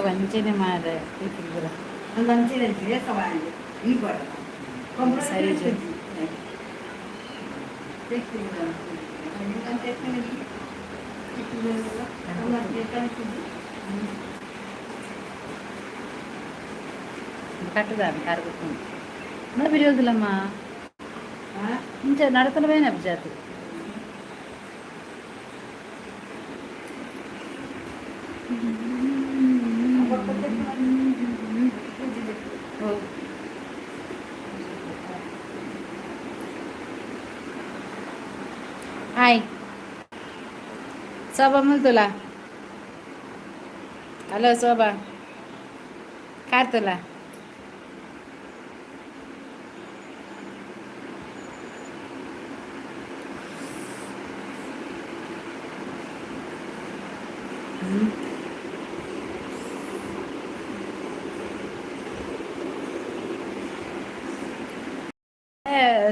ವಂಚನೆ ಮಾರ ಸರಿ ಜೋ ಕಟ್ಟದಾರ ಕಾರ್ಬೇಕು ನೋಡಿ ಬಿರಿಯೋದಿಲ್ಲಮ್ಮ ಇಂಚ ನಡತನವೇನ ಜಾತಿ ಹಾಯ್ शोभा तुला हॅलो शोभा काय तुला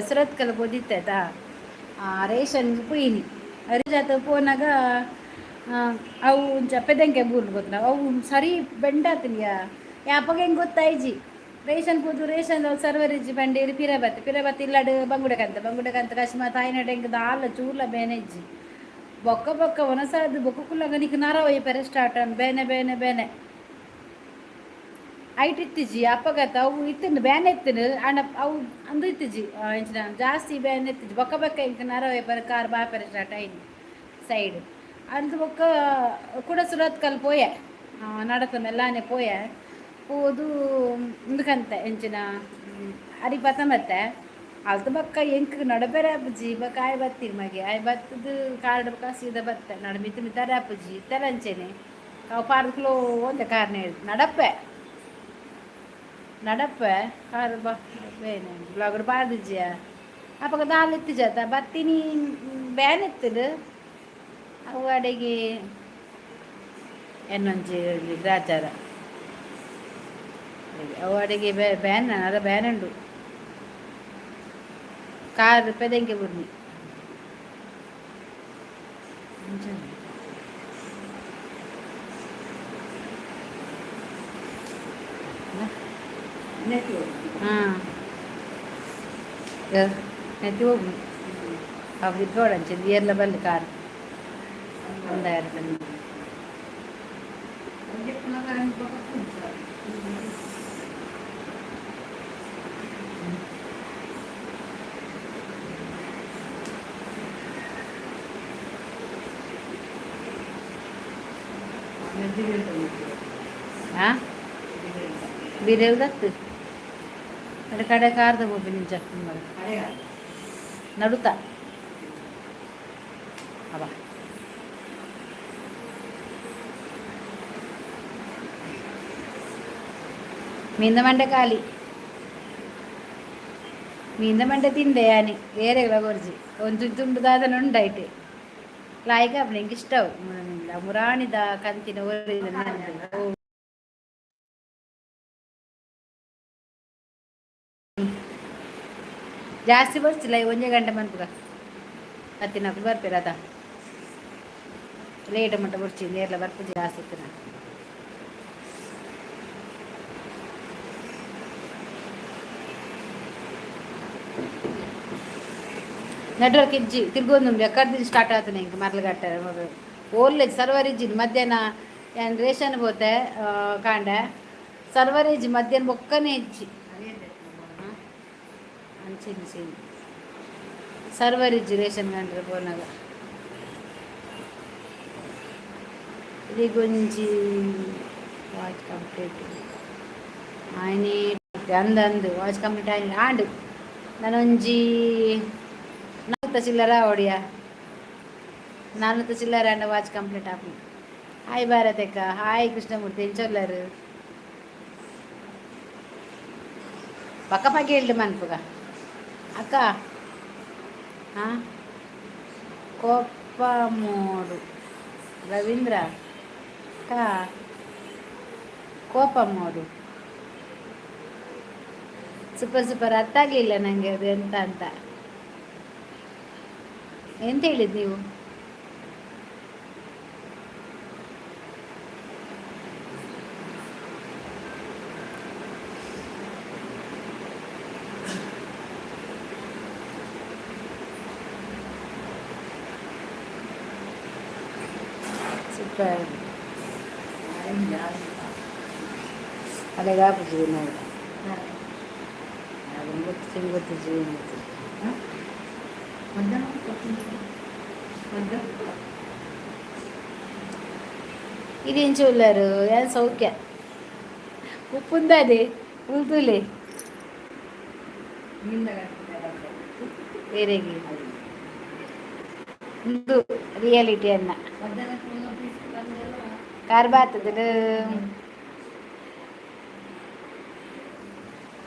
सुरत कल बोदित्ता ರೇಷನ್ ಪುಯ್ನಿ ಅರಿಜಾತ ಪೋನಾಗ ಅವು ಪೆದಂಕೆ ಬೂರ್ಲು ಗೊತ್ತ ಅವು ಸರಿ ಬೆಂಡಾತಿನ್ಯ ಯಾಪಗ ಹೆಂಗೆ ಗೊತ್ತಾಯ್ಜಿ ರೇಷನ್ ಕೂತು ರೇಷನ್ ಸರ್ವರ್ ಇಜ್ಜಿ ಬಂಡೇರಿ ಪಿರಬತ್ ಇಲ್ಲಡು ಬಂಗುಡಕಂತ ಕಶ್ಮ ತಾಯಿನಡೆ ಹೆಂಗೆ ದಾಲ ಚೂರ್ಲ ಬೇನೆಜ್ಜಿ ಬೊಕ್ಕ ಒನಸಾದು ಬೊಕ್ಕ ಕುಲ್ಲಾಗ ನಿಕ್ ನರ ಒಯ್ಪೆರೆ ಸ್ಟಾರ್ಟ್ ಬೇನೆ ಐಟ್ ಇತ್ತಿಜಿ ಅಪ್ಪಗತ್ತ ಅವು ಇತ್ತಿನ ಬ್ಯಾನ್ ಎತ್ತಿನ ಅಣ್ಣ ಅವು ಅಂದು ಇತ್ತಿಜಿ ಎಂಚಿನ ಜಾಸ್ತಿ ಬ್ಯಾನ್ ಎತ್ತಿಜಿ ಬೊಕ್ಕ ಇಂಕ ನರವೇ ಪರ ಕಾರ್ ಬಾಪೆರೆ ಸ್ಟಾರ್ಟ್ ಆಯ್ತು ಸೈಡ್ ಅಂದು ಬೊಕ್ಕ ಕೂಡ ಸುರತ್ ಕಲ್ ಪೋಯೆ ನಡತ ಮೆಲ್ಲಾನೆ ಪೋಯೆ ಹೋದು ಮುಂದಕಂತೆ ಎಂಚಿನ ಅರಿ ಬತ್ತೆ ಅಲ್ತು ಬಕ್ಕ ಎಂಕ್ ನಡಬೇರೆ ಅಪ್ಪಜಿ ಬಕ್ಕ ಆಯ್ ಬತ್ತೀರಿ ಮಗೆ ಆಯ್ ಬತ್ತದು ಕಾರ್ಡ್ ಬಕ್ಕ ಸೀದಾ ಬತ್ತೆ ನಡ ಮಿತ್ತಾರೆ ಅಪ್ಪಜಿ ತೆರಂಚೆನೆ ಅವು ಪಾರ್ಕ್ಲು ಒಂದೇ ಕಾರ್ನ ಹೇಳಿದ್ ನಡಪ್ಪೆ ಕಾರು ಬೇನೆ ಬ್ಲಾಗರ್ ಬಾದಿಜ್ಯ ಅಪ್ಪಗ ದಾಲ್ ಎತ್ತಿಜಾತ ಬತ್ತೀನಿ ಬ್ಯಾನ್ ಎತ್ತದು ಅವು ಅಡೆಗೆ ಎನ್ನೊಂಜಿ ಗ್ರಾಚಾರ ಅವು ಅಡೆಗೆ ಬ್ಯಾನ್ ಅದ ಬ್ಯಾನ್ ಉಂಡು ಕಾರ್ ಪೆದಂಗೆ ಬುರ್ನಿ ಹಾಂ ನೆತ್ತಿ ಹೋಗು ಅವ್ರಿಗೆ ತೋಡಂಚೆ ಎಲ್ಲ ಬಲ್ಲಿ ಕಾರ್ ಒಂದಾರು ಬನ್ನಿ ಹಾಂ ಬಿರೇಲ್ದತ್ತು ಕಡೆ ಕಾರ್ದ ಹೋಗಿ ನಿಂಚ ನಡುತ್ತಾ ಅವ ಮೀಂದ ಮಂಡೆ ಖಾಲಿ ಮೀಂದ ಮಂಡೆ ತಿಂದೆ ಯಾನಿ ಏರೆಗಳ ಗೊರ್ಜಿ ಒಂದು ತುಂಡುದಾದನ ಉಂಡಾಯ್ತು ಲಾಯ್ಕ ಅಪ್ಪ ನಿಂಗೆ ಇಷ್ಟವು ಮುರಾಣಿದ ಕಂತಿನ ಜಾಸ್ತಿ ಬರ್ತಿಲ್ಲ ಒಂದೇ ಗಂಟೆ ಮನ್ಪುಗ ಹತ್ತಿನಕ್ಕೆ ಬರ್ತೀರ ಅದ ಲೇಟ್ ಮಟ್ಟ ಬರ್ಚಿ ನೇರ್ಲ ಬರ್ಪು ಜಾಸ್ತಿ ಇತ್ತು ನಾನು ನೆಟ್ವರ್ಕ್ ಇಜ್ಜಿ ತಿರ್ಗೊಂದು ಎಕ್ಕಡ್ದು ಸ್ಟಾರ್ಟ್ ಆಗ್ತಾನೆ ಇಂಕ ಮರ್ಲಗಟ್ಟ ಓಲ್ಲೆ ಸರ್ವರ್ ಇಜ್ಜಿನ ಮಧ್ಯಾಹ್ನ ಏನು ರೇಷನ್ ಹೋತೆ ಕಾಂಡ ಸರ್ವರ್ ಇಜ್ಜಿ ಮಧ್ಯಾಹ್ನ ಬೊಕ್ಕನೇ ಇಜ್ಜಿ ಅಂಚಿನ ಸರ್ವರ್ ಇಜ್ಜಿ ರೇಷನ್ ಕಂಡ್ರೆ ಫೋನಾಗ ಇದಿಗೊಂಜಿ ವಾಚ್ ಕಂಪ್ಲೀಟ್ ಆಯ್ನೆ ಅಂದು ವಾಚ್ ಕಂಪ್ಲೀಟ್ ಆಯ್ತು ಆಂಡು ನಾನೊಂಜಿ 4 ಚಿಲ್ಲರ ಹೊಡಿಯ 4 ಚಿಲ್ಲರ ಅಂಡ ವಾಚ್ ಕಂಪ್ಲೀಟ್ ಆಪು ಹಾಯ್ ಭಾರತಕ್ಕ ಹಾಯ್ ಕೃಷ್ಣಮೂರ್ತಿ ಎಂಚೊಲ್ಲರು ಪಕ್ಕ ಹೇಳ್ದು ಮನ್ಪುಗ ಅಕ್ಕ ಹಾಂ ಕೋಪ ಮೋಡು ರವೀಂದ್ರ ಅಕ್ಕ ಕೋಪ ಮೋಡು ಸೂಪರ್ ಅರ್ಥ ಆಗಲಿಲ್ಲ ನನಗೆ ಅದು ಎಂತ ಅಂತ ಹೇಳಿದ್ದು ನೀವು ಸೂಪರ್ ಅಲೆಗಾ ಪೂಜೆ ನೋಡಿ ಅದನ್ನು ಗೊತ್ತು ಜೀವನ ఇదేం చూడలేరు ఏం సౌఖ్య ఉప్పు ఉందా అది ఉల్తులే వేరేగి ముందు ರಿಯಾಲಿಟಿ ಅನ್ನ ಕಾರ್ಬಾತದ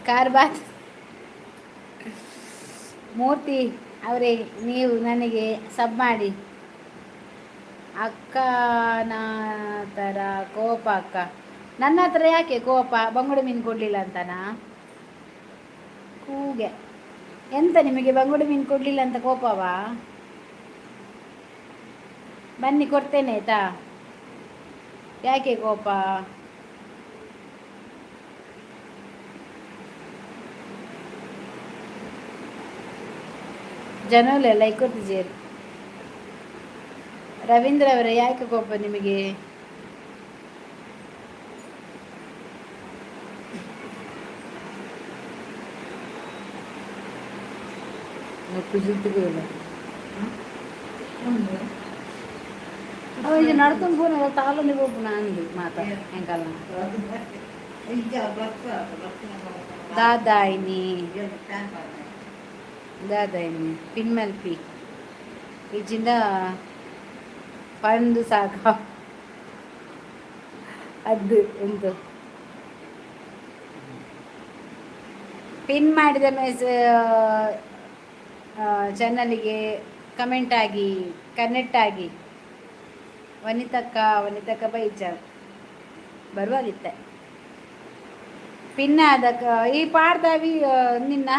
ಕಾರ್ಬಾತ್ ಮೂರ್ತಿ ಅವರೇ ನೀವು ನನಗೆ ಸಬ್ ಮಾಡಿ ಅಕ್ಕನ ಥರ ಕೋಪ ಅಕ್ಕ ನನ್ನ ಹತ್ರ ಯಾಕೆ ಕೋಪ ಬಂಗುಡೆ ಮೀನು ಕೊಡಲಿಲ್ಲ ಅಂತನಾ ಕೂಗೆ ಎಂತ ನಿಮಗೆ ಬಂಗುಡೆ ಮೀನು ಕೊಡಲಿಲ್ಲ ಅಂತ ಕೋಪವಾ ಬನ್ನಿ ಕೊಡ್ತೇನೆ ಆಯ್ತಾ ಯಾಕೆ ಕೋಪ ಜನೂಲೆಲ್ಲ ಕೊಡ್ತಿದ್ದೀರಿ ರವೀಂದ್ರ ಅವರೇ ಯಾಕೆ ಕೋಪ ನಿಮಗೆ ఇది నడుతుంది పోనీ తాళని పోపు నాంది మాత ఎంకాల దాదాయిని పిన్మల్పి ఇచ్చింದ ಪಂದು ಸಾಕ ಅದು ಎಂತು ಪಿನ್ ಮಾಡಿದ ಚಾನಲಿಗೆ ಕಮೆಂಟ್ ಆಗಿ ಕನೆಕ್ಟ್ ಆಗಿ ವನಿತಕ್ಕ ಬೈಚ ಬರುವಾಗಿತ್ತೆ ಪಿನ್ನ ಅದಕ್ಕೆ ಈ ಪಾಡ್ದಾವಿ ನಿನ್ನ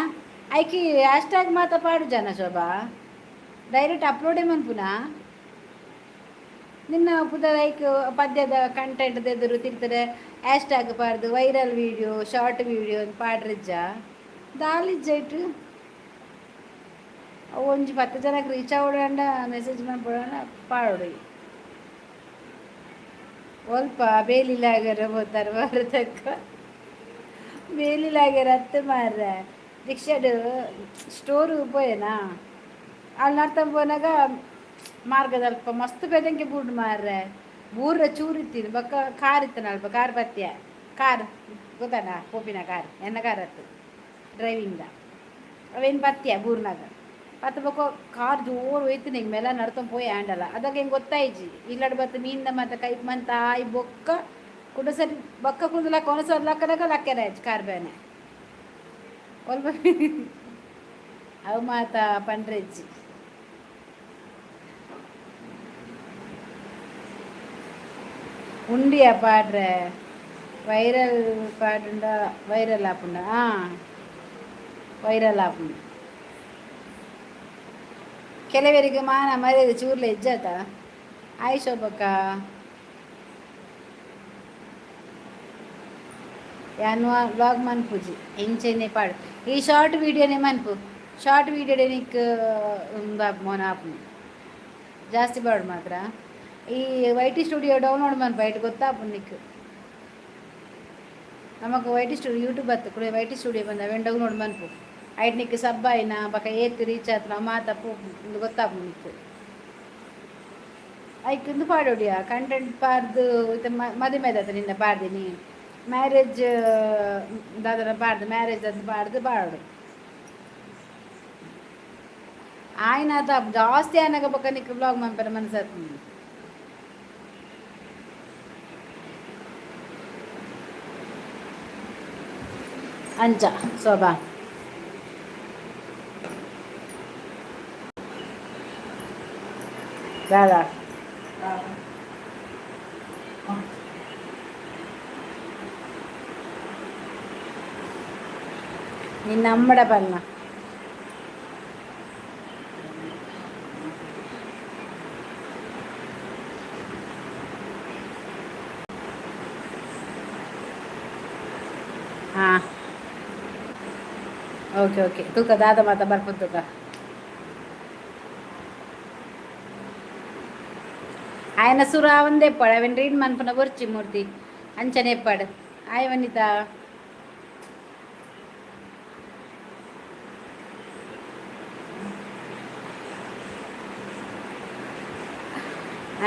ಐಕಿ ಹ್ಯಾಶ್ಟ್ಯಾಗ್ ಮಾತ ಪಾಡು ಜನ ಶೋಭಾ ಡೈರೆಕ್ಟ್ ಅಪ್ಲೋಡೇ ಮನ್ಪುನ ನಿನ್ನ ಪುದ ಲೈಕ್ ಪದ್ಯದ ಕಂಟೆಂಟ್ ಎದುರು ತಿರ್ತಾರೆ ಹ್ಯಾಶ್ಟ್ಯಾಗ್ ಪಾಡ್ದು ವೈರಲ್ ವೀಡಿಯೋ ಶಾರ್ಟ್ ವೀಡಿಯೋ ಪಾಡ್ರಿಜ್ಜ ದಾಲಿಜ್ಜ ಇಟ್ಟು ಒಂಜಿ 10 ಜನಕ್ಕೆ ರೀಚ್ ಆಗೋಣ ಮೆಸೇಜ್ ಮಾಡ್ಬಿಡೋಣ ಪಾಡೋಡಿ ಸ್ವಲ್ಪ ಬೇಲಿಲಾಗ್ಯಾರ ಹೋಗ್ತಾರೆ ಬರತಕ್ಕ ಬೇಲಿಲಾಗ್ಯಾರ ಅತ್ತೆ ಮಾರ್ರೆ ರಿಕ್ಷಾಡು ಸ್ಟೋರು ಪೋಯೇನಾ ಅಲ್ಲಿ ನಡ್ತಾ ಪೋನಾಗ ಮಾರ್ಗದಲ್ಪ ಮಸ್ತ್ ಬೆದಂಗೆ ಬೂಡ್ ಮಾರ್ರೆ ಬೂರ್ರ ಚೂರಿತ್ತೀನಿ ಬಕ್ಕ ಕಾರ್ ಇತ್ತನಲ್ಪ ಕಾರ್ ಬತ್ಯ ಕಾರ್ ಗೊತ್ತಾನ ಪೋಪಿನ ಕಾರ್ ಎನ್ನ ಕಾರ್ ಹತ್ತು ಡ್ರೈವಿಂಗ್ದ ಅವೇನು ಬತ್ಯ ಬೂರ್ನಾಗ ಪತ್ತ ಬಕ್ಕ ಕಾರ್ ಜೋರು ಹೋಯ್ತು ನಿಂಗೆ ಮೇಲೆ ನಡ್ಕೊಂಡು ಪೋಯಿ ಹ್ಯಾಂಡಲ್ಲ ಅದಾಗ ಹೆಂಗೆ ಗೊತ್ತಾಯ್ಜಿ ಇಲ್ಲಡ್ ಬತ್ತು ಮೀನಿಂದ ಮತ್ತೆ ಕೈ ಮಂತ ಆಯ್ ಬೊಕ್ಕ ಕುಡ ಸರಿ ಬೊಕ್ಕ ಕುಂದಲ ಕೊನಸ ಲಕ್ಕದಾಗ ಲಕ್ಕೆರ ಆಯ್ತು ಕಾರ್ ಬೇನೆ ಒಲ್ಪ ಅವು ಮಾತ ಪಂಡ್ರೆಜ್ಜಿ ಉಂಡಿಯ ಪಾಡ್ರೆ ವೈರಲ್ ಪಾಡುಂಡ ವೈರಲ್ ಆಪುಂಡ ವೈರಲ್ ಆಪುಂಡ ಕೆಲವರಿಗೆ ಮಾನ ಮರ್ಯಾದೆ ಚೂರ್ಲೆ ಇಜ್ಜಾತ ಆಯ್ ಶೋಭಕ್ಕ ಯಾನು ವ್ಲಾಗ್ ಮನ್ಪುಜಿ ಎಂಚೆನೆ ಪಾಡು ಈ ಶಾರ್ಟ್ ವೀಡಿಯೋನೇ ಮನ್ಪು ಶಾರ್ಟ್ ವೀಡಿಯೋಡೆ ನಿಕ್ ಮೋನ ಆಪು ಜಾಸ್ತಿ ಪಾಡು ಮಾತ್ರ ಈ ವೈಟಿ ಸ್ಟುಡಿಯೋ ಡೌನ್ಲೋಡ್ ಮನ್ಪು ಐಟ್ ಗೊತ್ತಾಪು ನಿಕ್ ನಮಕ್ ವೈಟಿ ಸ್ಟುಡಿಯೋ ಯೂಟ್ಯೂಬ್ ಹತ್ತು ಕೂಡ ವೈಟಿ ಸ್ಟುಡಿಯೋ ಬಂದ ಅವೇನು ಡೌನ್ಲೋಡ್ ಮನ್ಪು ಐಟ್ ನಿಕ್ ಸಬ್ಬಾಯಿನ ಬಕ್ಕ ಏತ್ ರೀಚ್ ಆಯ್ತು ನಾವು ಮಾತಪ್ಪು ಗೊತ್ತಾಪು ನಿಕ್ ಐಕ್ಕಿಂದು ಪಾಡೋಡಿಯ ಕಂಟೆಂಟ್ ಪಾರ್ದು ಮದುವೆದಾತ ನಿನ್ನ ಪಾಡ್ದಿನಿ ಮ್ಯಾರೇಜ್ ದಾದನ ಪಾಡ್ದು ಮ್ಯಾರೇಜ್ ಅಂತ ಪಾಡ್ದು ಪಾಡೋಡು ఆయన ಜಾಸ್ತಿ ಆನಾಗ ಬಕ್ಕ ನಿಕ್ ಬ್ಲಾಗ್ ಮಂಪರ ಮನಸ್ಸಾತು ಅಂಚ ಶೋಭಾ ದಾದಾ ನಿನ್ನ ಅಮ್ಮಡ ಬಣ್ಣ ಹಾಂ ಓಕೆ ತೂಕ ದಾದ ಮಾತ ಬರ್ಬೋದು ತೂಕ ఆయన సురా ఉంది ఎప్పాడు అవన్నీ రీడ్ మనపున బొర్చి మూర్తి అంచనే ఎప్పాడు హాయ్ వనిత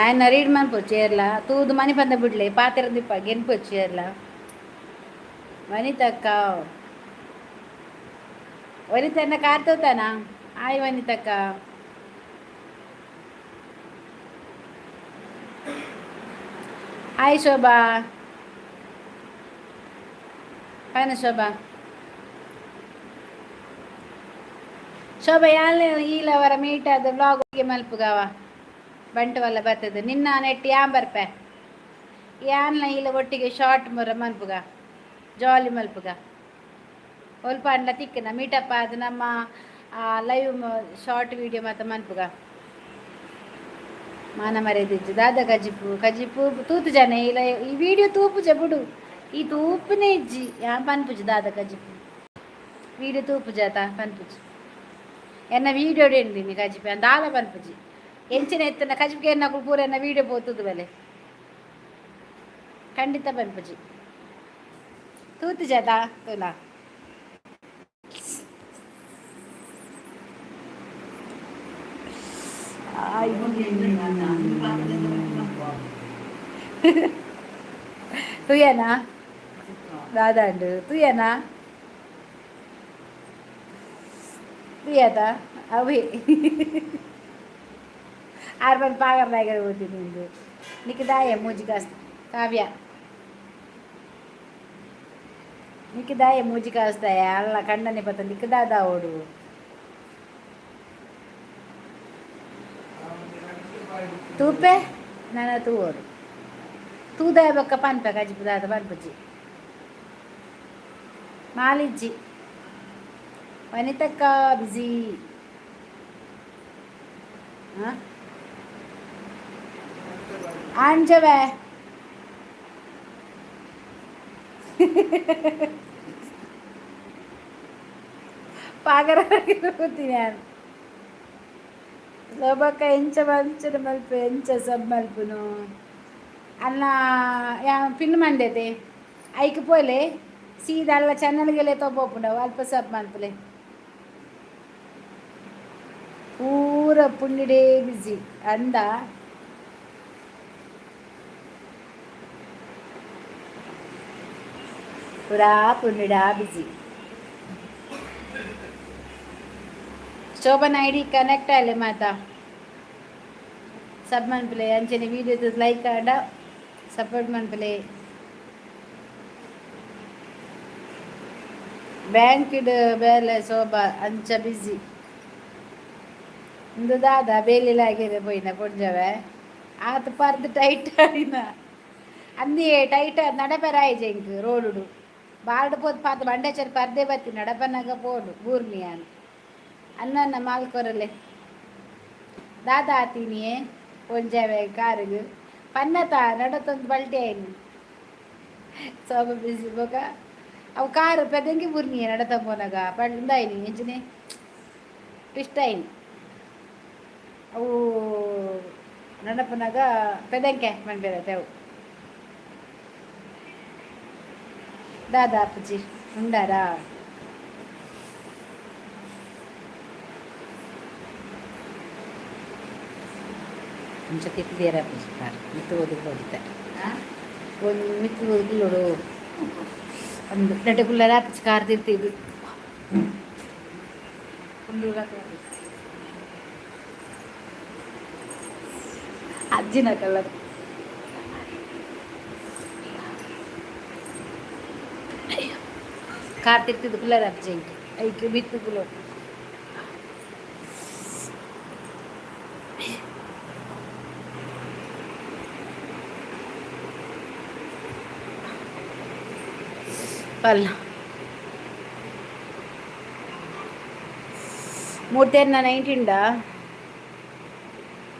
ఆయన ರೀಡ್ ಮನ್ಪೊಚ್ಚೇರ್ಲ ತೂದು ಮನೆ ಬಂದ ಬಿಡ್ಲೆ ಪಾತ್ರ ದಿಪ್ಪ ಗೆನ್ಪೊಚ್ಚೇರ್ಲ ವನಿತಕ್ಕ ವನಿತನ್ನ ಕಾರ್ತೋತಾನ ಆಯ್ ವನಿತಕ್ಕ ಆಯ್ ಶೋಭಾ ಪೈನ ಶೋಭಾ ಶೋಭಾ ಯಾಳೆ ಈಲವರ ಮೀಟ್ ಆದ ಬ್ಲಾಗ್ ಮಲ್ಪುಗಾವ ಬಂಟು ವಲ್ಲ ಬರ್ತದೆ ನಿನ್ನ ನೆಟ್ಟು ಯಾನ್ ಬರ್ಪೆ ಯಾನ್ಲ ಇಲ್ಲ ಒಟ್ಟಿಗೆ ಶಾರ್ಟ್ ಮೊರ ಮಲ್ಪುಗ ಜಾಲಿ ಮಲ್ಪುಗ ಒಲ್ಪ ಅಂಡ್ಲ ತಿಕ್ಕನ ಮೀಟಪ್ಪ ಅದು ನಮ್ಮ ಲೈವ್ ಶಾರ್ಟ್ ವಿಡಿಯೋ ಮತ್ತು ಮಲ್ಪುಗ ಮಾನ ಮರೆದಿದ್ದು ದಾದ ಕಜಿಪು ತೂತು ಜನ ಇಲ್ಲ ಈ ವಿಡಿಯೋ ತೂಪುಜ ಬಿಡು ಈ ತೂಪುನೇ ಇಜ್ಜಿ ಯಾ ಪನ್ಪುಜ ದಾದ ಕಜಿಪು ವಿಡಿಯೋ ತೂಪುಜಾತ ಪನ್ಪುಜಿ ಎನ್ನ ವಿಡಿಯೋ ಡೇಂದಿನಿ ಕಜಿಪು ದಾದ ಪನ್ಪುಜಿ ಎಂಚಿನ ಎತ್ತನ ಕಜಿಪಿಗೆ ಎನ್ನಕು ಪೂರ ಎನ್ನ ವಿಡಿಯೋ ಪೋತುದು ಬಲೆ ಖಂಡಿತ ಪನ್ಪುಜಿ ತೂತು ಜಾತ ತುಲ ತುಯನಾ ದಾದಾಂಡು ತುಯನಾ ತುಯತ ಅವಿ ಆರ್ಬನ್ ಪಾಗರ್ನಾಗ ಓದ್ತೀನಿ ನಿಂದು ನಿಕ್ಕಿದಾಯ ಮೂಜಿಕಾಸ್ ಕಾವ್ಯ ನಿಕ್ಕಿದಾಯ ಮೂಜಿಕಾಸ್ತಾಯ ಅಲ್ಲ ಕಣ್ಣನೆ ಪತ್ತ ನಿಕ್ಕದಾದ ಓಡು ತೂಪೆ ನನ್ನ ತೂರು ತೂದಾಯ ಬೊಕ್ಕ ಪನ್ಪೆ ಕಜಿಪುದಾದ ಪನ್ಪುಜಿ ಮಾಲಿಜ್ಜಿ ವನಿತಕ್ಕ ಬಿಜಿ ಆಂಜವೆ ಪಾಗರತೀನಿ ನಾನು ಸೊಬಕ್ಕ ಎಂಚ ಮಂಚನ ಮಲ್ಪೆ ಎಂಚ ಸಬ್ ಮಲ್ಪುನು ಅನ್ನ ಯಾ ಪಿನ್ ಮಂಡೇತೆ ಐಕ್ ಪೋಲೆ ಸೀದಾ ಅಲ್ಲ ಚಾನಲ್ಗೆಲೆ ತೊಬೋಪುಂಡವು ಅಲ್ಪ ಸಬ್ ಮಲ್ಪಲೆ ಪೂರ ಪುಣ್ಯಡೇ ಬಿಜಿ ಅಂದ ಪೂರಾ ಪುಣ್ಯಡಾ ಬಿಜಿ ಶೋಭನ ಐಡಿ ಕನೆಕ್ಟ್ ಆಯ್ಲೆ ಮಾತಾ ಸಬ್ ಮನ್ಪಲೆ ಅಂಚನೆ ವೀಡಿಯೋ ಲೈಕ್ ಆಡ ಸಪೋರ್ಟ್ ಮನ್ಪಲೆ ಬ್ಯಾಂಕ್ ಬೇಲೆ ಶೋಭಾ ಅಂಚ ಬಿಜಿ ಇಂದು ದಾದ ಬೇಲಿಲಾಗಿದೆ ಪೋಯಿನ ಪೊಂಜವೆ ಆತ ಪರ್ದು ಟೈಟ್ ಆಡಿನ ಅಂದಿ ಟೈಟ್ ನಡಪೆರಾಯ್ಜೆ ಇಂಕ್ ರೋಡುಡು ಬಾರ್ಡು ಪೋದು ಪಾತ ಬಂಡೆಚರ್ ಪರ್ದೆ ಬತ್ತಿ ನಡಪನಾಗ ಪೋಡು ಬೂರ್ನಿ ಅಂತ ಅನ್ನ ಮಾಲ್ಕೊರಲೆ ದಾದ ಆತೀನಿಯೇ ಪೊಂಜವೆ ಕಾರಿಗೆ ಪನ್ನತ ನಡತೊಂದು ಬಲ್ಟಿ ಆಯ್ನಿ ಸೋಬ ಬಿಸಿ ಬೋಗ ಅವು ಕಾರು ಪೆದಂಗಿ ಬುರ್ನಿಯೇ ನಡತ ಪೋನಾಗ ಪಂದಾಯ್ನಿ ಎಂಚಿನೆ ಇಷ್ಟ ಆಯ್ನಿ ಅವು ನಡಪನಾಗ ಪೆದಂಕೆ ಮನ್ಬೇರತೆವು ದಾದಾ ಅಪ್ಪಜಿ ಉಂಡಾರಾ ಮುಂಚೆ ತಿಟ್ಟಿದ್ದೀರ ಅಪ್ಪಜಿ ಮಿತ್ತು ಓದಿಗೆ ಹೋಗುತ್ತೆ ಒಂದು ಮಿತ್ತು ಓದಿಲ್ಲೋಡು ಒಂದು ದಡ್ಡ ಕುಲ್ಲರ ಅಪ್ಪಜಿ ಕಾರ್ ತಿರ್ತಿದ್ದು ಅಜ್ಜಿನ ಕಲ್ಲರ್ ಕಾರ್ ತಿರ್ತಿದ್ದು ಕುಲ್ಲರ ಅಪ್ಪಜಿ ಐಕೆ ಬಿತ್ತು ಕುಲ್ಲೋ పల్ల ಮೂರ್ತಿಯನ್ನ ನೈಂಟಿಂಡ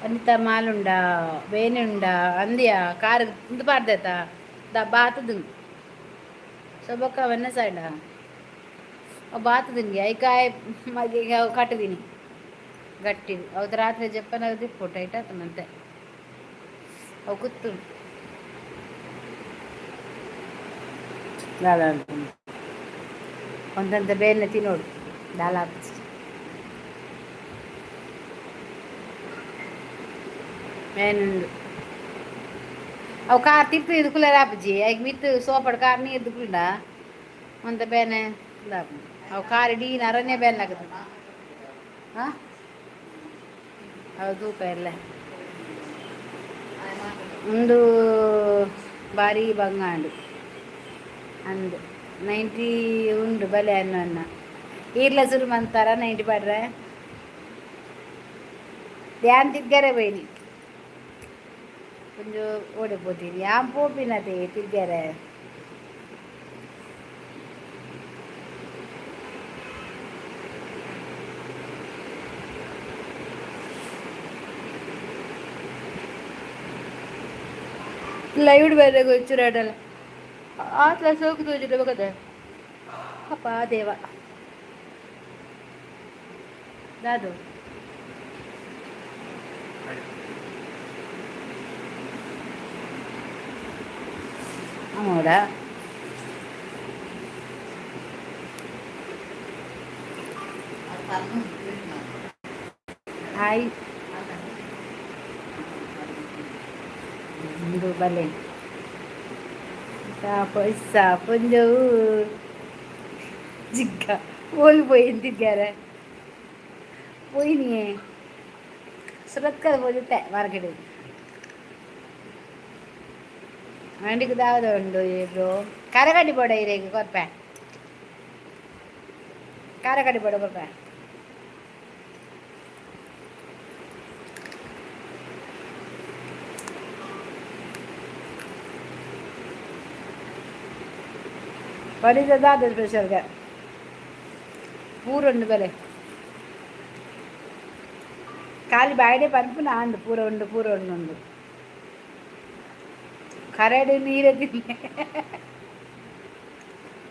ಅನಿತ ಮಾಲುಂಡ ಬೇನುಂಡ ಅಂದಿಯ ಕಾರ್ ಇಂದು ಪಾಡ್ದೈತ ಬಾತದು ಸೊಬಕ್ಕ ಅವನ್ನ ಸೈಡ ಬಾತದಿಂಗೆ ಐಕಾಯ್ ಮಗೆ ಕಟ್ಟಿದೀನಿ ಗಟ್ಟಿ ಅವತ್ತು ರಾತ್ರಿ ಜಪ್ಪನ ದಿಪ್ಪು ಟೈಟ್ ಆತನಂತೆ ಅವು ಕೂತು ದಾಳ ಒಂದಂತ ಬೇನೆ ತಿನ್ನೋಡು ದಾಳ ಹಾಕಿ ಮೇನುಂಡು ಅವು ಕಾರ್ ತಿರ್ತು ಇದು ಕುಲ್ಲ ರಾಪಜಿ ಈಗ ಮಿತ್ತು ಸೋಪಡು ಕಾರ್ ನೀರು ಕುಲ್ಲ ಒಂತ ಬೇನೆ ಅವು ಕಾರ್ ಇಡೀ ಅರಣ್ಯ ಬೇನೆ ಆಗುತ್ತೆ ಹಾಂ ಅವು ತೂಕ ಎಲ್ಲ ಒಂದು ಬಾರಿ ಬಂಗಾಂಡು ಅಂದು 90 ಉಂಡು ಬಲೆ ಅನ್ನ ಈರ್ಲ ಸುರು ಮಂತಾರ 90 ಪಡ್ರೆ ಧ್ಯಾನ್ ತಿರ್ಗಾರೆ ಬೈನಿ ಕೊಂಚ ಓಡಿಪೋತೀನಿ ಯಾನ್ ಪೋಪಿನತೆ ತಿರ್ಗಾರೆ ಲೈವ್ ಬೇರೆ ಗೊಚ್ಚುರಾಡಲ್ಲ ಆತ್ಲ ಸೋಕು ತೋಜಿಲ್ಲ ಬಗದೆ ಅಪ್ಪ ದೇವ ದಾದು ಹೌದಾ ಹಾಯ್ ಒಂದು ಬಲೆ ಪೊಂಜವು ಜಿಗ್ಗ ಓಲ್ಪೋಯಿ ಎಂತಿದ್ದಾರೆ ಪೋಯಿನಿಯೇ ಸುರತ್ಕದ ಹೋಗುತ್ತೆ ಮಾರ್ಕೆಟ್ ಮಂಡಿಗೆ ದಾವದ ಉಂಡು ಇಬ್ರು ಕಾರಗಡ್ಡಿ ಬೋಡ ಇರೇಗ ಕೊರ್ಪೆ ಕಾರಗಡ್ಡಿ ಬೋಡ ಕೊರ್ಪೆ ಬಡಿದಾದ ಸ್ಪೆಷಲ್ಗೆ ಪೂರುಂಡು ಬೆಲೆ ಖಾಲಿ ಬಾಯಿಡೆ ಪಂಪು ನಾಂದು ಪೂರ ಉಂಡು ಕರಡಿ ನೀರೇ ತಿನ್ನೆ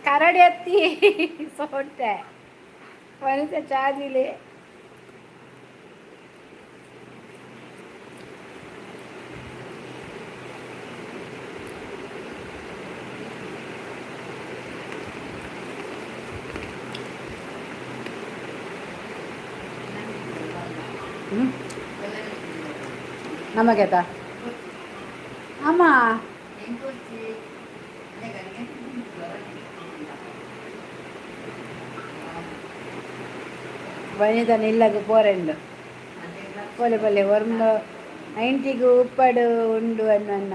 ಕರಡಿ ಹತ್ತಿ ಸೊಟ್ಟೆ ಮನುಷ್ಯ ಚಾದಿಲೆ ನಮಗೆತ ಅಮ್ಮ ವನಿತ ನಿಲ್ಲಗ ಪೋರೆಂಡು ಪೋಲೆ ಪೊಲೆ ಒಂದು 90ಗೆ ಉಪ್ಪಡು ಉಂಡು ಅನ್ನ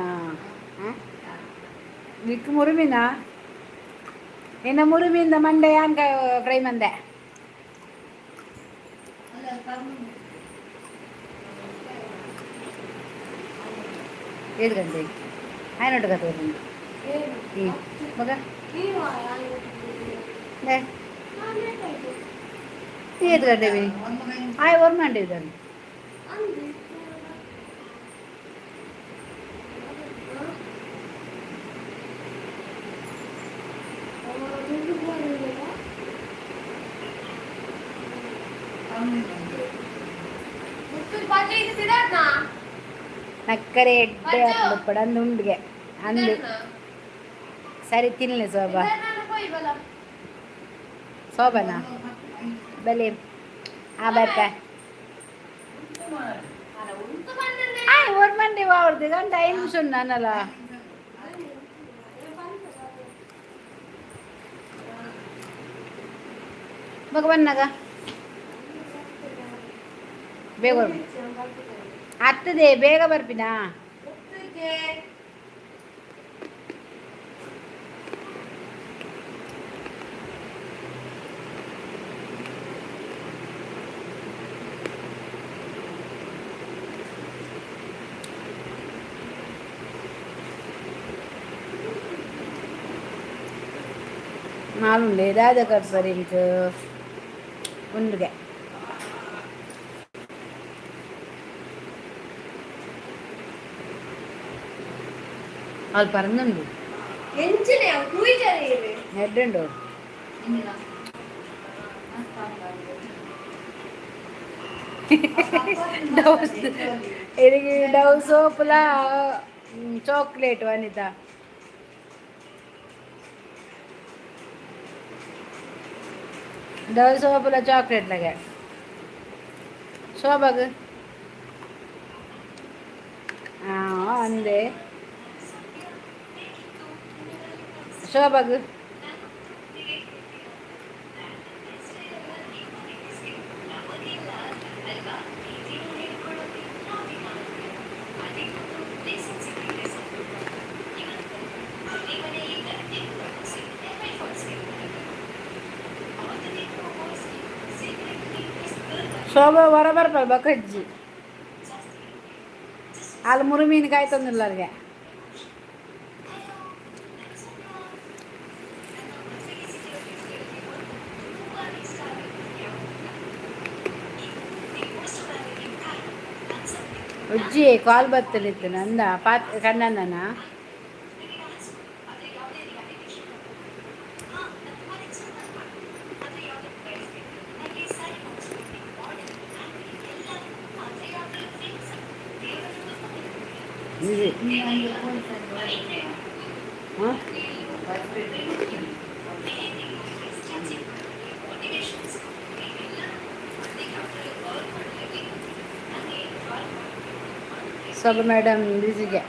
ವಿಕ್ ಮುರುಮಿನ ಇನ್ನು ಮುರುಮಿಂದ ಮಂಡೆ ಯಾನ್ಕ ಫ್ರೈ ಮಂದೆ ಏಳು ಗಂಟೆ ಆಯ್ನೊಟ್ಟು ಕತೆ ಮಗ ಏಳು ಗಂಟೆ ಆಯ್ ಒಂದು ಮಂಡೆ ಇದ್ದಾನೆ ನಕ್ಕರೆ ಎಡ್ಡೆ ಹಾಕ್ಬಿಡ ಉಂಡ್ಗೆ ಅಂದು ಸರಿ ತಿನ್ನಲಿ ಶೋಭನಾ ಬಲೆ ಆ ಬರ್ಪ ஒரு மண்டே வாடுது தான் டைம் சொன்னானல ಭಗವನ್ನಾಗ ಬೇಗ ಹತ್ತದೆ ಬೇಗ ಬರ್ಪಿನಾ మామూలు ఏదాది కట్టారు ఇంక ఉండుగా వాళ్ళు పరందండి ఎడ్డండు డవ్ ఇది డవ్ సోపుల చాక్లెట్ వనిత ಡವ್ ಸೋಪುಲ ಚಾಕ್ಲೇಟ್ಲಾಗೆ ಶೋಭಾಗ್ ಅಂದೆ ಶೋಭಾಗ್ ಶೋಭಾ ಹೊರ ಬರ್ಬಾರ್ದು ಬಕಜ್ಜಿ ಅಲ್ಲಿ ಮುರುಮೀನು ಕಾಯ್ತಂದಿಲ್ಲ ಅವ್ರಿಗೆ ಉಜ್ಜಿ ಕಾಲ್ ಬತ್ತಲಿತ್ತು ನಂದ ಕಣ್ಣನ ಶೋಭಾ ಮೇಡಮ್ ಬಿಸಿಗೆ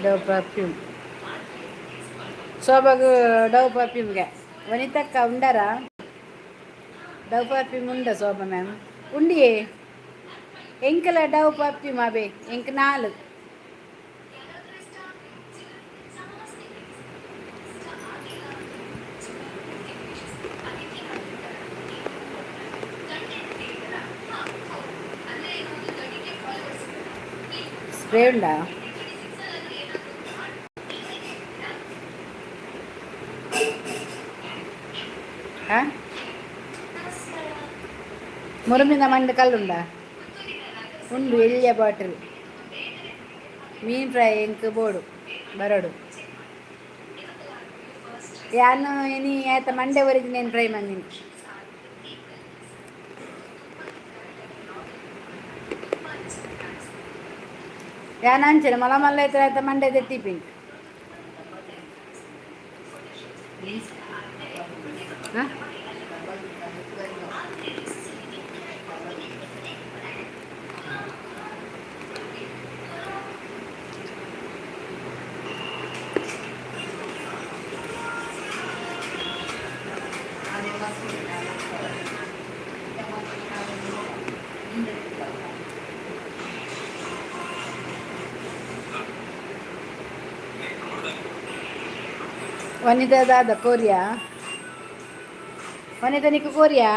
ಡವ್ ಪರ್ಫ್ಯೂಮ್ ಶೋಭಾಗ ಡವ್ ಪರ್ಫ್ಯೂಮ್ಗೆ ವನಿತಕ್ಕ ಉಂಡಾರ ಡವ್ ಪರ್ಫ್ಯೂಮ್ ಉಂಡ ಶೋಭಾ ಮ್ಯಾಮ್ ಉಂಡಿಯೇ ಎಂಕಲ ಡವ್ ಪರ್ಫ್ಯೂಮ್ ಅಬೆ ಎಂಕ್ ನಾಲ್ స్ప్రే ఉందా మురమింద మండి కల్లుండా ఉండు ఎల్లియ బాటిల్ ಮೀನು ಫ್ರೈ ಎಂಕ್ ಬೋಡು ಬರಡು ಯಾನು ಇನಿ ಆಯ್ತ ಮಂಡೆವರೆಗೆ నేను ಫ್ರೈ ಮಂದಿನಿ ಯಾನು ಅಂಚನೆ ಮಲ ಮಲ್ಲ ಆಯ್ತ ಮಂಡೆ ತೆತ್ತಿಪಿನ್ ಹಾಂ ವನಿತಾ ದಾದ ಕೋರಿಯಾ ವನಿತಾ ನಿಕ್ಕು ಕೋರಿಯಾ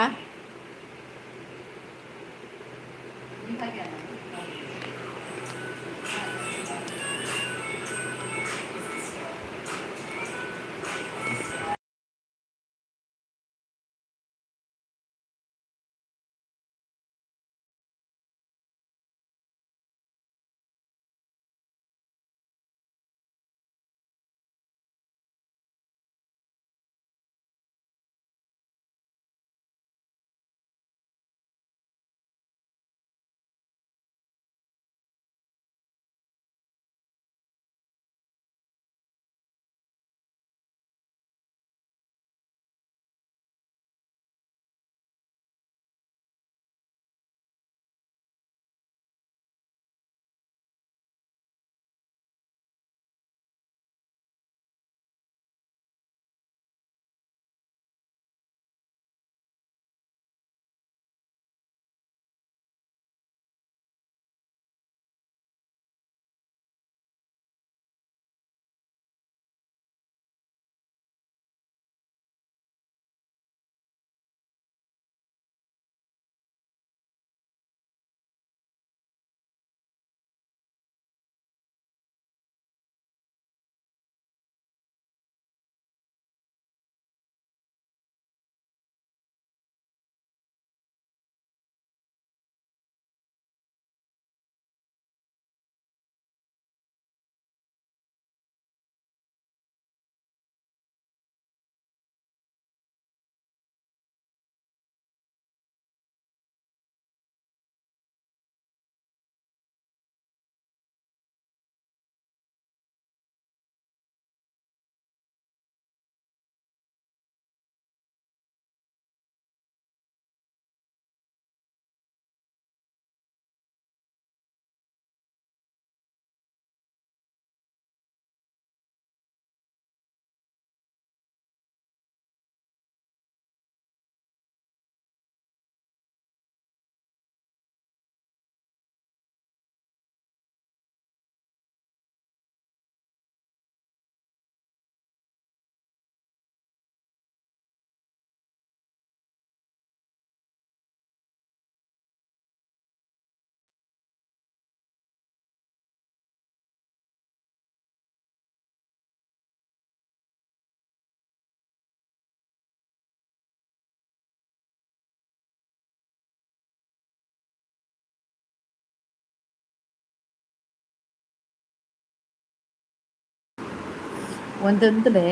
ಒಂದಂತಲೇ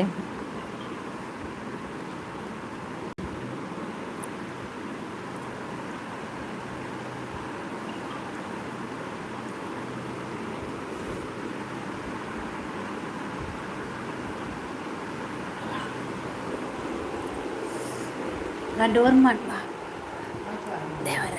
ಡೋರ್ ಮಾಡುವ ದೇವರ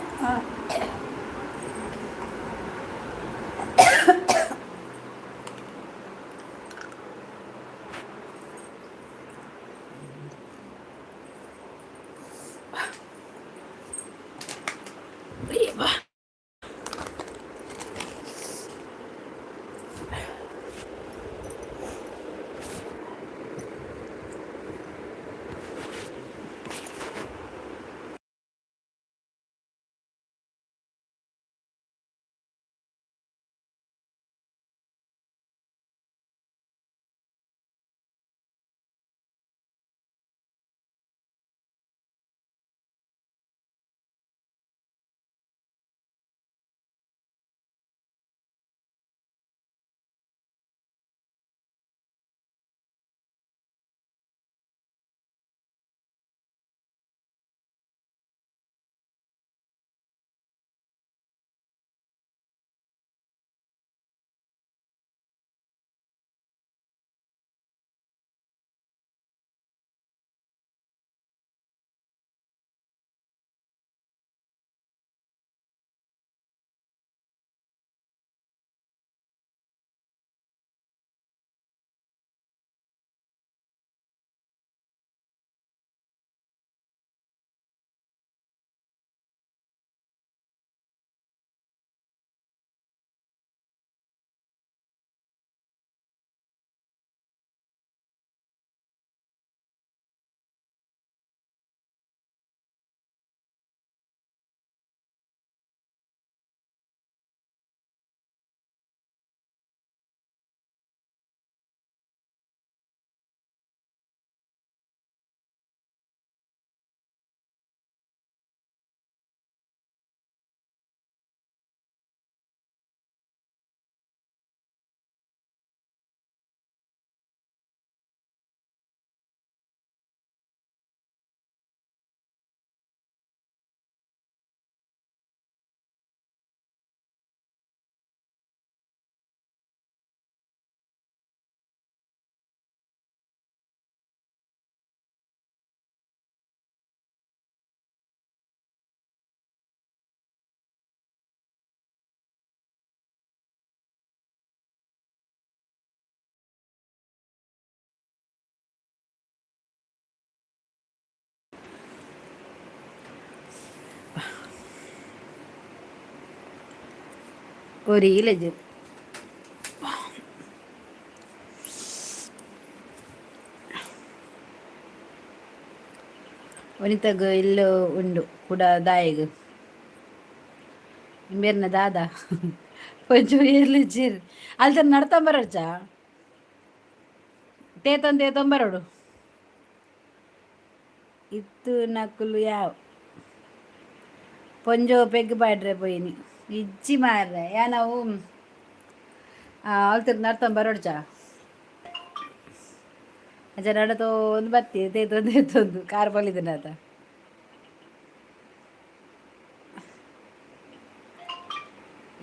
കൊരിയിലജ് വനിതക്ക് ഇല്ലോ ഉണ്ട് കൂടെ ദായക് ಮೇರ್ನ ದಾದ కొంచెం ఏర్లు ఇచ్చారు వాళ్ళతో నడతాంబరొచ్చా తేతంబరోడు ఇత్తు నక్కులు యావ్ ಪೊಂಜೋ ಪೆಗ್ ಪಾಡ್ರೆ ಪೋಯಿನಿ ಇಜ್ಜಿ ಮಾರ್ರೆ ಯಾ ನಾವು ಅಲ್ತಿರ್ ನಡ್ತೊಂದು ಬರೋಡ್ಚ ಅಜ್ಜ ನಡತೊಂದು ಬತ್ತಿ ತೇತೊಂದು ಕಾರ್ ಪೊಲಿದಿನಾತ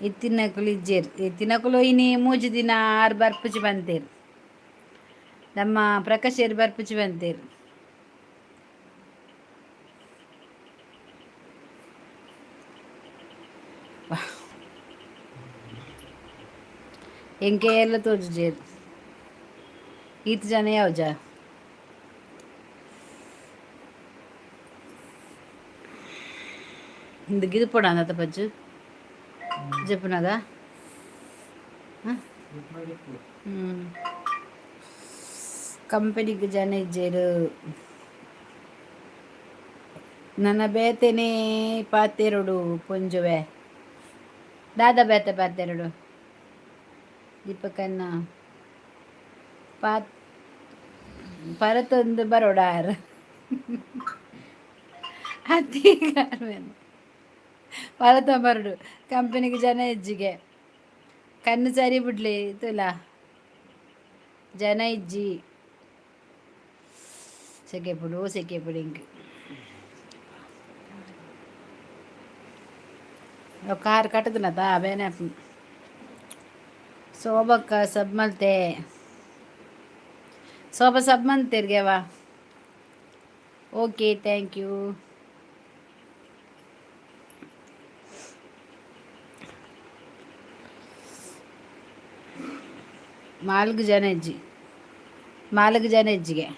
ಇತ್ತಿನಕುಲು ಇಜ್ಜೇರು ಇತ್ತಿನಕುಲು ಇನಿ ಮೂಜಿ ದಿನ ಆರು ಬರ್ಪುಜಿ ಬಂತೇರು ನಮ್ಮ ಪ್ರಕಾಶೇರು ಬರ್ಪುಜಿ ಬಂತೇರು ಎಂಕೆ ಎಲ್ಲ ತೋಜುಜೇರು ಈತ್ ಜನ ಯಾವ್ಜ ಹಿಂದಗಿದು ಪೊಡಾಂದತ ಪಜ್ಜು ಜಪ್ಪುನಗ ಕಂಪನಿಗೆ ಜನ ಇಜ್ಜೇರು ನನ್ನ ಬೇತೆನೇ ಪಾತೆರಡು ಪೊಂಜುವೆ ದಾದ ಬೇತೆ ಪಾತೆರಡು ದೀಪಕನ್ನ ಪಾತ್ ಪರತೊಂದು ಬರೋಡಾರ್ ಅತಿ ಕಾರ್ಮೆನ್ ಪರತೊಂಬರಡು ಕಂಪನಿಗೆ ಜನ ಇಜ್ಜಿಗೆ ಕಣ್ಣು ಸರಿ ಬಿಡ್ಲಿ ತುಲ ಜನ ಇಜ್ಜಿ ಸೆಕೆ ಪುಡಿ ಹಿಂಗೆ ಕಾರ್ ಕಟ್ಟದನದ ಬೇನೆ ಶೋಭಕ್ಕ ಸಬ್ ಮಲ್ತೆ ಶೋಭ ಸಬ್ ಮಂತಿರ್ಗೆವಾ ಓಕೆ ಥ್ಯಾಂಕ್ ಯು ಮಾಲ್ಗ್ ಜನ ಹೆಜ್ಜಿಗೆ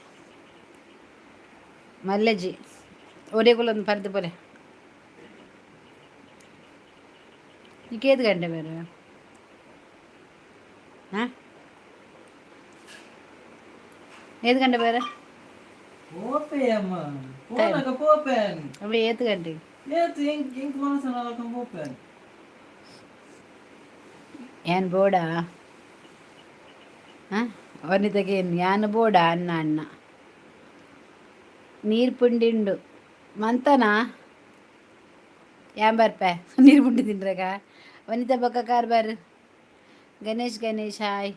ಮಲ್ಲೆಜ್ಜಿ ಒಡೆಗಳೊಂದು ಪರ್ದು ಪೊಲೆ ಈಗ 5 ಗಂಟೆ ಬೇರೆ ಹಾಂ 5 ಗಂಟೆ ಬೇರೆ ಅవి 8 ಗಂಟೆಗೆ ಏನು ಬೋಡ ಹಾಂ ಅವನಿದಗೆ ಯಾನು ಬೋಡ ಅಣ್ಣ ನೀರು ಪುಂಡಿಂಡು ಮಂತನಾ ಬರ್ಪೆ ನೀರು ಪುಂಡಿ ತಿನ್ರಾಗ ವನಿತಾ ಬಕ್ಕ ಕಾರ್ಬಾರ್ ಗಣೇಶ್ ಹಾಯ್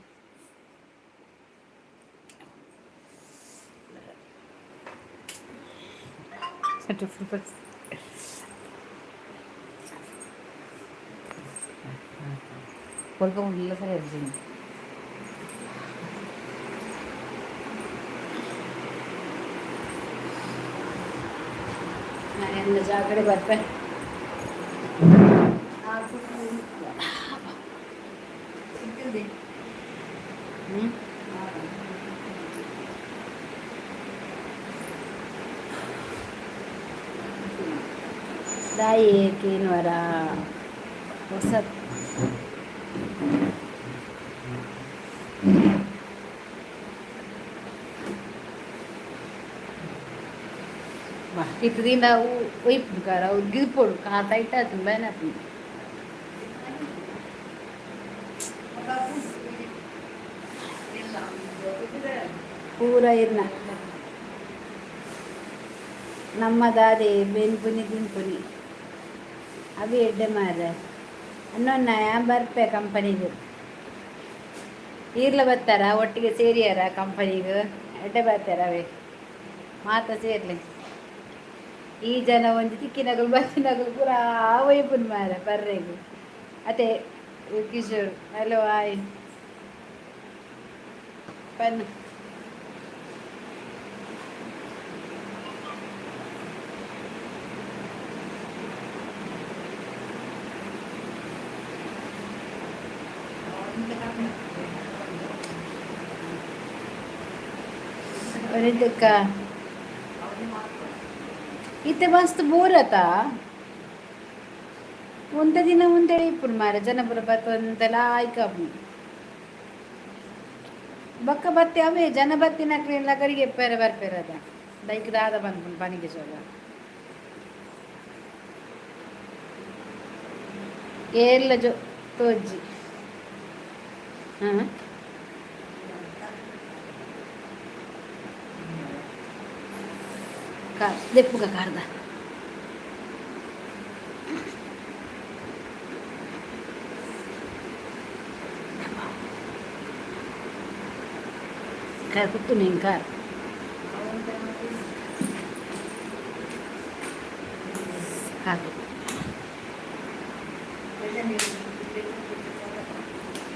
ಕೊಳ್ಕೊಂಡಿಲ್ಲ ಸರಿ ಅರ್ಜುನ್ ನಾನು ಜಾಗಡೆ ಬರ್ಪೆ ದಾಯಿ ಕೇನ್ವರ ಹೊಸ itu dinda uip cara gilpur kata itu tuh banyak pura irna nama dade benpuni abi edde mare anno naya barpe company gu irla battara ottige seriyara company gu edde battara ave ಮಾತ ಸೇರ್ಲಿ ಈ ಜನ ಒಂದು ತಿಕ್ಕಿನಗಲು ಬತ್ತಿನಗಲು ಪೂರ ವೈಪುನ್ ಮಾರ ಬರ್ರೆಗು ಅದೇ Kishore hello ಆಯ್ ಪನ್ ಅವರಿದ್ದಕ್ಕ ಇತ್ತೆ ಮಸ್ತ್ bore ಆತ ಒಂದ ದಿನ ಒಂದೇಳಿ ಇಪ್ಪು ಮಾರ ಜನಪುರ ಬತ್ತಂತೆಲ್ಲ ಆಯ್ಕಪ್ಪು ಬಕ್ಕ ಬತ್ತಿ ಅವೇ ಜನ ಬತ್ತಿನಕ್ಲೆಲ್ಲ ಕರಿಗೆ ಎಪ್ಪೇರೆ ಬರ್ಪೇರದ ದೈಕ್ ದಾದ ಬಂದ್ಬಿಟ್ಟು ಪನಿಗೆ ಸೋಗ ಏರ್ಲ ಜೊ ತೋಜ್ಜಿ ಹಾಂ ದೆಪ್ಪುಗ ಕಾರ್ದ ಕುತ್ತು ನೀನು ಕಾರ್ ಕಾರ್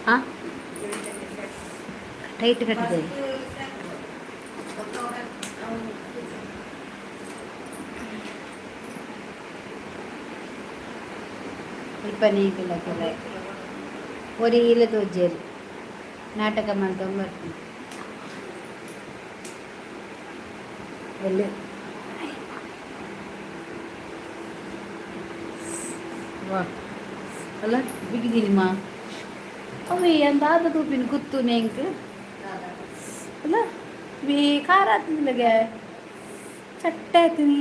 ಹಾಂ ಟೈಟ್ ಕಟ್ಟಿದೆ ಪನೀಕಿಲ್ಲ ಕೆಲ ಒರಿ ಇಲ್ಲ ತೋಜೇರಿ ನಾಟಕ ಮಾಡ್ಕೊಂಡು ಬರ್ತೀನಿ ಎಲ್ಲಿ ವಾ ಅಲ್ಲ ಬಿಗಿದೀನಿ ಮಾ ಅವೇ ಅಂದಾದ ತೂಪಿನ ಕುತ್ತು ನೆಂಕ್ ಅಲ್ಲ ಬಿ ಖಾರ ಆತಿಲ್ಲಗೆ ಚಟ್ಟ ಆಯ್ತೀನಿ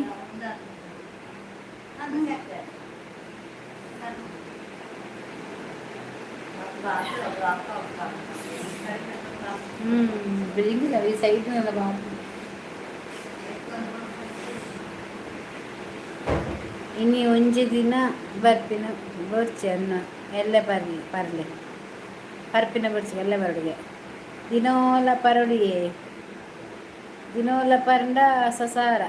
ಬೆಳಗಿಲ್ಲ ಈ ಸೈಡ್ನೆಲ್ಲ ಬಾತು ಇನ್ನು ಒಂಜಿ ದಿನ ಬರ್ಪಿನ ಬರ್ಚಿ ಅನ್ನ ಎಲ್ಲ ಪರ್ಲಿ ಪರ್ಪಿನ ಬರ್ಚಿ ಎಲ್ಲ ಬರಡಿಗೆ ದಿನೋಲ ಪರಡಿಗೆ ದಿನೋಲ ಪರಂಡ ಸಸಾರ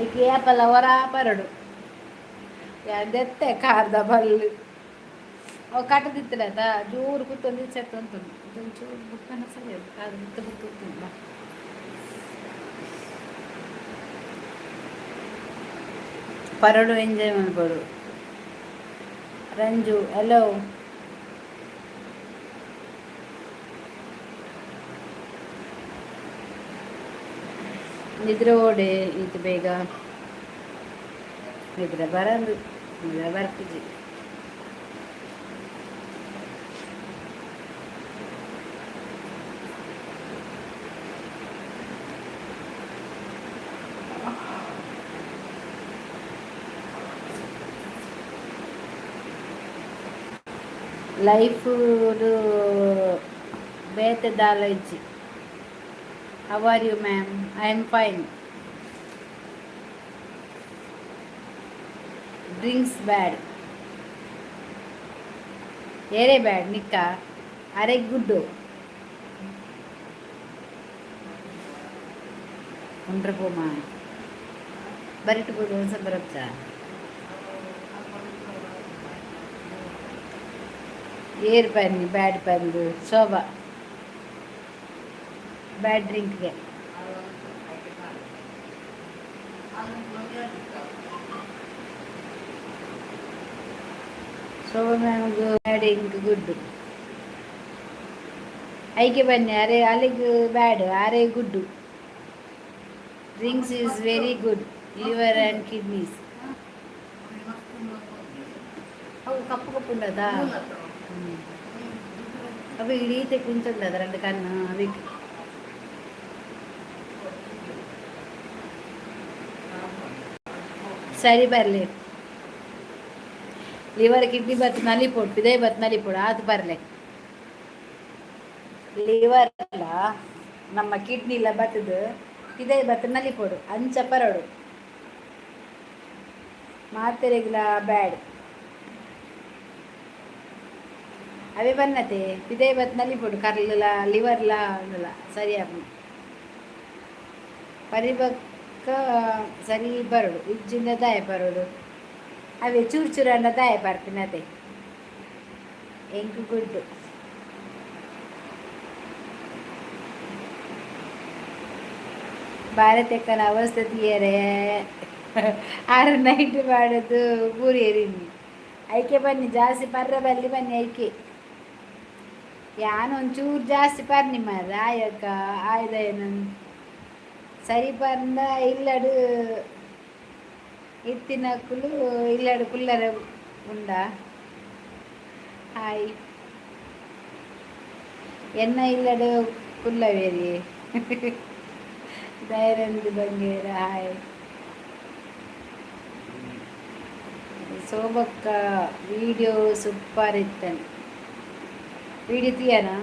ಐಕೆ ಆಪಲ ಹೊರ ಪರಡು ದೆತ್ತೆ ಕಾರ್ದ ಬಲ್ಲು ಅವು ಕಟ್ಟದಿತ್ತಲದ ಜೋರು ಕೂತೊಂದು ಸೆಟ್ ಉಂಟು ಚೂರು ಬುಕ್ಕನ ಸರಿ ಅದು ಮುತ್ತ ಬುಕ್ಕ ಬಾ ಪರಡು ಎಂಜಾಯ್ ಮಾಡ್ಬೋದು ರಂಜು ಹಲೋ ನಿದ್ರೆ ಓಡೆ ಇದು ಬೇಗ ನಿದ್ರೆ ಬರಂದು ನಿದ್ರೆ ಬರ್ತಿದ್ವಿ ಲೈಫು ಬೇತೆ ದಾಲ ಇಜ್ಜಿ. How are you ma'am? I am fine. Drinks bad, ಏರೇ ಬ್ಯಾಡ್ ನಿಕ್ಕ ಅರೆ ಗುಡ್ಡು ಉಂಡ್ರೆ ಪೋಮ ಬರಿಟ್ಟು ಬೋದು ಒಂದು ಬರಪ್ಪ ಏರ್ ಪನ್ನಿ ಬ್ಯಾಡ್ ಪಂದು ಶೋಭಾ ಬ್ಯಾಡ್ ಡ್ರಿಂಕ್ಗೆ ಶೋಭಾ ಮ್ಯಾಮ್ಗೆ ಬ್ಯಾಡ್ ಡ್ರಿಂಕ್ ಗುಡ್ ಐಕೆ ಬನ್ನಿ ಅರೆ ಅಲ್ಲಿಗೆ ಬ್ಯಾಡ್ ಅರೆ good drinks is very good liver and kidneys ಅವು ಕಪ್ಪು ಕಪ್ಪು ಉಂಡದಾ ಅವು ಇಡೀತೆ ಕುಂಚುಂಡದ ಎರಡು ಕಣ್ಣು ಅದಕ್ಕೆ ಸರಿ ಬರಲಿ ಲಿವರ್ ಕಿಡ್ನಿ ಬತ್ತು ನಲಿಪೋಡು ಇದೇ ಬತ್ತು ನಲಿಪೋಡು ಅದು ಬರಲೆ ಲಿವರ್ ಅಲ್ಲ ನಮ್ಮ ಕಿಡ್ನಿ ಇಲ್ಲ ಬತ್ತದು ಇದೇ ಬತ್ತು ನಲಿಪೋಡು ಅಂಚ ಪರಡು ಮಾತ್ರೆಗಳ ಬ್ಯಾಡ್ ಅವೇ ಬನ್ನತೆ ಇದೇ ಬತ್ತು ನಲಿಪೋಡು ಕರ್ಲ ಲಿವರ್ಲ ಉಂಡಲ್ಲ ಸರಿಯಾಗಿ ಪರಿಬಕ್ಕ ಸರಿ ಬರೋಡು ಇಜ್ಜಿಂದ ದಾಯ ಬರೋಡು ಅವೇ ಚೂರು ಚೂರು ಅನ್ನ ದಾಯ ಬರ್ತೀನಿ ಅದೇ ಎಂಕು ಗುಡ್ಡು ಭಾರತಕ್ಕನ ಅವಸ್ಥೆ ತೀಯರೆ ಆರು ನೈಟ್ ಮಾಡೋದು ಪೂರಿ ಎರಿನಿ ಐಕೆ ಬನ್ನಿ ಜಾಸ್ತಿ ಪರ್ರ ಬಲ್ಲಿ ಬನ್ನಿ ಐಕೆ ಯಾನು ಒಂಚೂರು ಜಾಸ್ತಿ ಪರ್ನಿ ಮಾರ ಆಯಕ್ಕ ಆಯ್ದ ಏನು ಸರಿ ಪರ್ಂದ ಇಲ್ಲಡು ಇತ್ತಿನ ಕುಲು ಇಲ್ಲಡು ಕುಲ್ಲರ ಉಂಡ ಹಾಯ್ ಎನ್ನ ಇಲ್ಲಡು ಕುಲ್ಲವೇರಿ ಧೈರ್ಯಂದು ಬಂಗೇರ ಹಾಯ್ ಶೋಭಕ್ಕ ವಿಡಿಯೋ ಸೂಪರ್ ಇತ್ತನು ವಿಡಿಯೋ ತೀಯನಾ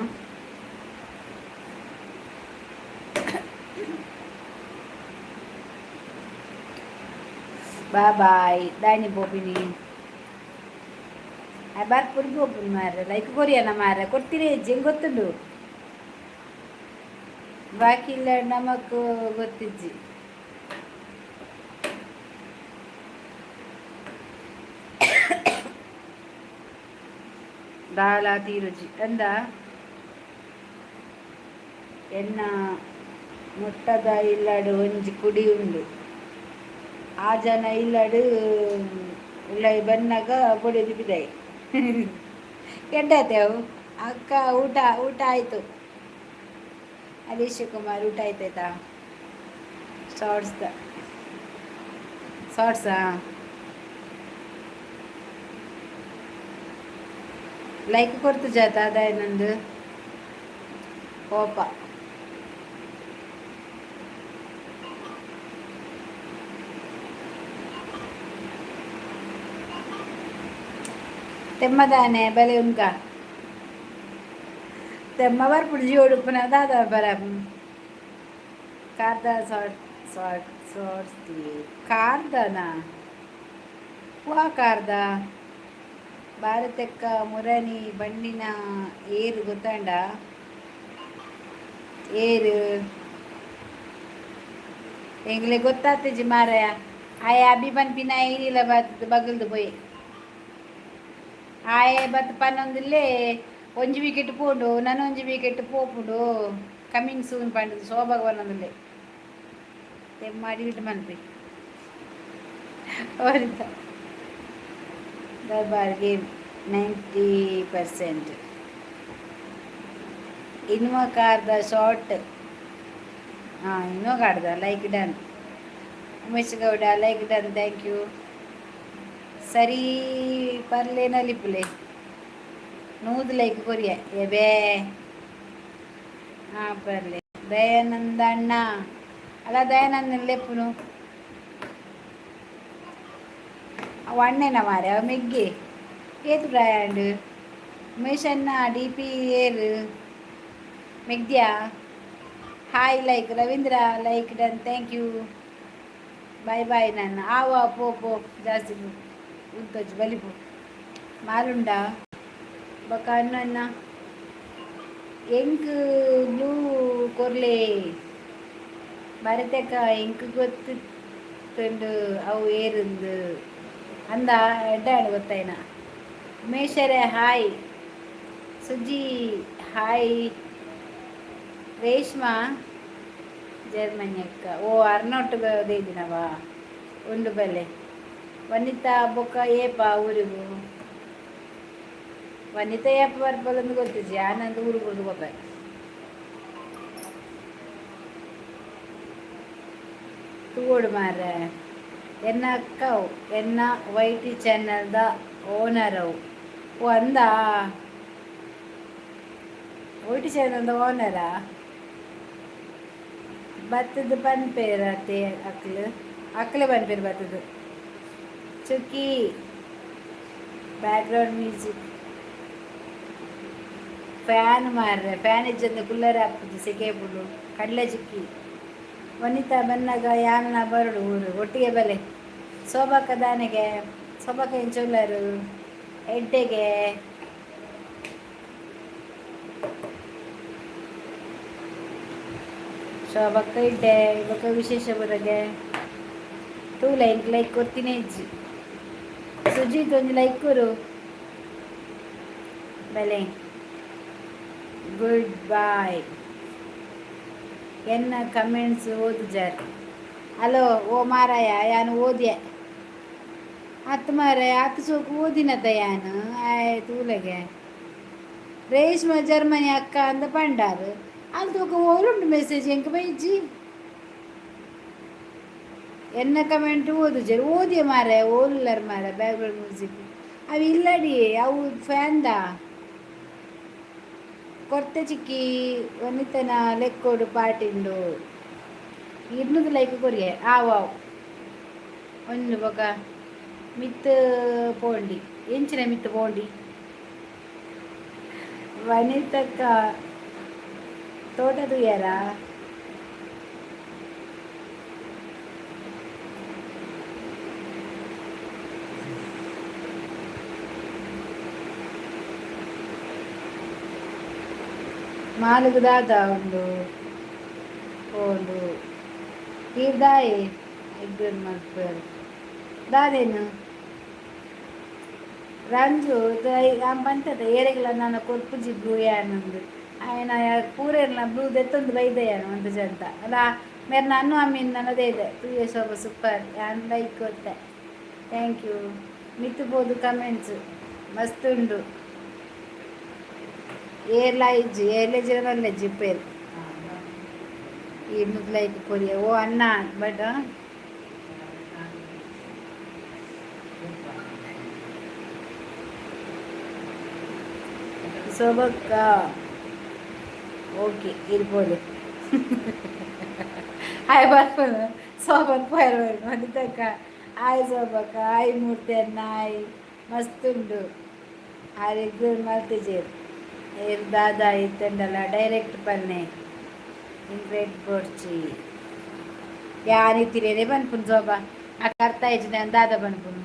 ಬಾಯ್ ದಾನಿ ಬೋಪಿನಿ ಬರ್ಪುರಿ ಬೋಪುನಿ ಮಾರ ಲೈಕ್ ಕೊರಿಯನ ಮಾರ ಕೊಡ್ತೀರಿ ಹೆಂಗೆ ಗೊತ್ತುಂಡು ಬಾಕಿ ಇಲ್ಲ ನಮಕ್ ಗೊತ್ತಿಜ್ಜಿ ದಾಲ ತೀರುಜಿ ಅಂದ ಎನ್ನ ಮುಟ್ಟದ ಇಲ್ಲಡು ಒಂಜಿ ಕುಡಿ ಉಂಡು ಆ ಜನ ಇಲ್ಲಡು ಉಳ್ಳ ಬನ್ನಾಗ ಬೊಡೆದು ಬಿದ್ದಾಯಿ ಕೆಡ್ಡಾತೆವು ಅಕ್ಕ ಊಟ ಊಟ ಆಯಿತು ಹರೀಶ್ ಕುಮಾರ್ ಊಟ ಆಯ್ತಾಯ್ತಾ ಶಾರ್ಟ್ಸಾ ಲೈಕ್ ಕೊಡ್ತು ಜಾತ ಅದಾಯ ನಂದು ಕೋಪ తెమ్మదానే భలే ఉన్కా తెమ్మవారు ఇప్పుడు జోడుపున దాదా బరం కార్దా షార్ట్స్ కార్దానా వా కార్దా ಭಾರತಕ್ಕ ಮುರಣಿ ಬಣ್ಣಿನ ಏರು ಗೊತ್ತಾಂಡ ಏರು ಎಂಗ್ಲೆ ಗೊತ್ತಾಗ್ತಜಿ ಮಾರಾಯ ಆಯ ಅಭಿ ಪನ್ಪಿನ ಏರಿಲ್ಲ ಬಗಲ್ದು ಪೋಯಿ ಆಯ ಬತ್ ಪನ್ನೊಂದುಲ್ಲೇ ಒಂಜಿ ವಿಕೆಟ್ ಪೋಂಡು ನಾನು ಒಂಜಿ ವಿಕೆಟ್ ಪೋಪುಂಡು ಕಮಿಂಗ್ ಸೂನ್ ಪಂಡದು ಶೋಭಾಗ ಪನ್ನೊಂದುಲ್ಲೆ ಮಾಡಿ ಬಿಟ್ಟು ಮನ್ಪಿ ಅವರಿದ್ದ ದರ್ಬಾರ್ ಗೇಮ್ 90%. ಇನ್ವ ಕಾರ್ದ ಶಾರ್ಟ್ ಇನ್ವ ಕಾರ್ದ like done Umesh Gowda like done thank you ಸರಿ ಪರ್ಲೇನಲ್ಲಿ ಪುಲೆ ನೂದು ಲೈಕ್ ಕೊರಿಯ ಎಬೇ ಹಾಂ ಪರ್ಲೆ ದಯಾನಂದ ಅಣ್ಣ ಅಲ್ಲ ದಯಾನಂದ ಲೆಪ್ಪುನು ಅವ ಅಣ್ಣನ ಮಾರೆ ಅವ ಮೆಗ್ಗೆ ಏತು ಬ್ರ್ಯಾಂಡ್ ಉಮೇಶ್ ಅಣ್ಣ ಡಿ ಪಿ ಏರು ಮೆಗ್ದ್ಯಾ hi like Ravindra like done thank you bye bye ನನ್ನ ಆವ ಪೋ ಜಾಸ್ತಿ ಉಂತಜ್ಜು ಬಲಿಪು ಮಾರುಂಡ ಬಕ ಅಣ್ಣ ಎಂಕ್ ಬ್ಲೂ ಕೊರ್ಲೆ ಭಾರತಕ್ಕ ಎಂಕ್ ಗೊತ್ತುಂಡು ಅವು ಏರುಂದು ಅಂದ ಎಡ್ಡಾಡು ಗೊತ್ತಾಯ್ನ ಉಮೇಶರೇ ಹಾಯ್ ಸುಜ್ಜಿ ಹಾಯ್ ರೇಷ್ಮಾ ಜರ್ಮನಿ ಅಕ್ಕ ಓ ಅರ್ನೊಟ್ಟು ದೇದಿನವಾ ಉಂಡು ಬಲೆ ವನಿತಾ ಬೊಕ್ಕ ಏಪ ಊರಿಗೂ ವನಿತಾ ಏಪ ಬರ್ಬೋದಂದು ಗೊತ್ತಿಜ್ಜಿ ಆನಂದ್ ಊರಿಗೂ ಬೊಕ್ಕ ತೂಡು ಮಾರ ಎನ್ನ ಅಕ್ಕವು ಎನ್ನ ವೈಟಿ ಚಾನಲ್ದ ಓನರವು ಓ ಅಂದ ವೈಟಿ ಚಾನಲ್ದ ಓನರಾ ಭತ್ತದ ಪನ್ಪೇರತೆ ಅಕ್ಲೆ ಪನ್ಪೇರು ಭತ್ತದ ಚುಕ್ಕಿ ಬ್ಯಾಕ್ಗ್ರೌಂಡ್ ಮ್ಯೂಸಿಕ್ ಫ್ಯಾನ್ ಮಾರ್ರೆ ಫ್ಯಾನ್ ಇಜ್ಜಂದ ಕುಲ್ಲರ್ ಹಾಕ್ತದೆ ಸೆಕೆ ಬುಡು ಕಡಲೆ ಚುಕ್ಕಿ ವನಿತಾ ಬನ್ನಾಗ ಯಾನ ಬರಡು ಊರು ಒಟ್ಟಿಗೆ ಬಲೆ ಶೋಭಕ್ಕ ದಾನೆಗೆ ಶೋಭಕ್ಕ ಇಂಚುಲ್ಲರು ಎಡ್ಡೆಗೆ ಶೋಭಕ್ಕ ಇಡ್ಡೆ ಇವಕ್ಕ ವಿಶೇಷ ಬರಗೆ 2 ಲೈಕ್ ಕೊಡ್ತೀನಿ ಇಜ್ಜಿ ಸುಜಿತ್ ಒಂದು ಲೈಕ್ ಕೊರು ಬಲೆ ಗುಡ್ ಬಾಯ್ ಎನ್ನ ಕಮೆಂಟ್ಸ್ ಓದು ಜಾರ್ ಹಲೋ ಓ ಮಾರಾಯ ಯಾನು ಓದಿಯೆ ಹತ್ತು ಮಾರಾಯ ಹತ್ತು ಸೋಕು ಓದಿನದ ಯಾನು ಆಯ್ತು ಊಲಗೆ ರೇಷ್ಮಾ ಜರ್ಮನಿ ಅಕ್ಕ ಅಂದ ಪಂಡಾರು ಅದು ಓಲುಂಡು ಮೆಸೇಜ್ ಎಂಕ ಬೈಜಿ ಎನ್ನ ಕಮೆಂಟ್ ಓದು ಜರ್ ಓದಿಯ ಮಾರಾಯ ಓಲ್ಲರ್ ಮಾರ ಬ್ಯಾಕ್ಗ್ರೌಂಡ್ ಮ್ಯೂಸಿಕ್ ಅವು ಇಲ್ಲಡಿ ಅವು ಫ್ಯಾನ್ದ ಕೊರ್ತೆ ಚಿಕ್ಕಿ ವನಿತನ ಲೆಕ್ಕೋಡು ಪಾಟಿಂಡು 200 ಲೈಕ್ ಕೊರಿಯೆ ಆವಾವ್ ಒಂದು ಬೊಕ ಮಿತ್ ಪೋಂಡಿ ಎಂಚಿನ ಮಿತ್ ಪೋಂಡಿ ವನಿತಕ್ಕ ತೋಟ ತುಯ್ಯಾರ ಮಾಲುಗು ದಾದ ಉಂಡು ಪೋಂಡು ದಾಯಿ ಇಬ್ಬರು ಮಕ್ಕಳು ದಾದೇನು ರಂಜು ಬಂತದ ಏರೆಗಳ ನಾನು ಕೊರ್ಪುಜಿ ಬ್ಲೂ ಯಾನಂದು ఆయన కూరేళ్ళ బ్లూ దెత్తుంది బయదయ్యాను అంత జంత అలా మీరు నన్ను అమ్మింది నన్నదే ಇದೆ 2 years of super and like కొట్టే థ్యాంక్ యూ మిత్తుపోదు కమెంట్స్ మస్తుండు ఏర్లా ఇజ్జి ఏర్లే జిరనల్లే జిప్పేరు ఈ ముద్దు లైక్ కొరియా ఓ అన్న బట్ శోభక్క ಓಕೆ ಇರ್ಬೋದು ಆಯ್ ಬರ್ಬೋದು ಸೋಬಕ್ ಬರ್ಬೋದು ಮದಿತಕ್ಕ ಆಯ್ ಸೋಬಕ್ಕ ಆಯ್ ಮೂರ್ತಿ ಅನ್ನ ಆಯ್ ಮಸ್ತುಂಡು ಆರಿದ್ದು ಮಲ್ತಿಜೇರು ಏರ್ ದಾದಾ ಇತ್ತಂಡಲ್ಲ ಡೈರೆಕ್ಟ್ ಪನ್ನೆ ಇನ್ವೇಟ್ ಬೋಡ್ಚಿ ಯಾನಿತ್ತಿರೇನೆ ಬನ್ಪುನ್ ಸೋಬ ಆ ಕರ್ತಾ ಇಜ್ಜಿನ ದಾದ ಬನ್ಪುನು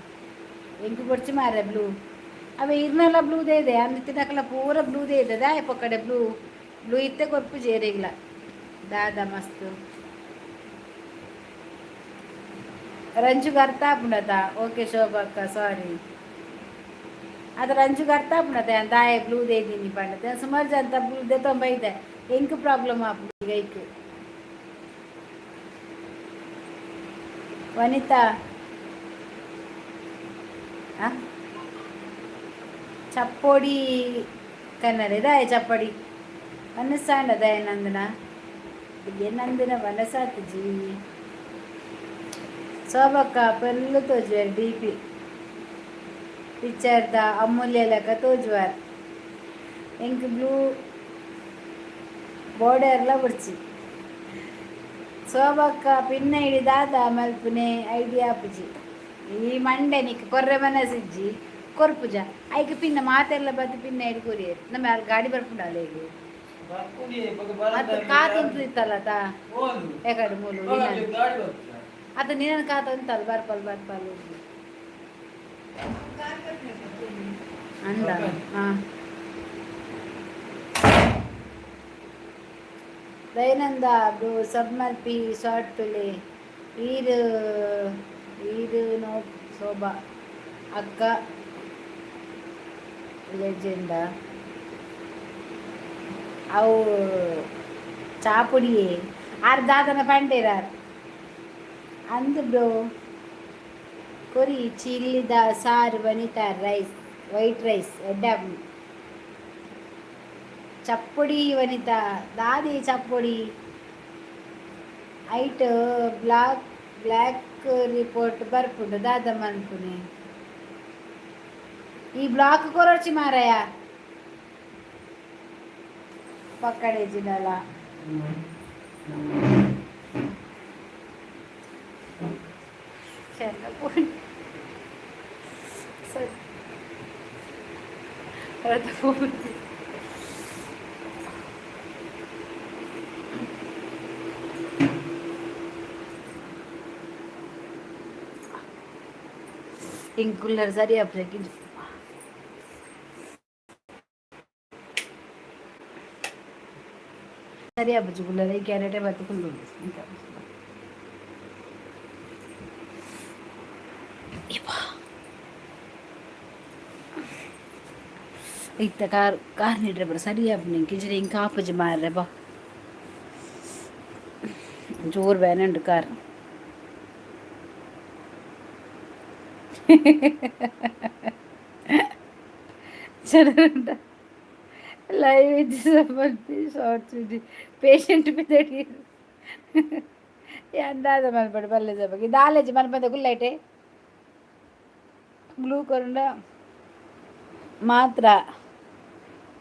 ಎಂಕು ಕೊಡ್ಚಿ ಮಾರ ಬ್ಲೂ ಅವ ಇರ್ನೆಲ್ಲ ಬ್ಲೂದೇ ಇದೆ ಅಂದ್ರೆ ತಿನ್ನಕಲ್ಲ ಪೂರ ಬ್ಲೂದೇ ಇದೆ ದಾಯಪ್ಪ ಕಡೆ ಬ್ಲೂ ಬ್ಲೂ ಇತ್ತೆ ಕೊರ್ಪು ಜೇರಿಗ್ಲ ದಾದ ಮಸ್ತ್ ರಂಜುಗೆ ಅರ್ಥ ಆಗ್ಬಿಡದ ಓಕೆ ಶೋಭಕ್ಕ ಸಾರಿ ಅದು ರಂಜುಗೆ ಅರ್ಥ ಆಗ್ಬಿಡದೆ ದಾಯ ಬ್ಲೂದೇ ಇದ್ದೀನಿ ಪಂಡದ ಸುಮಾರು ಜನ ಬ್ಲೂದೇ ತೊಂಬೈದೆ ಎಂಕ್ ಪ್ರಾಬ್ಲಮ್ ಆಗ್ಬಿಟ್ಟು ಈಗ ವನಿತಾ ಚಪ್ಪೋಡಿ ಕನ್ನಡ ಇದಾಯ ಚಪ್ಪಡಿ ಮನಸ್ಸಾಂಡದ ಏನಂದನ ಏನಂದಿನ ಮನಸ್ಸಾತು ಜೀ ಶೋಭಕ್ಕ ಪೆಲ್ಲು ತೋಜುವಾರ್ ಡಿ ಪಿ ಪಿಕ್ಚರ್ದ ಅಮೂಲ್ಯ ಲೆಕ್ಕ ತೋಜುವಾರ್ ಎಂಕ್ ಬ್ಲೂ ಬಾರ್ಡರ್ಲ ಬಿಡ್ಚಿ ಶೋಭಕ್ಕ ಪಿನ್ನ ಹಿಡಿದಾದ ಮಲ್ಪುನೆ ಐಡಿಯಾ ಆಪುಜಿ ಈ ಮಂಡೆ ನಿಕ್ ಕೊರ್ರೆ ಮನಸ್ಸಿಜ್ಜಿ ಕೊರ್ಪುಜ ಐಕೆ ಪಿನ್ನ ಮಾತೆಲ್ಲ ಬದ್ದು ಪಿನ್ನ ಹಿಡಿ ಕೊರಿಯರು ನಮ್ಮ ಅಲ್ಲಿ ಗಾಡಿ ಬರ್ಪುಂಡಲ್ಲ ಈಗ ಮತ್ತೆ ಕಾತ ಇತ್ತಲ್ಲ ತಾ ಯಾಕಡೆ ಮೂಲು ಅದು ನೀನ ಕಾತ ಉಂಟಲ್ಲ ಬರ್ಪಲ್ ಅಂದ ಹಾಂ ದೈನಂದ ಬ್ರೋ ಸಬ್ ಮಲ್ಪಿ ಶಾರ್ಟ್ ಪಿಲೆ ಈರು ನೋ ಶೋಭಾ ಅಕ್ಕ ಲೆಜೆಂಡ ಅವು ಚಾಪುಡಿಯೇ ಅರ್ಧಾದನ ಪಂಡೇರಾರ್ ಅಂದು ಬ್ರೋ ಕೊರಿ ಚಿಲ್ಲಿದ ಸಾರು ವನಿತಾ ರೈಸ್ ವೈಟ್ ರೈಸ್ ಎಡ್ಡ ಚಪ್ಪುಡಿ ವನಿತಾ ದಾದಿ ಚಪ್ಪುಡಿ ಐಟ್ ಬ್ಲ್ಯಾಕ್ ರಿಪೋರ್ಟ್ ಬರ್ಪುಂಡು ದಾದ ಮನ್ಪುನೆ ಈ ಬ್ಲಾಕ್ ಕೊರಚಿ ಮಾರಾಯ ಪಕ್ಕಡೆ ಜಿನಲ ಹಿಂಗೆ ಕುಲ್ಲರ್ ಸರಿ ಹಾಕ್ಬೇಕಿದ್ದು ಸರಿ ಹಬ್ಬಚ್ಚು ಕುಲ್ಲರ್ ಈ ಕ್ಯಾರೆಟೇ ಬತ್ತು ಕುಲ್ಲು ಇತ್ತ ಕಾರ್ ನೀಡ್ರೆ ಬರ ಸರಿ ಹಬ್ಬ ನಿಂಗೆ ಕಿಜರಿ ಹಿಂಗೆ ಕಾಪಜಿ ಮಾರ್ರೆ ಬಾ ಜೋರು ಬೇನುಂಡು ಕಾರ್ ಚೆನ್ನಾಗುಂಟ ಲೈವ್ ಇದ್ದು ಮಲ್ಪಿ ಶಾರ್ಟ್ಸ್ ಇದ್ದು ಪೇಷಂಟ್ ಬಿದ್ದಡಿ ಎಂದಾದ ಮಲ್ಪಡೆ ಬಲ್ಲೆದ ಬಗ್ಗೆ ದಾಲೇಜ್ ಮಲ್ಪದ ಗುಲ್ಲೈಟೆ ಬ್ಲೂ ಕೊರಂಡ ಮಾತ್ರ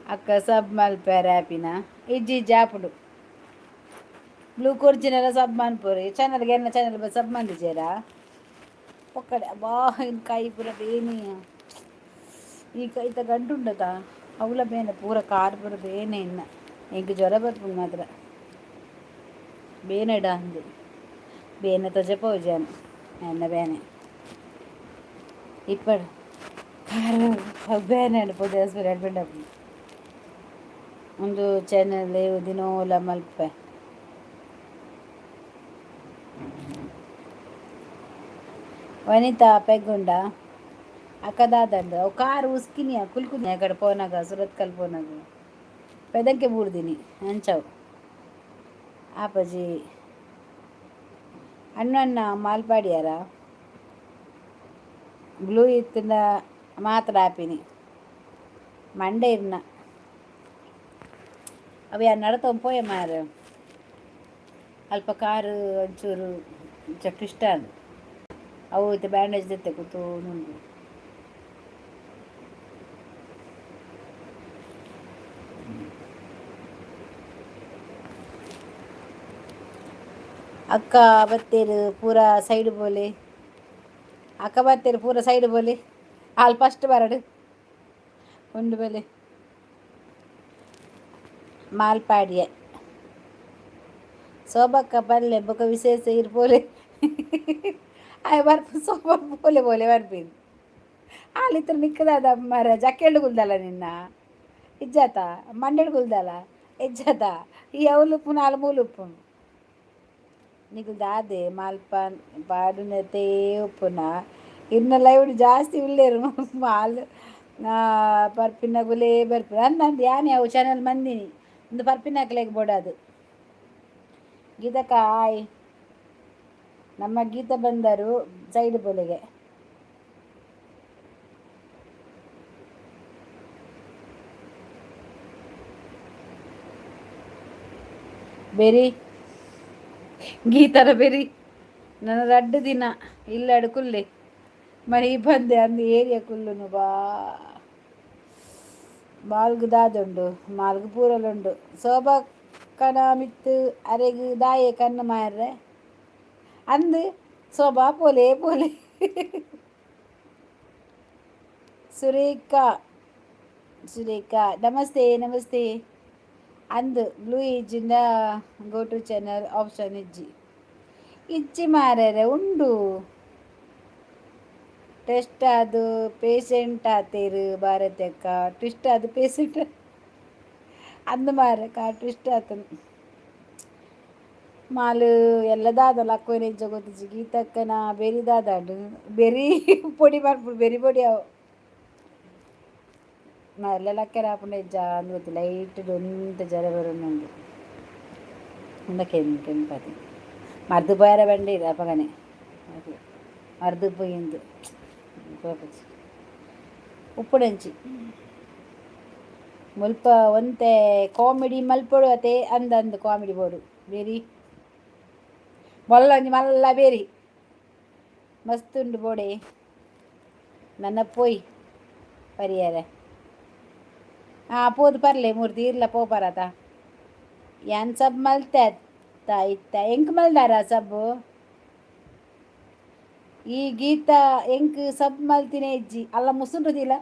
ಅಕ್ಕ ಸಬ್ ಮಲ್ಪಾರ ಆ್ಯಪಿನ ಇಜ್ಜಿ ಜಾಪುಡು ಬ್ಲೂ ಕೊರ್ಜಿನೆಲ್ಲ ಸಬ್ ಮನ್ಪುರಿ ಚಾನಲ್ಗೆ ಎನ್ನ ಚಾನಲ್ ಸಬ್ ಮಂದಿಜೇರ ಒಕ್ಕಡೆ ಅಬ್ಬಾ ಇನ್ನು ಕೈ ಪೂರ ಬೇನಿ ಈ ಕೈ ಗಂಟು ಉಂಡದ ಅವಳ ಬೇನೆ ಪೂರ ಕಾರ್ ಪೂರ ಬೇನೆ ಇನ್ನ ಎಂಕ್ ಜ್ವರ ಬರ್ಪುಂಡು ಮಾತ್ರ ಬೇನೆಡ ಅಂದು ಬೇನೆ ತೊಜೆ ಪೋಜಾನು ಎನ್ನ ಬೇನೆ ಇಪ್ಪಡು ಕಾರ್ ಬೇನೆ ಪೋದೆ ಹಸ್ಬೆಂಡ್ ಅಡ್ಬೆಂಡ್ ಆಪು ಒಂದು ಚಾನಲ್ ದಿನೋಲ ಮಲ್ಪೆ ವನಿತಾ ಪೆಗ್ಗುಂಡ ಅಕ್ಕದಾದಂಡು ಅವು ಕಾರು ಉಸ್ಕಿನಿಯ ಕುಲ್ಕುನಿ ಆ ಕಡೆ ಪೋನಾಗ ಸುರತ್ಕಲ್ ಪೋನಾಗ ಪೆದಂಕೆ ಬೂಡ್ದಿನಿ ಅಂಚವು ಆಪಜಿ ಅಣ್ಣ ಮಾಲ್ಪಾಡಿಯಾರ ಬ್ಲೂ ಇತ್ತಿನ ಮಾತ್ರ ಆಪಿನಿ ಮಂಡೆ ಇರ್ನ ಅವು ಯಾರು ನಡತವ ಪೋಯ ಮಾರ ಅಲ್ಪ ಕಾರು ಒಂಚೂರು ಚಕ್ಕಿಷ್ಟ ಅದು ಅವು ಇತ್ತು ಬ್ಯಾಂಡೇಜ್ ಜೊತೆ ಕೂತು ನುಂಡು ಅಕ್ಕ ಬತ್ತೇರು ಪೂರ ಸೈಡ್ ಬೋಲೆ ಅಕ್ಕ ಬತ್ತೇರು ಪೂರ ಸೈಡ್ ಬೋಲೆ ಅಲ್ಲಿ ಫಸ್ಟ್ ಬರಡು ಉಂಡು ಬೆಲೆ ಮಾಲ್ಪಾಡಿಯ ಶೋಭಕ್ಕ ಪಲ್ಲೆ ಬೊಕ ವಿಶೇಷ ಇರ್ಬೋಲೆ ಅಯ್ಯ ಬರ್ಪ ಸೋಬ ಬೋಲೆ ಬೋಲೆ ಬರ್ತೀನಿ ಆಲಿತ್ರ ನಿಕ್ಕದಾದ ಮರ ಜಕ್ಕೆಳ್ಳು ಗುಲ್ದಲ್ಲ ನಿನ್ನ ಇಜ್ಜಾತ ಮಂಡೆಡು ಗುಲ್ದಲ್ಲ ಇಜ್ಜಾತ ಈ ಅವಲುಪ್ಪು ನಾಲ್ ಮೂಲುಪ್ಪು నీకు దాదే మాల్పాన్ పాడునతే ఉప్పున ಇನ್ನೆಲ್ಲ ಇವಳು ಜಾಸ್ತಿ ಉಳ್ಳೇರು ಮಾಲ್ ಪರ್ಪಿನಗುಲೇ ಬರ್ಪಿನ ಅಂದಂದು ಯಾನೆ ಅವು ಚಾನಲ್ ಮಂದಿನಿ ಒಂದು ಪರ್ಪಿನಾಕ್ಲೆಗೆ ಬೋಡದು ಗೀತಕ್ಕಾಯ್ ನಮ್ಮ ಗೀತ ಬಂದರು ಸೈಡ್ ಪೊಲೆಗೆ ಬೇರಿ ಗೀತರ ಬೇರಿ ನನ್ನ ರಡ್ಡು ದಿನ ಇಲ್ಲಾಡು ಕುಲ್ಲೆ ಮರಿ ಬಂದೆ ಅಂದು ಏರಿಯಾ ಕುಲ್ಲುನು ಮಾಲ್ಗು ದಾದುಂಡು ಮಾಲ್ಗು ಪೂರಲುಂಡು ಶೋಭಕ್ಕನ ಮಿತ್ತು ಅರೆಗು ದಾಯೆ ಕಣ್ಣು ಮಾರ್ರೆ ಅಂದು ಶೋಭಾ ಪೋಲೆ ಪೋಲೆ ಸುರೇಖಾ ಸುರೇಖಾ ನಮಸ್ತೆ ನಮಸ್ತೆ ಅಂದು ಬ್ಲೂ ಈಜಿಂದ ಗೋ ಟು ಚಾನಲ್ ಆಪ್ಷನ್ ಇಜ್ಜಿ ಮಾರ್ಯಾರೆ ಉಂಡು ಟೆಸ್ಟ್ ಅದು ಪೇಷಂಟ್ ಆತೇರು ಭಾರತಕ್ಕ ಟ್ವಿಸ್ಟ್ ಅದು ಪೇಷಂಟ್ ಅಂದು ಮಾರಕ ಟ್ವಿಸ್ಟ್ ಆತನು ಮಾಲು ಎಲ್ಲ ದಾದಲ್ಲ ಅಕ್ಕೋಯ್ನ ಇಜ್ಜ ಗೊತ್ತಿಜ್ಜಿ ಗೀತಕ್ಕನ ಬೆರಿ ದಾದಾಡು ಬೆರಿ ಪೊಡಿ ಮಾಡ್ಬಿಡು ಬೆರಿ ಪೊಡಿ ಅವು ನಾ ಎಲ್ಲ ಲಕ್ಕರ ಹಾಪುಂಡ ಇಜ್ಜ ಅಂದು ಗೊತ್ತು ಲೈಟ್ ದೊಂತ ಜರ ಬರೋಣಂದು ಇಂದ ಕೆಂಪತಿ ಮರ್ದು ಪೋಯರ ಬಂಡಿ ಇಲ್ಲ ಅಪ್ಪಗನೆ ಮರ್ದು ಪೋಯಿಂದು ಉಪ್ಪುಡಂಚಿ ಮುಲ್ಪ ಒಂತೆ ಕಾಮಿಡಿ ಮಲ್ಪೊಡು ಅತೆ ಅಂದಂದು ಕಾಮಿಡಿ ಬೋಡು ಬೇರಿ ಮೊಲ್ಲೊಂಜಿ ಮಲ್ಲ ಬೇರಿ ಮಸ್ತುಂಡು ಬೋಡೆ ನನ್ನ ಪೋಯ್ ಪರಿಯಾರ ಪೋದು ಪರ್ಲೆ ಮೂರ್ತಿ ಇರ್ಲ ಪೋಪರತ ಏನ್ ಸಬ್ ಮಲ್ತೆ ಅತ್ತ ಇತ್ತ ಎಂಕ್ ಮಲ್ದಾರ ಸಬ್ಬು ಈ ಗೀತ ಎಂಕ್ ಸಬ್ ಮಲ್ತಿನೇ ಇಜ್ಜಿ ಅಲ್ಲ ಮುಸುಂಡುದಿಲ್ಲ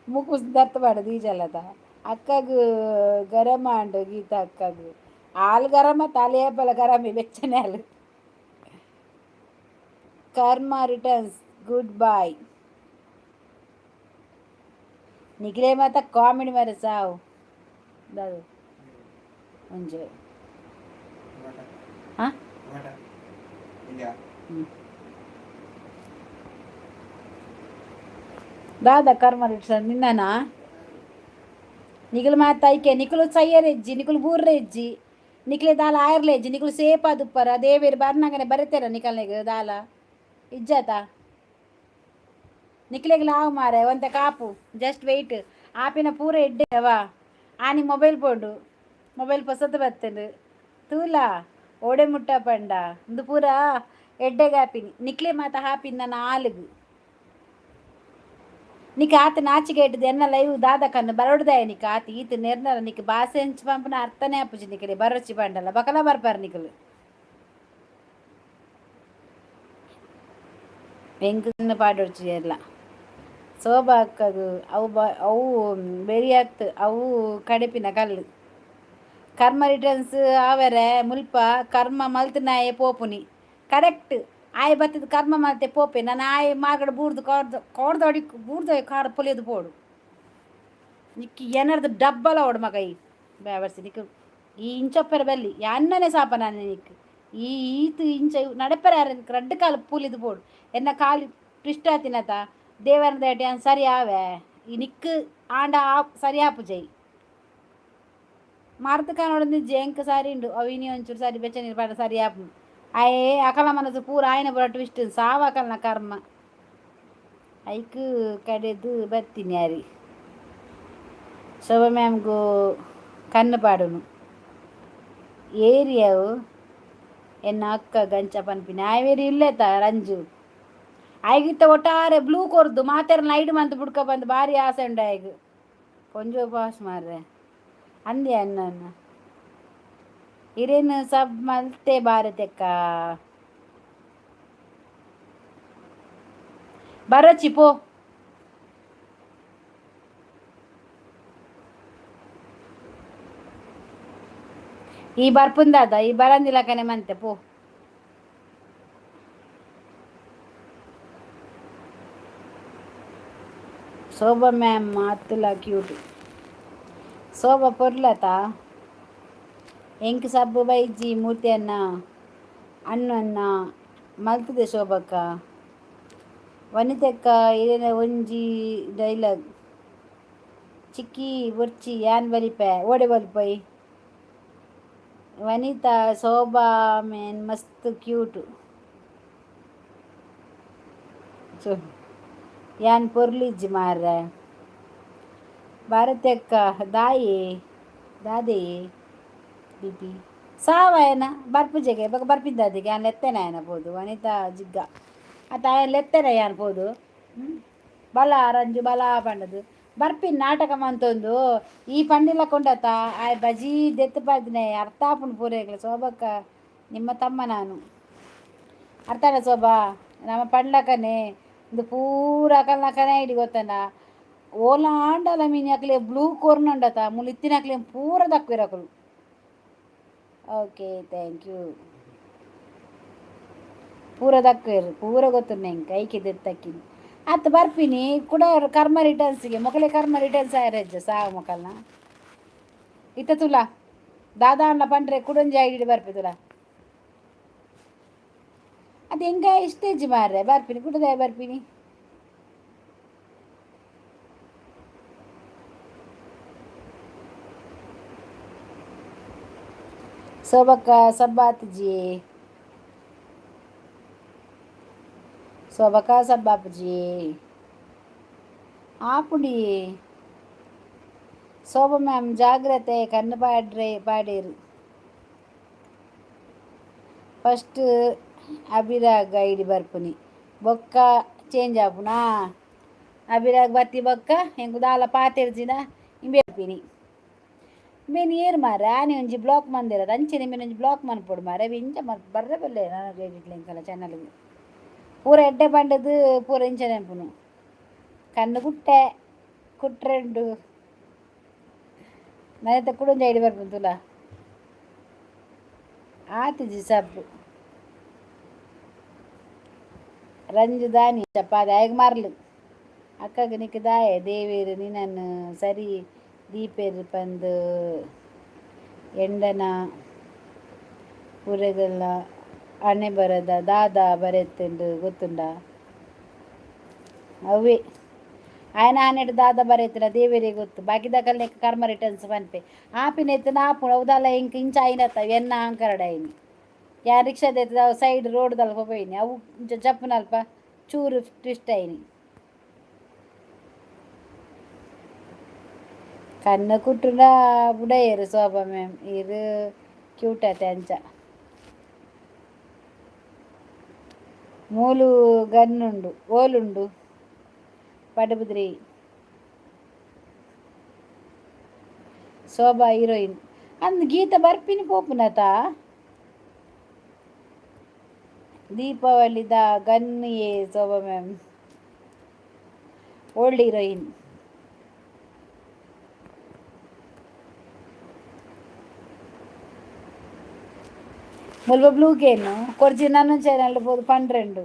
ಮುಕ್ಕುಸ್ ದರ್ತ ಬಾಡದು ಈಜಲ್ಲದ ಅಕ್ಕಗು ಗರಮ ಅಂಡು ಗೀತ ಅಕ್ಕಗು ಹಾಲು ಗರಮ ತಲೆ ಹಬ್ಬಲ ಗರಮೆ ಬೆಚ್ಚನೆ ಹಾಲು ಕರ್ಮ ರಿಟರ್ನ್ಸ್ ಗುಡ್ ಬಾಯ್ ನಿಖಿಲೇ ಮಾತ ಕಾಮಿಡಿ ಮಾರೆ ಸಾವು ದಾದು ಒಂಜು ಹಾಂ ದಾದ ಕರ್ಮ ರಿಟರ್ನ್ ನಿನ್ನನಾ ನಿಖಿಲ್ ಮಾತ ಐಕೆ ನಿಖಿಲು ಸಯ್ಯರ್ ಹೆಜ್ಜಿ ನಿಖಿಲು ಬೂರ್ರೆ ಹೆಜ್ಜಿ ನಿಖಿಲೆ ದಾಲ ಆಯರ್ಲೆ ಹೆಜ್ಜಿ ನಿಖಿಲು ಸೇಪ ದುಪ್ಪರ ದೇವೇರು ಬರ್ನಾಗನೆ ಬರೀತಾರ ನಿಖಲ್ನೆಗೆ ದಾಲ ಇಜ್ಜಾತ ನಿಖಿಲೆಗೆ ಲಾವು ಮಾರೆ ಒಂತ ಕಾಪು ಜಸ್ಟ್ ವೆಯ್ಟ್ ಆಪಿನ ಪೂರ ಎಡ್ಡೆವಾ ಆನಿ ಮೊಬೈಲ್ ಪೋಡು ಮೊಬೈಲ್ ಪೊಸತ್ತು ಬರ್ತಂಡು ತೂಲ ಓಡೆ ಮುಟ್ಟ ಪಂಡ ಇಂದು ಪೂರ ಎಡ್ಡೆಗೆ ಹಾಪಿನಿ ನಿಕ್ಲೆ ಮಾತ ಹಾಪಿನ ನನ್ನ ಆಲುಗು నీకు ఆత నాచికేటది ఎన్న లైవ్ దాదా కన్ను బరొడదాయ నీకు ఆత ఈత నిర్నల నీకు బాస ఎంచి పంపిన అర్థనే అప్పుచి నీకు బరొచ్చి పండల బకలా బరపారు నీకులు ಬೆಂಕನ್ನ ಪಾಡೊಡ್ಚಿ ಎಲ್ಲ ಶೋಭಾ ಅಕ್ಕದು ಅವು ಬೆರಿಯತ್ತು ಅವು ಕಡೆಪಿನ ಕಲ್ಲು ಕರ್ಮ ರಿಟರ್ನ್ಸ್ ಆವರೆ ಮುಲ್ಪ ಕರ್ಮ ಮಲ್ತನಾಯೆ ಪೋಪುನಿ ಕರೆಕ್ಟ್ ಆಯ್ ಬತ್ತದ ಕರ್ಮ ಮಲ್ತೆ ಪೋಪೆ ನಾನು ಆಯ್ ಮಾಗಡ ಬೂರ್ದು ಕೊಡ್ದೊಡಿ ಬೂರ್ದು ಕಾಡ ಪೊಲಿಯೋದು ಪೋಡು ನಿಕ್ಕಿ ಏನಾರ್ದು ಡಬ್ಬಲ ಓಡು ಮಗ ಈ ಬೇವರ್ಸಿ ನಿಕ್ಕು ಈ ಇಂಚೊಪ್ಪರ ಬಲ್ಲಿ ಅನ್ನನೇ ಸಾಪ ನಾನು ನಿಕ್ಕು ಈ ಈತು ಇಂಚ ನಡಪರ ಯಾರ ರಡ್ಡು ಕಾಲು ಪೂಲಿದು ಪೋಡು ಎನ್ನ ಕಾಲು ಟ್ವಿಸ್ಟ್ ಆತಿನತ ದೇವರ ದೇಟಿ ಅನ್ ಸರಿ ಆವೆ ಈ ನಿಕ್ಕು ಆಂಡ ಸರಿ ಆಪು ಜೈ ಮಾರ್ತ ಕಾನೋಡ ಜೇಂಕ ಸಾರಿ ಉಂಡು ಅವಿನಿ ಒಂಚೂರು ಸಾರಿ ಬೆಚ್ಚ ನೀರು ಪಾಡ ಸರಿ ಆಪು ಅಯ್ಯೇ ಅಕಲ ಮನಸ್ಸು ಪೂರ ಆಯ್ನ ಬರ ಟ್ವಿಸ್ಟ್ ಸಾವ ಅಕಲ್ನ ಕರ್ಮ ಐಕ್ ಕಡೆದು ಬರ್ತೀನಿ ಯಾರಿ ಶೋಭಾ ಮ್ಯಾಮ್ಗೂ ಕಣ್ಣು ಪಾಡುನು ಏರಿಯಾವು ಎನ್ನ ಅಕ್ಕ ಗಂಚ ಪನ್ಪಿನಿ ಆಯ್ವೇರಿ ಇಲ್ಲೇತ ರಂಜು ಆಯ್ಗಿತ್ತ ಒಟ್ಟಾರೆ ಬ್ಲೂ ಕೊರ್ದು ಮಾತಾರ ನೈಟ್ ಮಂತ್ ಬುಡ್ಕ ಬಂದು ಭಾರಿ ಆಸೆ ಉಂಡು ಆಯ್ಗು ಕೊಂಚ ಪಾಸ್ ಮಾರ್ರೆ ಅಂದೆ ಅನ್ನ ಇರೇನು ಸಬ್ ಮಲ್ತೆ ಭಾರತಕ್ಕ ಬರಚಿ ಪೋ ಈ ಬರ್ಪುಂದಾದ ಈ ಬರಂದಿಲ್ಲ ಕನೆ ಮಂತೆ ಪೋ ಶೋಭಾ ಮ್ಯಾಮ್ ಮಾತುಲ ಕ್ಯೂಟ್ ಶೋಭಾ ಪೊರ್ಲತ ಎಂಕ್ ಸಬ್ಬು ಬೈಜಿ ಮೂರ್ತಿ ಅನ್ನ ಅನ್ನ ಮಲ್ತದೆ ಶೋಭಕ್ಕ ವನಿತೆಕ್ಕ ಇದೇನ ಒಂಜಿ ಡೈಲಾಗ್ ಚಿಕ್ಕಿ ಬೊರ್ಚಿ ಯಾನ್ ಬಲಿಪೆ ಓಡೆ ಬಲ್ಪೈ ವನಿತಾ ಶೋಭಾ ಮೇನ್ ಮಸ್ತ್ ಕ್ಯೂಟ್ ಯಾನ್ ಪೊರ್ಲಿಜ್ಜಿ ಮಾರ್ರೆ ಭಾರತಕ್ಕ ದಾದೆ ಬಿಪಿ ಸಾವಾಯನ ಬರ್ಪುಜೆಗೆ ಬೊಕ ಬರ್ಪಿದ್ದದಿಗೆ ಯಾನ್ ಲೆತ್ತನೆ ಆಯನ ಪೋದು ವನಿತಾ ಜಿಗ್ಗ ಆತ ಆಯನ ಲೆತ್ತನೆ ಯಾನ್ ಪೋದು ಬಲ ರಂಜು ಬಲ ಪಂಡದು ಬರ್ಪಿನ್ ನಾಟಕ ಮಂತೊಂದು ಈ ಪಂಡಿಲ ಕೊಂಡತ ಆಯ್ ಬಜಿ ದೆತ್ತು ಪಾದಿನ ಅರ್ಥ ಆಪುಂಡು ಪೂರೈಗ್ಲ ಶೋಭಕ್ಕ ನಿಮ್ಮ ತಮ್ಮ ನಾನು ಅರ್ಥಾನ ಶೋಭಾ ನಮ್ಮ ಪಂಡ್ಲಕನೆ ಇದು ಪೂರ ಅಕಲ್ನಕನೆ ಇಡಿ ಗೊತ್ತನ ಓಲ ಆಂಡಲ ಮೀನು ಅಕ್ಲೆ ಬ್ಲೂ ಕೋರ್ನಂಡತ ಮುಲ್ ಇತ್ತಿನ ಅಕ್ಲೆ ಪೂರ ದಕ್ವಿರಕಲು ಓಕೆ ಥ್ಯಾಂಕ್ ಯು ಪೂರ ದಕ್ವೇರು ಪೂರ ಗೊತ್ತು ನಂಗೆ ಕೈಗೆ ದೆತ್ತಕ್ಕಿನಿ ಅತ್ತ ಬರ್ಪಿನಿ ಕೂಡ ಕರ್ಮ ರಿಟರ್ನ್ಸ್ಗೆ ಮೊಕಲೆ ಕರ್ಮ ರಿಟರ್ನ್ಸ್ ಆಯ್ರಜ್ಜ ಸಾವು ಮೊಕಲ್ನ ಇತ್ತ ತುಲ ದಾದಾ ಅಣ್ಣ ಪಂಡ್ರೆ ಕುಡೊಂಜಿ ಐಡಿ ಬರ್ಪಿ ತುಲ ಅದು ಹೆಂಗ ಇಷ್ಟೇಜ್ ಮಾರ್ರೆ ಬರ್ಪಿನಿ ಕುಟದಾಯ ಬರ್ಪಿನಿ ಶೋಭಕ್ಕ ಸಬ್ಬಾತ್ಜಿ ಶೋಭಕ್ಕ ಸಬ್ಬಾಪ್ಜಿ ಆಪುಡಿ ಶೋಭಾ ಮ್ಯಾಮ್ ಜಾಗ್ರತೆ ಕಣ್ಣು ಪಾಡೇರು ಫಸ್ಟ್ ಅಭಿರಾಗ್ ಐಡಿ ಬರ್ಪುನಿ ಬೊಕ್ಕ ಚೇಂಜ್ ಆಪುನಾ ಅಭಿರಾಗ್ ಬತ್ತಿ ಬೊಕ್ಕ ಹೆಂಗು ದಾಲ ಪಾತೆರ್ಜಿನ ಇಂಬೆ ಬರ್ಪಿನಿ ಮೇನ್ ಏರು ಮಾರ ಆನೆ ಒಂಜಿ ಬ್ಲಾಕ್ ಮಂದಿರೋದು ಅಂಚೆನೆ ಮೇನ್ ಒಂಜಿ ಬ್ಲಾಕ್ ಮನ್ಪೊಡು ಮಾರ ಇಂಚ ಬರ್ರೆ ಬಲ್ಲೆ ನನಗೆ ಎಡಿಟ್ಲಿಂಕಲ್ಲ ಚಾನಲ್ಗೆ ಪೂರ ಎಡ್ಡೆ ಪಂಡದು ಪೂರ ಇಂಚ ನೆಂಪುನು ಕಣ್ಣು ಕುಟ್ರೆಂಡು ನನ್ನತ್ತ ಕುಡೊಂಜಿ ಐಡಿ ಬರ್ಪುನು ತುಲ ಆತಿಜಿ ಸಬ್ಬು ರಂಜು ದಾನಿ ಚಪ್ಪಾದ ಆಯ್ಗ ಮಾರ್ಲು ಅಕ್ಕಗ ನಿಕ್ಕ ದಾಯ ದೇವೇರು ನಿನ್ನನ್ನು ಸರಿ ದೀಪೇರು ಪಂದು ಎಂಡನ ಪೂರೆಗಲ್ಲ ಅಣೆ ಬರದ ದಾದ ಬರೆತ್ತುಂಡು ಗೊತ್ತುಂಡ ಅವೇ ಆಯ್ನ ಆನೆಡು ದಾದ ಬರೆತ್ತಿನ ದೇವೇರಿಗೆ ಗೊತ್ತು ಬಾಕಿದಕಲ್ ನೆಕ್ಕ ಕರ್ಮ ರಿಟರ್ನ್ಸ್ ಪನ್ಪೆ ಆಪಿನೆತ್ತು ನಾಪು ಅವದಲ್ಲ ಇಂಕ ಇಂಚ ಐನತ್ತ ಎನ್ನ ಅಂಕರಡ ಐನಿ ಯಾ ರಿಕ್ಷಾದ ಎತ್ತದ ಸೈಡ್ ರೋಡ್ದಲ್ಲಿ ಹೋಗ್ನಿ ಅವು ಜಪ್ಪನಲ್ಪ ಚೂರು ಟ್ವಿಸ್ಟ್ ಐನಿ ಕಣ್ಣು ಕುಟ್ಟುನ ಬುಡಯ್ಯರು ಶೋಭಾ ಮ್ಯಾಮ್ ಇದು ಕ್ಯೂಟ್ ಆಯ್ತು ಅಂಚ ಮೂಲು ಗನ್ನುಂಡು ಓಲುಂಡು ಪಡುಬುದ್ರಿ ಶೋಭಾ ಹೀರೋಯಿನ್ ಅಂದ್ ಗೀತ ಬರ್ಪಿನಿ ಪೋಪುನತ ದೀಪಾವಳಿದ ಗನ್ನಿಯೇ ಶೋಭಾ ಮ್ಯಾಮ್ ಓಲ್ಡ್ ಹೀರೋಯಿನ್ ಮುಲ್ಪ ಬ್ಲೂಗೇನು ಕೊರ್ಜಿ ನನ್ನ ಚಾನಲ್ ಪೋದು 12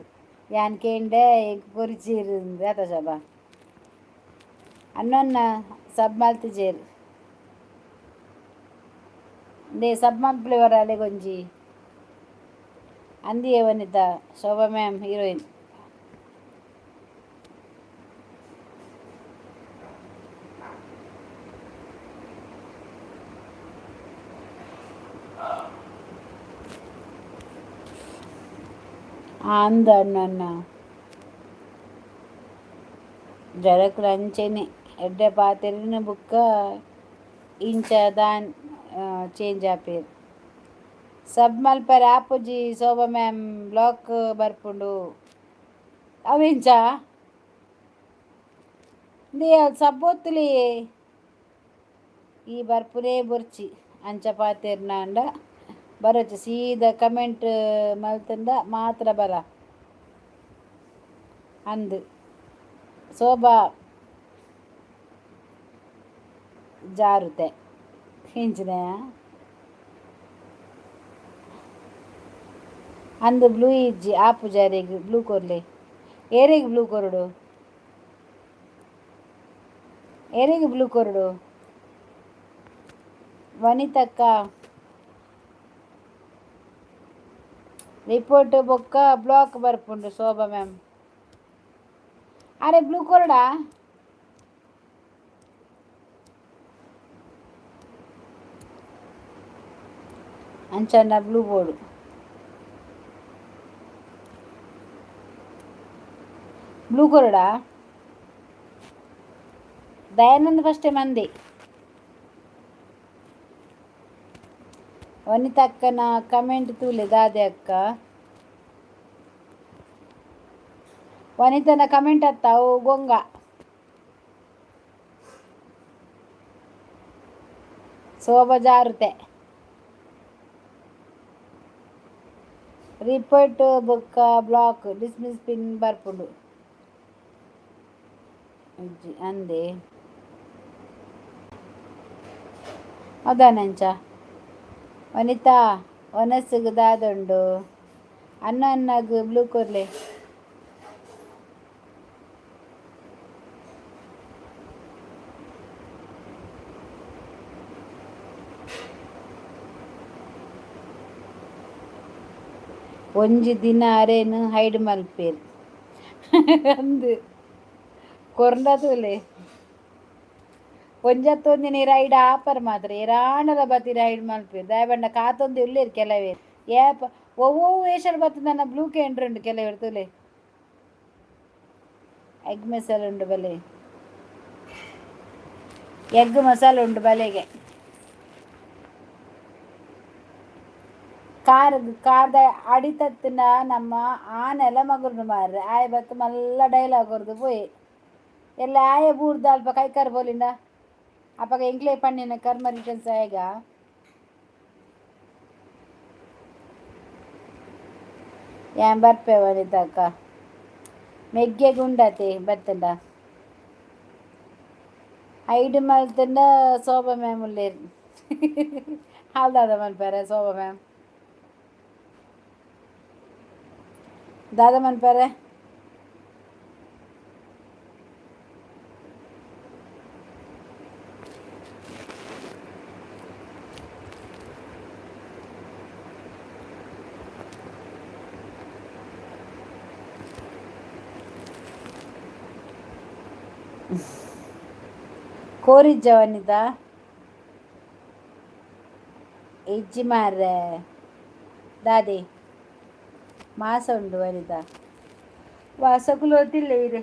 ಯಾನ್ ಕೇಂಡೆ ಕೊರಿಚಿರು ಅತ ಶೋಭಾ ಅನ್ನೊನ್ನ ಸಬ್ ಮಲ್ತಿಜೇರು ದೇ ಸಬ್ ಮಲ್ಪ್ಲೇವರ ಅಲೆ ಗೊಂಜಿ ಅಂದಿಯೇ ವನಿತ ಶೋಭಾ ಮ್ಯಾಮ್ ಹೀರೋಯಿನ್ ಅಂದ ನನ್ನ ಜರಕ್ ರಂಚೆನೆ ಎಡ್ಡೆ ಪಾತೆರಿನ ಬುಕ್ಕ ಇಂಚ ದಾನ್ ಚೇಂಜ್ ಆಪೇರು ಸಬ್ ಮಲ್ಪರ ಆಪುಜಿ ಶೋಭಾ ಮ್ಯಾಮ್ ಬ್ಲಾಕ್ ಬರ್ಪುಂಡು ಅವಿಂಚ ದೇ ಸಬ್ಬೊತ್ತುಲಿ ಈ ಬರ್ಪುನೇ ಬೊರ್ಚಿ ಅಂಚ ಪಾತೆರ್ನಾಂಡ ಬರೋಚು ಸೀದಾ ಕಮೆಂಟ್ ಮಲ್ತಂದ ಮಾತ್ರ ಬರ ಅಂದು ಶೋಭಾ ಜಾರುತೆ ಹಿಂಚಿನ ಅಂದು ಬ್ಲೂ ಇಜ್ಜಿ ಆಪು ಜಾರಿಗೆ ಬ್ಲೂ ಕೊರ್ಲೆ ಏರಿಗೆ ಬ್ಲೂ ಕೊರಡು ಎರಿಗೆ ಬ್ಲೂ ಕೊರಡು ವನಿತಕ್ಕ ರಿಪೋರ್ಟ್ ಬೊಕ್ಕ ಬ್ಲಾಕ್ ಬರ್ಪುಂಡು ಶೋಭಾ ಮ್ಯಾಮ್. ಅರೆ ಬ್ಲೂ ಕೊರಡಾ ಅಂಚನ್ನ ಬ್ಲೂ ಬೋರ್ಡು ಬ್ಲೂ ಕೊರಡಾ ದಯಾನಂದ್ ಫಸ್ಟೇ ಮಂದಿ ವನಿತ ಅಕ್ಕನ ಕಮೆಂಟ್ ತೂಲೆ ದಾದೆ ಅಕ್ಕ ವನಿತನ ಕಮೆಂಟ್ ಅತ್ತಾವು ಗೊಂಗ ಶೋಭಾ ಜಾರುತೆ ರಿಪೋರ್ಟ್ ಬೊಕ್ಕ ಬ್ಲಾಕ್ ಡಿಸ್ಮಿಸ್ ಪಿನ್ ಬರ್ಪುಂಡು ಅಂದೆ ಅದಾನಂಚ ವನಿತಾ ಒನಸ್ಸಿಗೆ ದಾದುಂಡು ಅನ್ನಗ್ ಬ್ಲೂ ಕೊರ್ಲೆ ಒಂಜಿ ದಿನ ಅರೇನು ಹೈಡ್ ಮಲ್ಪೇರು ಅಂದು ಕೊರ್ಲತುಲೆ ಒಂಜತ್ತೊಂದಿನ ರೈಡ್ ಆಪರ್ ಮಾತ್ರ ಇರಾಣಲ ಬತ್ತಿ ರೈಡ್ ಮಲ್ಪೇರು ದಯಬಂಡ ಕಾತೊಂದು ಉಳ್ಳೇರು ಕೆಲವೇ ಏಪ ಒವ್ವೊ ವೇಷಲ್ ಬತ್ತು ನನ್ನ ಬ್ಲೂ ಕೇಂಡ್ರುಂಡು ಕೆಲವೇರು ತುಲೆ ಎಗ್ ಮಸಾಲ ಉಂಡು ಬಲೆ ಎಗ್ ಮಸಾಲ ಉಂಡು ಬಲೆಗೆ ಕಾರ್ದ ಅಡಿತತ್ತಿನ ನಮ್ಮ ಆನೆಲ್ಲ ಮಗುರ್ನು ಮಾರ್ರೆ ಆಯ್ ಬತ್ತು ಮಲ್ಲ ಡೈಲಾಗ್ ಹೊರದು ಪೋಯಿ ಎಲ್ಲ ಆಯ ಬೂರ್ದ ಅಲ್ಪ ಕೈಕಾರ್ ಬೋಲಿಂದ ಅಪ್ಪಗ ಎಂಕ್ಲೇ ಪಣ್ಣಿನ ಕರ್ಮ ರಿಟರ್ನ್ಸ್ ಆಯಗ ಏನ್ ಬರ್ಪೆ ವನಿತಕ್ಕ ಮೆಗ್ಗೆ ಗುಂಡತೆ ಬತ್ತಂಡ ಐಡು ಮಲ್ತಂಡ ಶೋಭಾ ಮ್ಯಾಮ್ ಉಳ್ಳೇರು ಹಾಲ್ದಾದ ಮನ್ಪಾರ ಶೋಭಾ ಮ್ಯಾಮ್ ದಾದ ಮನ್ಪಾರೆ ಕೋರಿಜ್ಜ ವನಿತಾ ಇಜ್ಜಿ ಮಾರ್ರೆ ದಾದೆ ಮಾಸ ಉಂಡು ವನಿತಾ ವಾಸಕುಲು ಓದಿಲ್ಲ ಇದೆ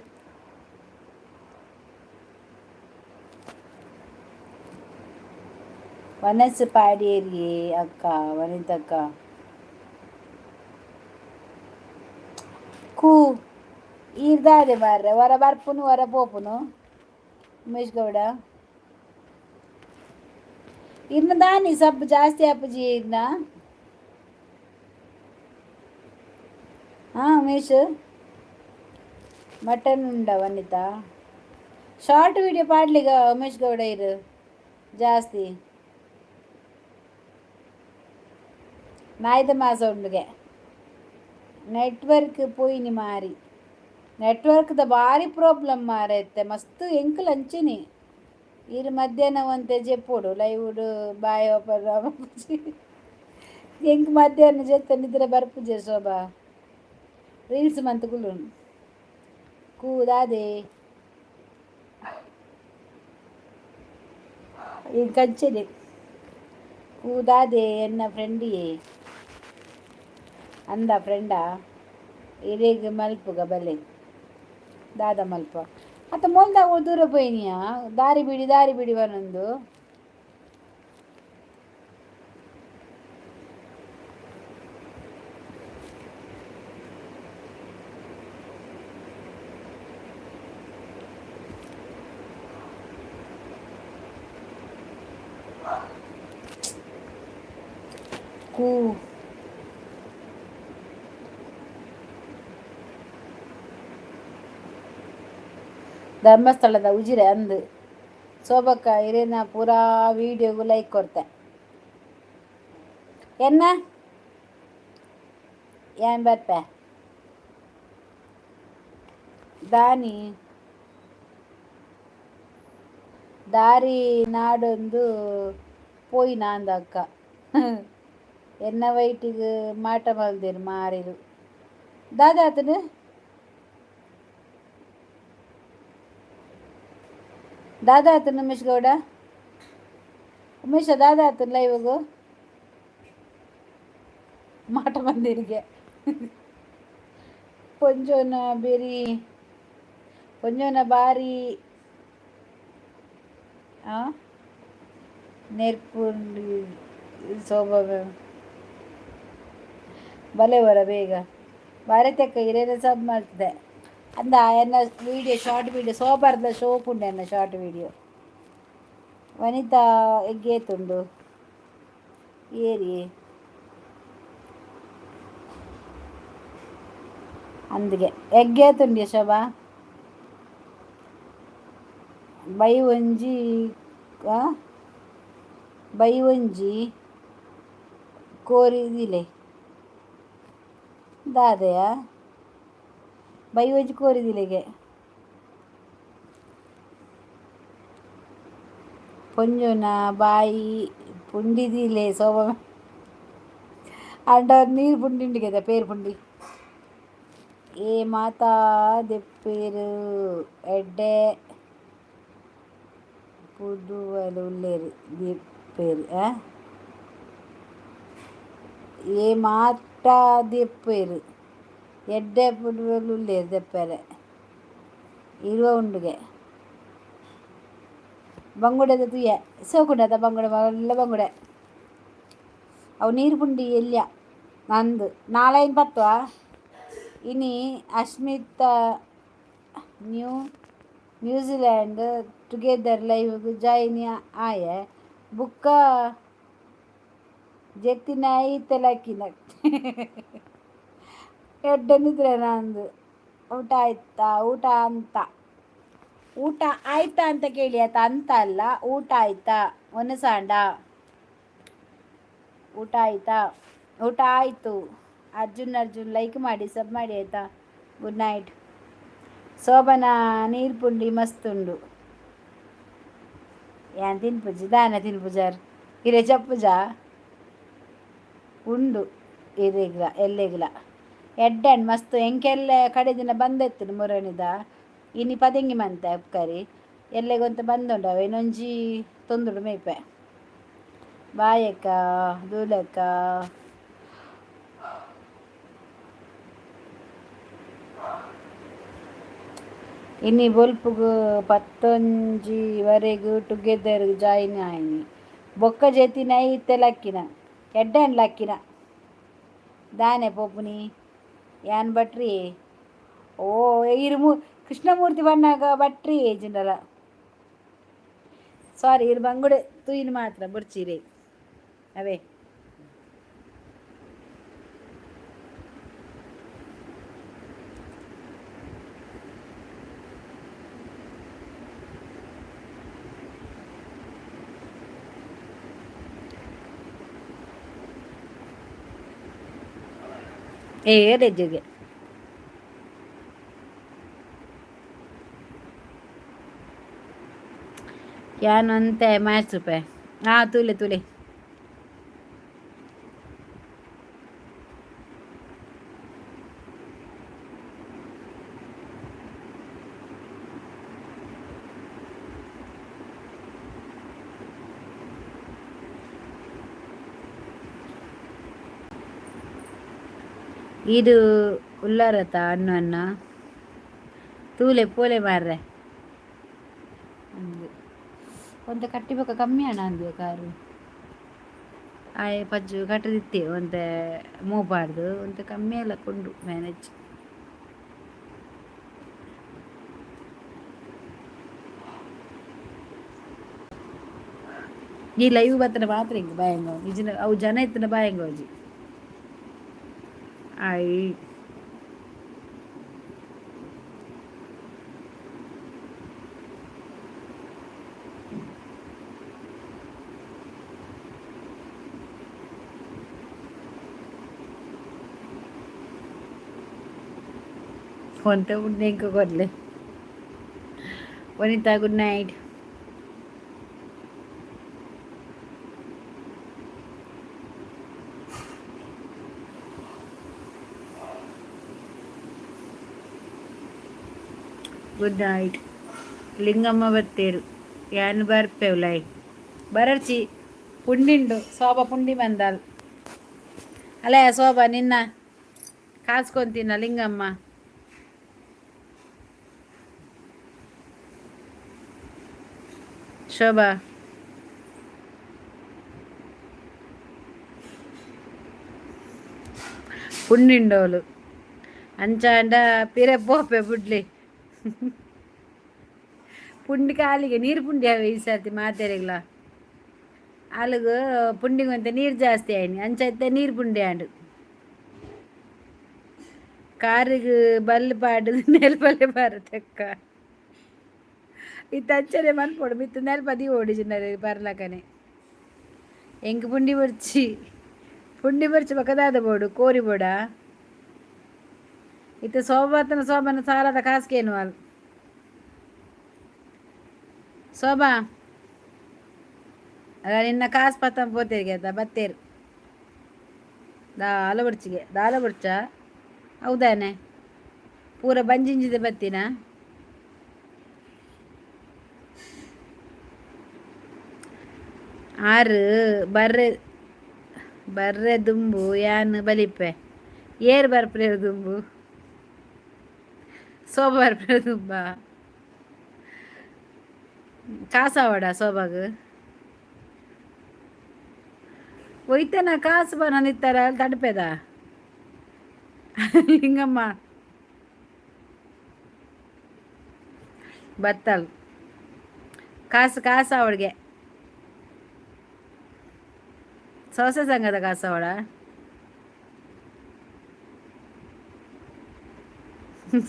ವನಸ್ಸು ಪಾಡಿಯೇರಿಯೇ ಅಕ್ಕ ವನಿತಕ್ಕ ಕೂ ಈರ್ದಾದೆ ಮಾರ್ರೆ ಹೊರ ಬರ್ಪುನು ಹೊರ ಪೋಪುನು ಉಮೇಶ್ ಗೌಡ ಇನ್ನು ದಾನಿ ಸಬ್ಬು ಜಾಸ್ತಿ ಅಪ್ಪುಜಿ ಇನ್ನ ಹಾಂ ಉಮೇಶ್ ಮಟನ್ ಉಂಡ ವನಿತಾ ಶಾರ್ಟ್ ವಿಡಿಯೋ ಪಾಡ್ಲಿಗ ಉಮೇಶ್ ಗೌಡ ಇರು ಜಾಸ್ತಿ ನಾಯ್ದ ಮಾಸ ಉಂಡುಗೆ ನೆಟ್ವರ್ಕ್ ಪೋಯಿನಿ ಮಾರಿ ನೆಟ್ವರ್ಕ್ದ ಭಾರಿ ಪ್ರಾಬ್ಲಮ್ ಮಾರೈತೆ ಮಸ್ತ್ ಎಂಕಲ್ ಅಂಚಿನಿ ಇರು ಮಧ್ಯಾಹ್ನ ಒಂತೆ ಜೆಪ್ಪೋಡು ಲೈವ್ಡು ಬಾಯ್ ಓಪನ್ ಎಂಕ್ ಮಧ್ಯಾಹ್ನ ಜೆತ್ತ ನಿದ್ರೆ ಬರ್ಪುಜೆ ಶೋಭಾ ರೀಲ್ಸ್ ಮಂತ್ ಕುಲು ಕೂದಾದೆ ಈ ಕಂಚನೆ ಕೂದಾದೆ ಎನ್ನ ಫ್ರೆಂಡಿಯೇ ಅಂದ ಫ್ರೆಂಡಾ ಇರೇಗ ಮಲ್ಪುಗ ಬಲೆ ದಾದ ಮಲ್ಪ ಅತ್ತ ಮೊಲ್ದಾಗ ದೂರ ಪೋಯಿನಿಯಾ ದಾರಿ ಬಿಡಿ ಬನ್ನೊಂದು ಕೂ ಧರ್ಮಸ್ಥಳದ ಉಜಿರೆ ಅಂದು ಶೋಭಕ್ಕ ಇರೇನ ಪೂರಾ ವೀಡಿಯೋಗು ಲೈಕ್ ಕೊಡ್ತೆ ಎನ್ನ ಏನ್ ಬರ್ಪೆ ದಾನಿ ದಾರಿ ನಾಡೊಂದು ಪೋಯಿನ ಅಂದ ಅಕ್ಕ. ಎನ್ನ ವೈಟಿಗೆ ಮಾಟ ಮಲ್ದೇರು ಮಾರಿರು ದಾದಾತನು ದಾದಾತನು ಉಮೇಶ್ ಗೌಡ ಉಮೇಶ ದಾದಾತನ ಲೈವ್ಗು ಮಾಟ ಮಂದಿರಿಗೆ ಪೊಂಜೋನ ಬೇರಿ ಪೊಂಜೋನ ಬಾರಿ ನೆರ್ಪುಂಡಿ ಸೋಬ ಬಲೆ ಬರ ಬೇಗ ಬಾರಿ ತೆಕ್ಕ ಹಿರಿಯರ ಸಬ್ ಮಾಡ್ತಿದ್ದೆ ಅಂದ ಎನ್ನ ವೀಡಿಯೋ ಶಾರ್ಟ್ ವೀಡಿಯೋ ಸೋಬಾರ್ದ ಶೋಪ್ ಉಂಡು ಎನ್ನ ಶಾರ್ಟ್ ವೀಡಿಯೋ ವನಿತಾ ಎಗ್ಗೇತುಂಡು ಏರಿ ಅಂದಿಗೆ ಎಗ್ಗೇತುಂಡು ಶೋಭಾ ಬೈ ಒಂಜಿ ಬೈ ಒಂಜಿ ಕೋರಿದಿಲೆ ದಾದೆಯ ಬೈ ಒಂಜಿ ಕೋರಿದಿಲೆಗೆ ಪೊಂಜೋನ ಬಾಯಿ ಪುಂಡಿದಿಲೆ ಸೋಬ ಅಂಡ ನೀರು ಪುಂಡಿಂಡಿಗೆದ ಪೇರು ಪುಂಡಿ ಏ ಮಾತಾ ದೆಪ್ಪೇರು ಎಡ್ಡೆ ಪುದುವಲು ಉಲ್ಲೇರು ದೆಪ್ಪೇರು ಏ ಮಾತಾ ದೆಪ್ಪೇರು ಎಡ್ಡೆ ಪುದುವಲು ಉಲ್ಲೇರು ದೆಪ್ಪೇರೆ ಇರುವ ಉಂಡುಗೆ ಬಂಗುಡೆದ ತುಯ್ಯ ಸೋಕುಂಡದ ಬಂಗುಡೆ ಒಳ್ಳೆ ಬಂಗುಡೆ ಅವು ನೀರು ಪುಂಡಿ ಎಲ್ಯ ನಂದು ನಾಳೈನ್ ಪತ್ವ ಇನಿ Ashmita New Zealand together live join ಆಯೆ ಬುಕ್ಕ ಜೆತ್ತಿನ ಐತಲಕ್ಕಿನ ಎಡ್ಡನಿದ್ರೆ ನಂದು ಊಟ ಆಯ್ತಾ ಊಟ ಅಂತ ಊಟ ಆಯ್ತಾ ಅಂತ ಕೇಳಿ ಆಯ್ತಾ ಅಂತ ಅಲ್ಲ ಊಟ ಆಯ್ತಾ ಒನಸಾಂಡ ಊಟ ಆಯ್ತಾ ಊಟ ಆಯಿತು ಅರ್ಜುನ್ ಲೈಕ್ ಮಾಡಿ ಸಬ್ ಮಾಡಿ ಆಯಿತಾ ಗುಡ್ ನೈಟ್ ಶೋಭನ ನೀರು ಪುಂಡಿ ಮಸ್ತ್ ಉಂಡು ಏನ್ ತಿನ್ಪುಜಿ ದಾನ ತಿನ್ಪುಜಾರ್ ಹಿರೇ ಚಪ್ಪುಜ ಉಂಡು ಹಿರೇಗ್ಲ ಎಲ್ಲೆಗ್ಲ ಎಡ್ಡನ್ ಮಸ್ತ್ ಎಂಕೆಲ್ಲ ಕಡೆ ದಿನ ಬಂದೆತ್ತು ಮುರಣಿದ ಇನಿ ಪದಂಗಿ ಮಂತೆ ಅಪ್ಕರಿ ಎಲ್ಲೆಗೊಂತ ಬಂದುಂಡವ ಇನ್ನೊಂಜಿ ತೊಂದುಡು ಮೇಪೆ ಬಾಯಕ್ಕ ದೂಲಕ್ಕ ಇನ್ನು ಬೊಲ್ಪುಗು 11ವರೆಗೂ ಟುಗೆದರ್ ಜಾಯಿನ್ ಆಯ್ನಿ ಬೊಕ್ಕ ಜೆತಿನ ಐತೆ ಲಕ್ಕಿನ ಎಡ್ಡನ್ ಲಕ್ಕಿನ ದಾನೆ ಪೋಪುನಿ ಯಾನ್ ಬಟ್ರಿ ಓ ಇರು ಕೃಷ್ಣಮೂರ್ತಿ ಬಣ್ಣಾಗ ಬಟ್ರಿ ಏಜಿಂಡಲ ಸಾರಿ ಇರು ಬಂಗುಡೆ ತೂಯಿನ ಮಾತ್ರ ಬುಡ್ಚಿರಿ ಅವೇ ರೆಜ್ಜಿಗೆ ಯಾನು ಅಂತೆ ಮ್ಯಾಚ್ ರೂಪಾಯಿ ತುಲೆ ಇದು ಉಲ್ಲಾರತ ಅಣ್ಣ ತೂಲೆ ಪೋಲೆ ಮಾರ್ರೆ ಒಂತ ಕಟ್ಟಿಬೇಕ ಕಮ್ಮಿ ಹಣ ಅಂದ್ಯ ಕಾರು ಆಯ್ ಪಜ್ಜು ಕಟ್ಟದಿತ್ತೆ ಒಂತ ಮೂಪಾಡ್ದು ಒಂತ ಕಮ್ಮಿ ಎಲ್ಲ ಕೊಂಡು ಮ್ಯಾನೇಜ್ ಈ ಲೈವ್ ಬತ್ತನ ಮಾತ್ರ ಹಿಂಗೆ ಬಾಯಂಗ ನಿಜನ ಅವು ಜನ ಇತ್ತನ ಬಾಯಂಗ ಅಜ್ಜಿ ಆಯ್ ಹೊಂತ ಉಂಡೆ ಇಂಕ ಕೊಡ್ಲೆ Vanitha good night good night. Lingamma ಬತ್ತೇರು ಯಾನು ಬರ್ಪೇವ್ಲೈ ಬರರ್ಚಿ ಪುಂಡಿಂಡು ಶೋಭ ಪುಂಡಿ ಬಂದಾಲ್ ಅಲ್ಲೇ ಶೋಭ ನಿನ್ನ ಕಾಸ್ಕೊಂತಿನ ಲಿಂಗಮ್ಮ ಶೋಭಾ ಪುಂಡಿಂಡೋಲು ಅಂಚಾಂಡ ಪಿರೆ ಪೋಪೆ ಬುಡ್ಲಿ ಪುಂಡಿ ಕಾಲಿಗೆ ನೀರು ಪುಂಡಿ ಅವೆ ಈ ಸರ್ತಿ ಮಾತೆರೆಗ್ಲ ಅಲ್ಲಿಗೆ ಪುಂಡಿಗೆ ಅಂತ ನೀರು ಜಾಸ್ತಿ ಆಯ್ನಿ ಅಂಚೈತೆ ನೀರು ಪುಂಡಿ ಆಂಡು ಕಾರಿಗೆ ಬಲ್ಲು ಪಾಡು ನೆಲ್ಪಲ್ಲೇ ಬರತಕ್ಕ ಇತ್ತು ಅಚ್ಚರೆ ಮನ್ಪೋಡು ಮಿತ್ತು ನೆಲ್ಪದಿ ಓಡಿಜಿನರು ಬರ್ಲಕನೆ ಎಂಗೆ ಪುಂಡಿ ಬರ್ಚಿ ಪಕ್ಕದಾದ ಬೋಡು ಕೋರಿ ಬೋಡ ಇತ್ತು ಶೋಭನ ಸಾಲದ ಕಾಸ್ಕೇನು ಅಲ್ ಶೋಭಾ ನಿನ್ನ ಕಾಸು ಪತ್ತ ಪೋತೇರಿಗೆ ಆಯ್ತಾ ಬತ್ತೇರು ದಾಲ ಬುಡ್ಚ ಹೌದಾನೆ ಪೂರ ಬಂಜಿಂಜಿದೆ ಬತ್ತಿನ ಆರು ಬರ್ರೆ ದುಂಬು ಯಾನು ಬಲಿಪ್ಪೆ ಏರು ಬರ್ಪ್ರೇರು ದುಂಬು ಶೋಭ ಬರ್ಪ್ರೇರು ದುಂಬ ಕಾಸಾವಡ ಶೋಭಾಗ ಒಯ್ತೇನ ಕಾಸು ಬನ ನಿತ್ತಾರ ತಡಪೇದ ಲಿಂಗಮ್ಮ ಬತ್ತಲ್ ಕಾಸು ಅವಳಿಗೆ ಸೊಸೆ ಸಂಘದ ಕಾಸು ಅವಳ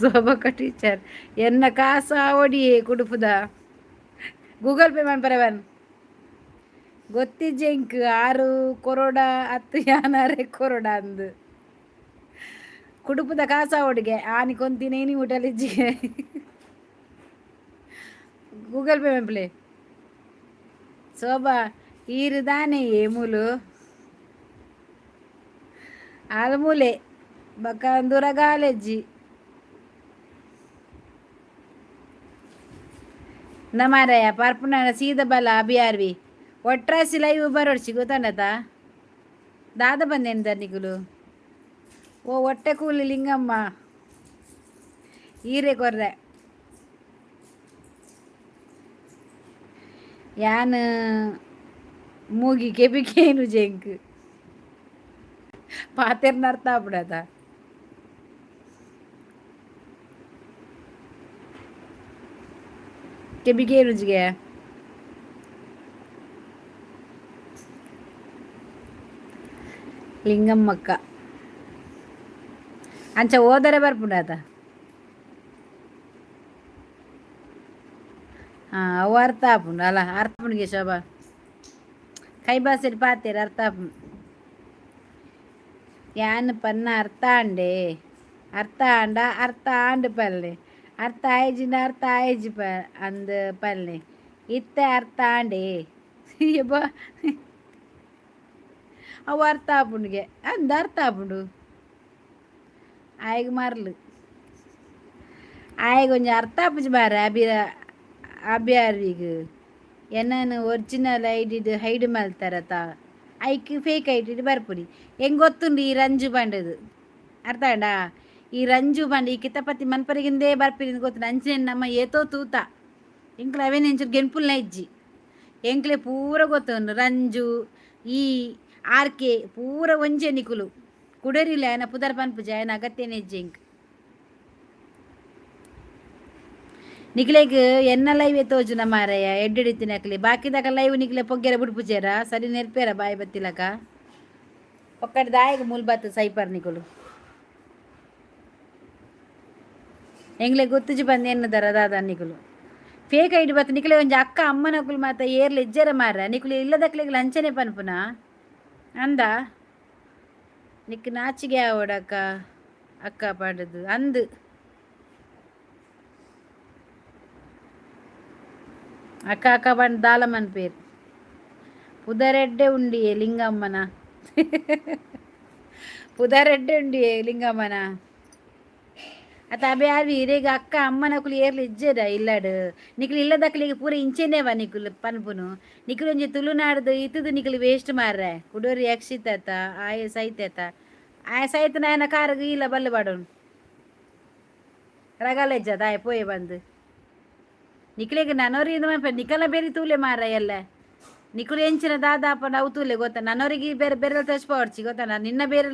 ಶೋಭಕ್ಕ ಟೀಚರ್ ಎನ್ನ ಕಾಸು ಅವಡಿ ಕುಡುಪುದ ಗೂಗಲ್ ಪೇ ಮಾಡ್ಬರವನ್ ಗೊತ್ತಿಜ್ಜೆಂಕ್ 6 ಕೊರೋಡ 10 ಯಾನಾರೆ ಕೊರೋಡ ಅಂದು ಕುಡುಪುದ ಕಾಸ ಅವಡಿಗೆ ಆನಿ ಕೊಂತಿನೇನಿ ಊಟಲಿಜ್ಜಿಗೆ ಗೂಗಲ್ ಪೇ ಮೆಂಪ್ಲೆ ಶೋಭಾ ಈರುದಾನೆ ಮೂಲು ಆಲ್ಮೂಲೆ ಬಕ್ಕಂದೂರ ಗಾಲೆಜ್ಜಿ ನಮಾರಯ್ಯ ಪರ್ಪುನ ಸೀದ ಬಲ ಅಭಿಯಾರ್ವಿ ಒಟ್ರಾಸಿ ಲೈವ್ ಬರೋಡ್ಸಿ ಗೊತ್ತಾಂಡತ ದಾದ ಬಂದೇನು ದರ್ನಿಗುಲು ಓ ಹೊಟ್ಟೆ ಕೂಲಿ ಲಿಂಗಮ್ಮ ಈರೆ ಕೊರ್ರೆ ಯಾನ್ ಮೂಗಿ ಕೆಪಿಕೇನು ಜೆಂಕ್ ಪಾತೆರ್ನ ಅರ್ಥ ಆಗ್ಬಿಡದ ಕೆಬಿಗೇನುಜಿಗೆ ಲಿಂಗಮ್ಮಕ್ಕ ಅಂಚ ಓದರೆ ಬರ್ಪುಂಡಾತ ಅವು ಅರ್ಥ ಆಪುಂಡು ಅಲ್ಲ ಅರ್ಥ ಆಪುಂಡಿಗೆ ಶೋಭಾ ಕೈ ಬಾಸೆಡ್ ಪಾತೇರು ಅರ್ಥ ಆಪುಂಡು ಯಾನ್ ಪನ್ನ ಅರ್ಥ ಆಂಡ ಅರ್ಥ ಆಂಡು ಪಲ್ಲೆ ಅರ್ಥ ಆಯ್ಜಿಂದ ಅರ್ಥ ಆಯ್ಜಿ ಅಂದ ಪಲ್ಲೆ ಇತ್ತೆ ಅರ್ಥ ಆಂಡೆ ಬಾ ಅವು ಅರ್ಥ ಆಪುಂಡಿಗೆ ಅಂದ ಅರ್ಥ ಆಪುಂಡು ಆಯ್ಗ ಮಾರ್ಲು ಆಯ್ಗ ಕೊಂಚ ಅರ್ಥ ಆಪುಜಿ ಬಾರ ಅಭಿಯಾರ್ವಿಗೆ ಎನ್ನನು ಒರಿಜಿನಲ್ ಐಡಿದು ಹೈಡ್ ಮಲ್ತಾರತ ಐಕ್ ಫೇಕ್ ಐಡಿಡ್ ಬರ್ಪುಡಿ ಹೆಂಗೆ ಗೊತ್ತುಂಡು ಈ ರಂಜು ಬಂಡದು ಅರ್ಥ ಆಂಡ ಈ ರಂಜು ಬಂಡ ಈ ಕಿತ್ತಪತಿ ಮನ್ಪರಿಗಿಂದೇ ಬರ್ಪಿರಿ ಗೊತ್ತು ಅಂಚಿನ ನಮ್ಮ ಏತೋ ತೂತ ಎಂಕ್ಲೆ ಅವೇನು ಎಂಚೂರು ಗೆನ್ಪುಲ್ನ ಇಜ್ಜಿ ಎಂಕ್ಲೆ ಪೂರ ಗೊತ್ತುಂಡು ರಂಜು ಈ ಆರ್ಕೆ ಪೂರ ಒಂಜೆ ನಿಕುಲು ಕುಡರಿಲ್ಲ ಆಯನ ಪುದರ್ ಪನ್ಪುಜ ಆಯನ ಅಗತ್ಯನೇ ಇಜ್ಜೆ ಇಂಕ್ ನಿಕ್ಲೆಗ್ ಎನ್ನ ಲೈವ್ ತೋಜುನ ಮಾರಯ್ಯ ಎಡ್ಡಿಡಿತಿನಕ್ಲಿ ಬಾಕಿದಾಗ ಲೈವ್ ನಿಕ್ಲೆ ಪೊಗ್ಗೆರ ಬಿಡ್ಪುಜೇರ ಸರಿ ನೆರ್ಪೇರ ಬಾಯಿ ಬತ್ತಿಲಕ ಒಕ್ಕಡೆ ದಾಯಿಗೆ ಮುಲ್ಬತ್ತು ಸೈಪರ್ ನಿಕುಲು ಎಂಗ್ಲೆ ಗೊತ್ತುಜಿ ಬಂದು ಎನ್ನದಾರ ದಾದ ನಿಕುಲು ಫೇಕ್ ಐಡಿ ಬತ್ತು ನಿಕ್ಲೆ ಒಂಜಿ ಅಕ್ಕ ಅಮ್ಮನಕುಲು ಮಾತ ಏರ್ಲ ಇಜ್ಜರ ಮಾರ ನಿಕುಲು ಇಲ್ಲದಕ್ಲೆಗ್ ಲಂಚನೆ ಪನ್ಪುನ ಅಂದ ನಿಕ್ ನಾಚಿಗೆ ಆವಡಕ್ಕ ಅಕ್ಕ ಪಾಡದು ಅಂದು ಅಕ್ಕ ಬಂದು ದಾಲಮ್ಮನ ಪೇರು ಪುದರೆಡ್ಡೆ ಉಂಡಿಯೇ ಲಿಂಗಮ್ಮನ ಪುದರೆಡ್ಡೆ ಉಂಡಿಯೇ ಲಿಂಗಮ್ಮನ आता अबे आवी రేగ అక్క అమ్మ నకులు ఏర్లు ఇజ్జేరా ఇల్లాడు నికులు ఇల్లదక్కలిಗೆ ಪೂರ ಇಂಚೆನೇವ ನಿಕುಲು ಪನ್ಪುನು ನಿಕುಲು ಒಂಜಿ ತುಳುನಾಡ್ದು ಇತ್ತದು ನಿಕುಲು ವೇಸ್ಟ್ ಮಾರ್ರೆ ಕುಡೋರಿ ಯಕ್ಷಿತಾತ ಆಯ ಸೈತಾತ ಆಯ ಸೈತ ನಾಯನ ಕಾರಗ ಇಲ್ಲ ಬಲ್ಲು ಬಾಡೋನು ರಗಾಲೆಜ್ಜದ ಆಯ ಪೋಯೆ ಬಂದು ನಿಕಲಿಗೆ ನನ್ನೋರಿ ನಿಕಲ ಬೇರೆ ತೂಲೆ ಮಾರ ಎಲ್ಲ ನಿಕುಲು ಎಂಚಿನ ದಾದಾಪ ನಾವು ತೂಲೆ ಗೊತ್ತಾ ನನ್ನೋರಿಗೆ ಬೇರೆ ಬೇರೆ ತೋಚ್ಪವರ್ಚಿ ಗೊತ್ತಾ ನಿನ್ನ ಬೇರೆ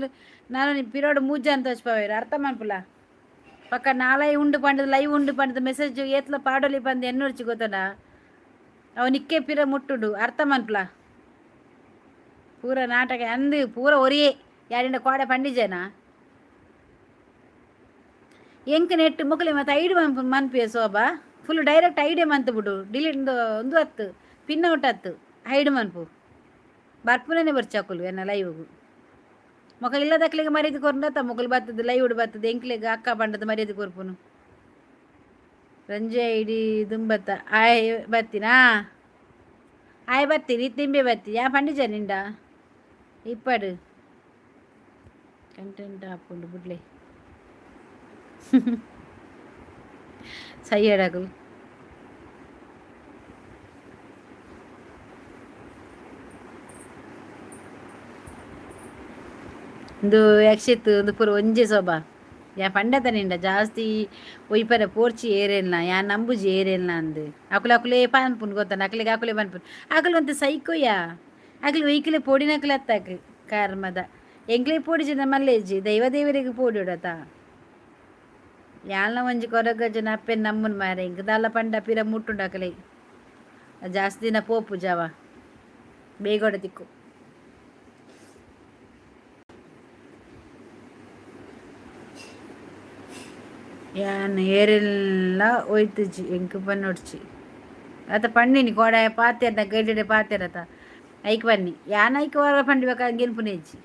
ನಾನು ಪಿರೋಡು ಮೂಜ್ಜ ಅಂತ ತೋಚ್ಪವೇರು ಅರ್ಥ ಮಾಡ್ಪುಲ್ಲ ಪಕ್ಕ ನಾಳೆ ಉಂಡು ಪಂಡದು ಲೈವ್ ಉಂಡು ಪಂಡದು ಮೆಸೇಜ್ ಏತ್ಲ ಪಾಡೋಲಿ ಬಂದು ಎನ್ನೋರ್ಚಿ ಗೊತ್ತಡ ಅವ ನಿಕ್ಕೆ ಪಿರ ಮುಟ್ಟುಡು ಅರ್ಥ ಮನ್ಪ್ಲ ಪೂರ ನಾಟಕ ಅಂದು ಪೂರ ಒರಿಯೇ ಯಾರಿಂದ ಕೋಡೆ ಪಂಡಿಜೇನಾ ಎಂಕ ನೆಟ್ಟು ಮುಕ್ಕಲಿ ಮತ್ತು ಐಡಿ ಮನ್ಪಿಯ ಶೋಭಾ ಫುಲ್ ಡೈರೆಕ್ಟ್ ಐಡಿಯಾ ಮಂತು ಬಿಡು ಡಿಲೀಟ್ ಒಂದು ಹತ್ತು ಪಿನ್ ಔಟ್ ಹತ್ತು ಹೈಡ್ ಮನ್ಪು ಬರ್ಪುನೇ ಬರ್ಚಾಕುಲು ಎನ್ನ ಲೈವ್ಗು ಮೊಕ ಇಲ್ಲದಕ್ಲಿಗೆ ಮರ್ಯಾದೆ ಕೊರ್ನತ್ತ ಮೊಕಲು ಬರ್ತದೆ ಲೈವ್ ಬರ್ತದೆ ಎಂಕ್ಲಿಗೆ ಅಕ್ಕ ಪಂಡದ ಮರ್ಯಾದೆ ಕೊರ್ಪುನು ರಂಜೆ ಇಡೀ ದುಂಬತ್ತ ಆಯ್ ಬರ್ತೀನಾ ಆಯ್ ಬರ್ತೀನಿ ತಿಂಬೆ ಬರ್ತೀನಿ ಯಾ ಪಂಡಿಜ ನಿಂಡ ಇಪ್ಪಡು ಕಂಟೆಂಟ್ ಹಾಕೊಂಡು ಬಿಡ್ಲೆ ಸೈಯಡಾಗಲು ಒಂದು ಯಕ್ಷಿತ್ತು ಒಂದು ಪೂರ ಒಂಜೆ ಸೊಬ ಯಾ ಪಂಡತ ನಿಂಡ ಜಾಸ್ತಿ ಒಯ್ಪರ ಪೋರ್ಚಿ ಏರೇಲ್ನ ಯಾ ನಂಬುಜಿ ಏರೇಲ್ನ ಅಂದು ಅಕುಲೆ ಪನ್ಪುನ್ ಗೊತ್ತಾನ ಅಕಲಿಗೆ ಅಕುಲೆ ಪನ್ಪುನ್ ಅಕಲು ಒಂದು ಸೈಕೋಯ್ಯ ಅಕಲು ಒಯ್ಕಲೆ ಪೋಡಿನಕಲೆ ಅತ್ತಾಕ ಕಾರ್ಮದ ಎಂಕ್ಲೆ ಪೋಡಿಜಿನ ಮಲ್ಲೇಜಿ ದೈವ ದೇವರಿಗೆ ಪೋಡಿಡತ ಯಾಲ್ನ ಒಂಜಿ ಕೊರಗಜನ ಅಪ್ಪೆನ್ ನಮ್ಮನ್ ಮಾರೆ ಇಂಕ ದಾಲ ಪಂಡ ಪಿರ ಮುಟ್ಟುಂಡಕಲೆ ಜಾಸ್ತಿ ದಿನ ಪೋಪು ಜಾವ ಬೇಗೋಡ ತಿಕ್ಕು ಯಾನ್ ಏರೆಲ್ಲ ಒಯ್ತುಜಿ ಎಂಕ್ ಬನ್ನೊಡ್ಚಿ ಆತ ಪಂಡಿನಿ ಕೋಡಾಯ ಪಾತೆರ್ನ ಗೈಡೆಡೆ ಪಾತೆರತ ಐಕ್ ಬನ್ನಿ ಯಾನ್ ಐಕ್ ವಾರ ಪಂಡಿಬೇಕ ಹಂಗೇನು ಪುನೇಜಿ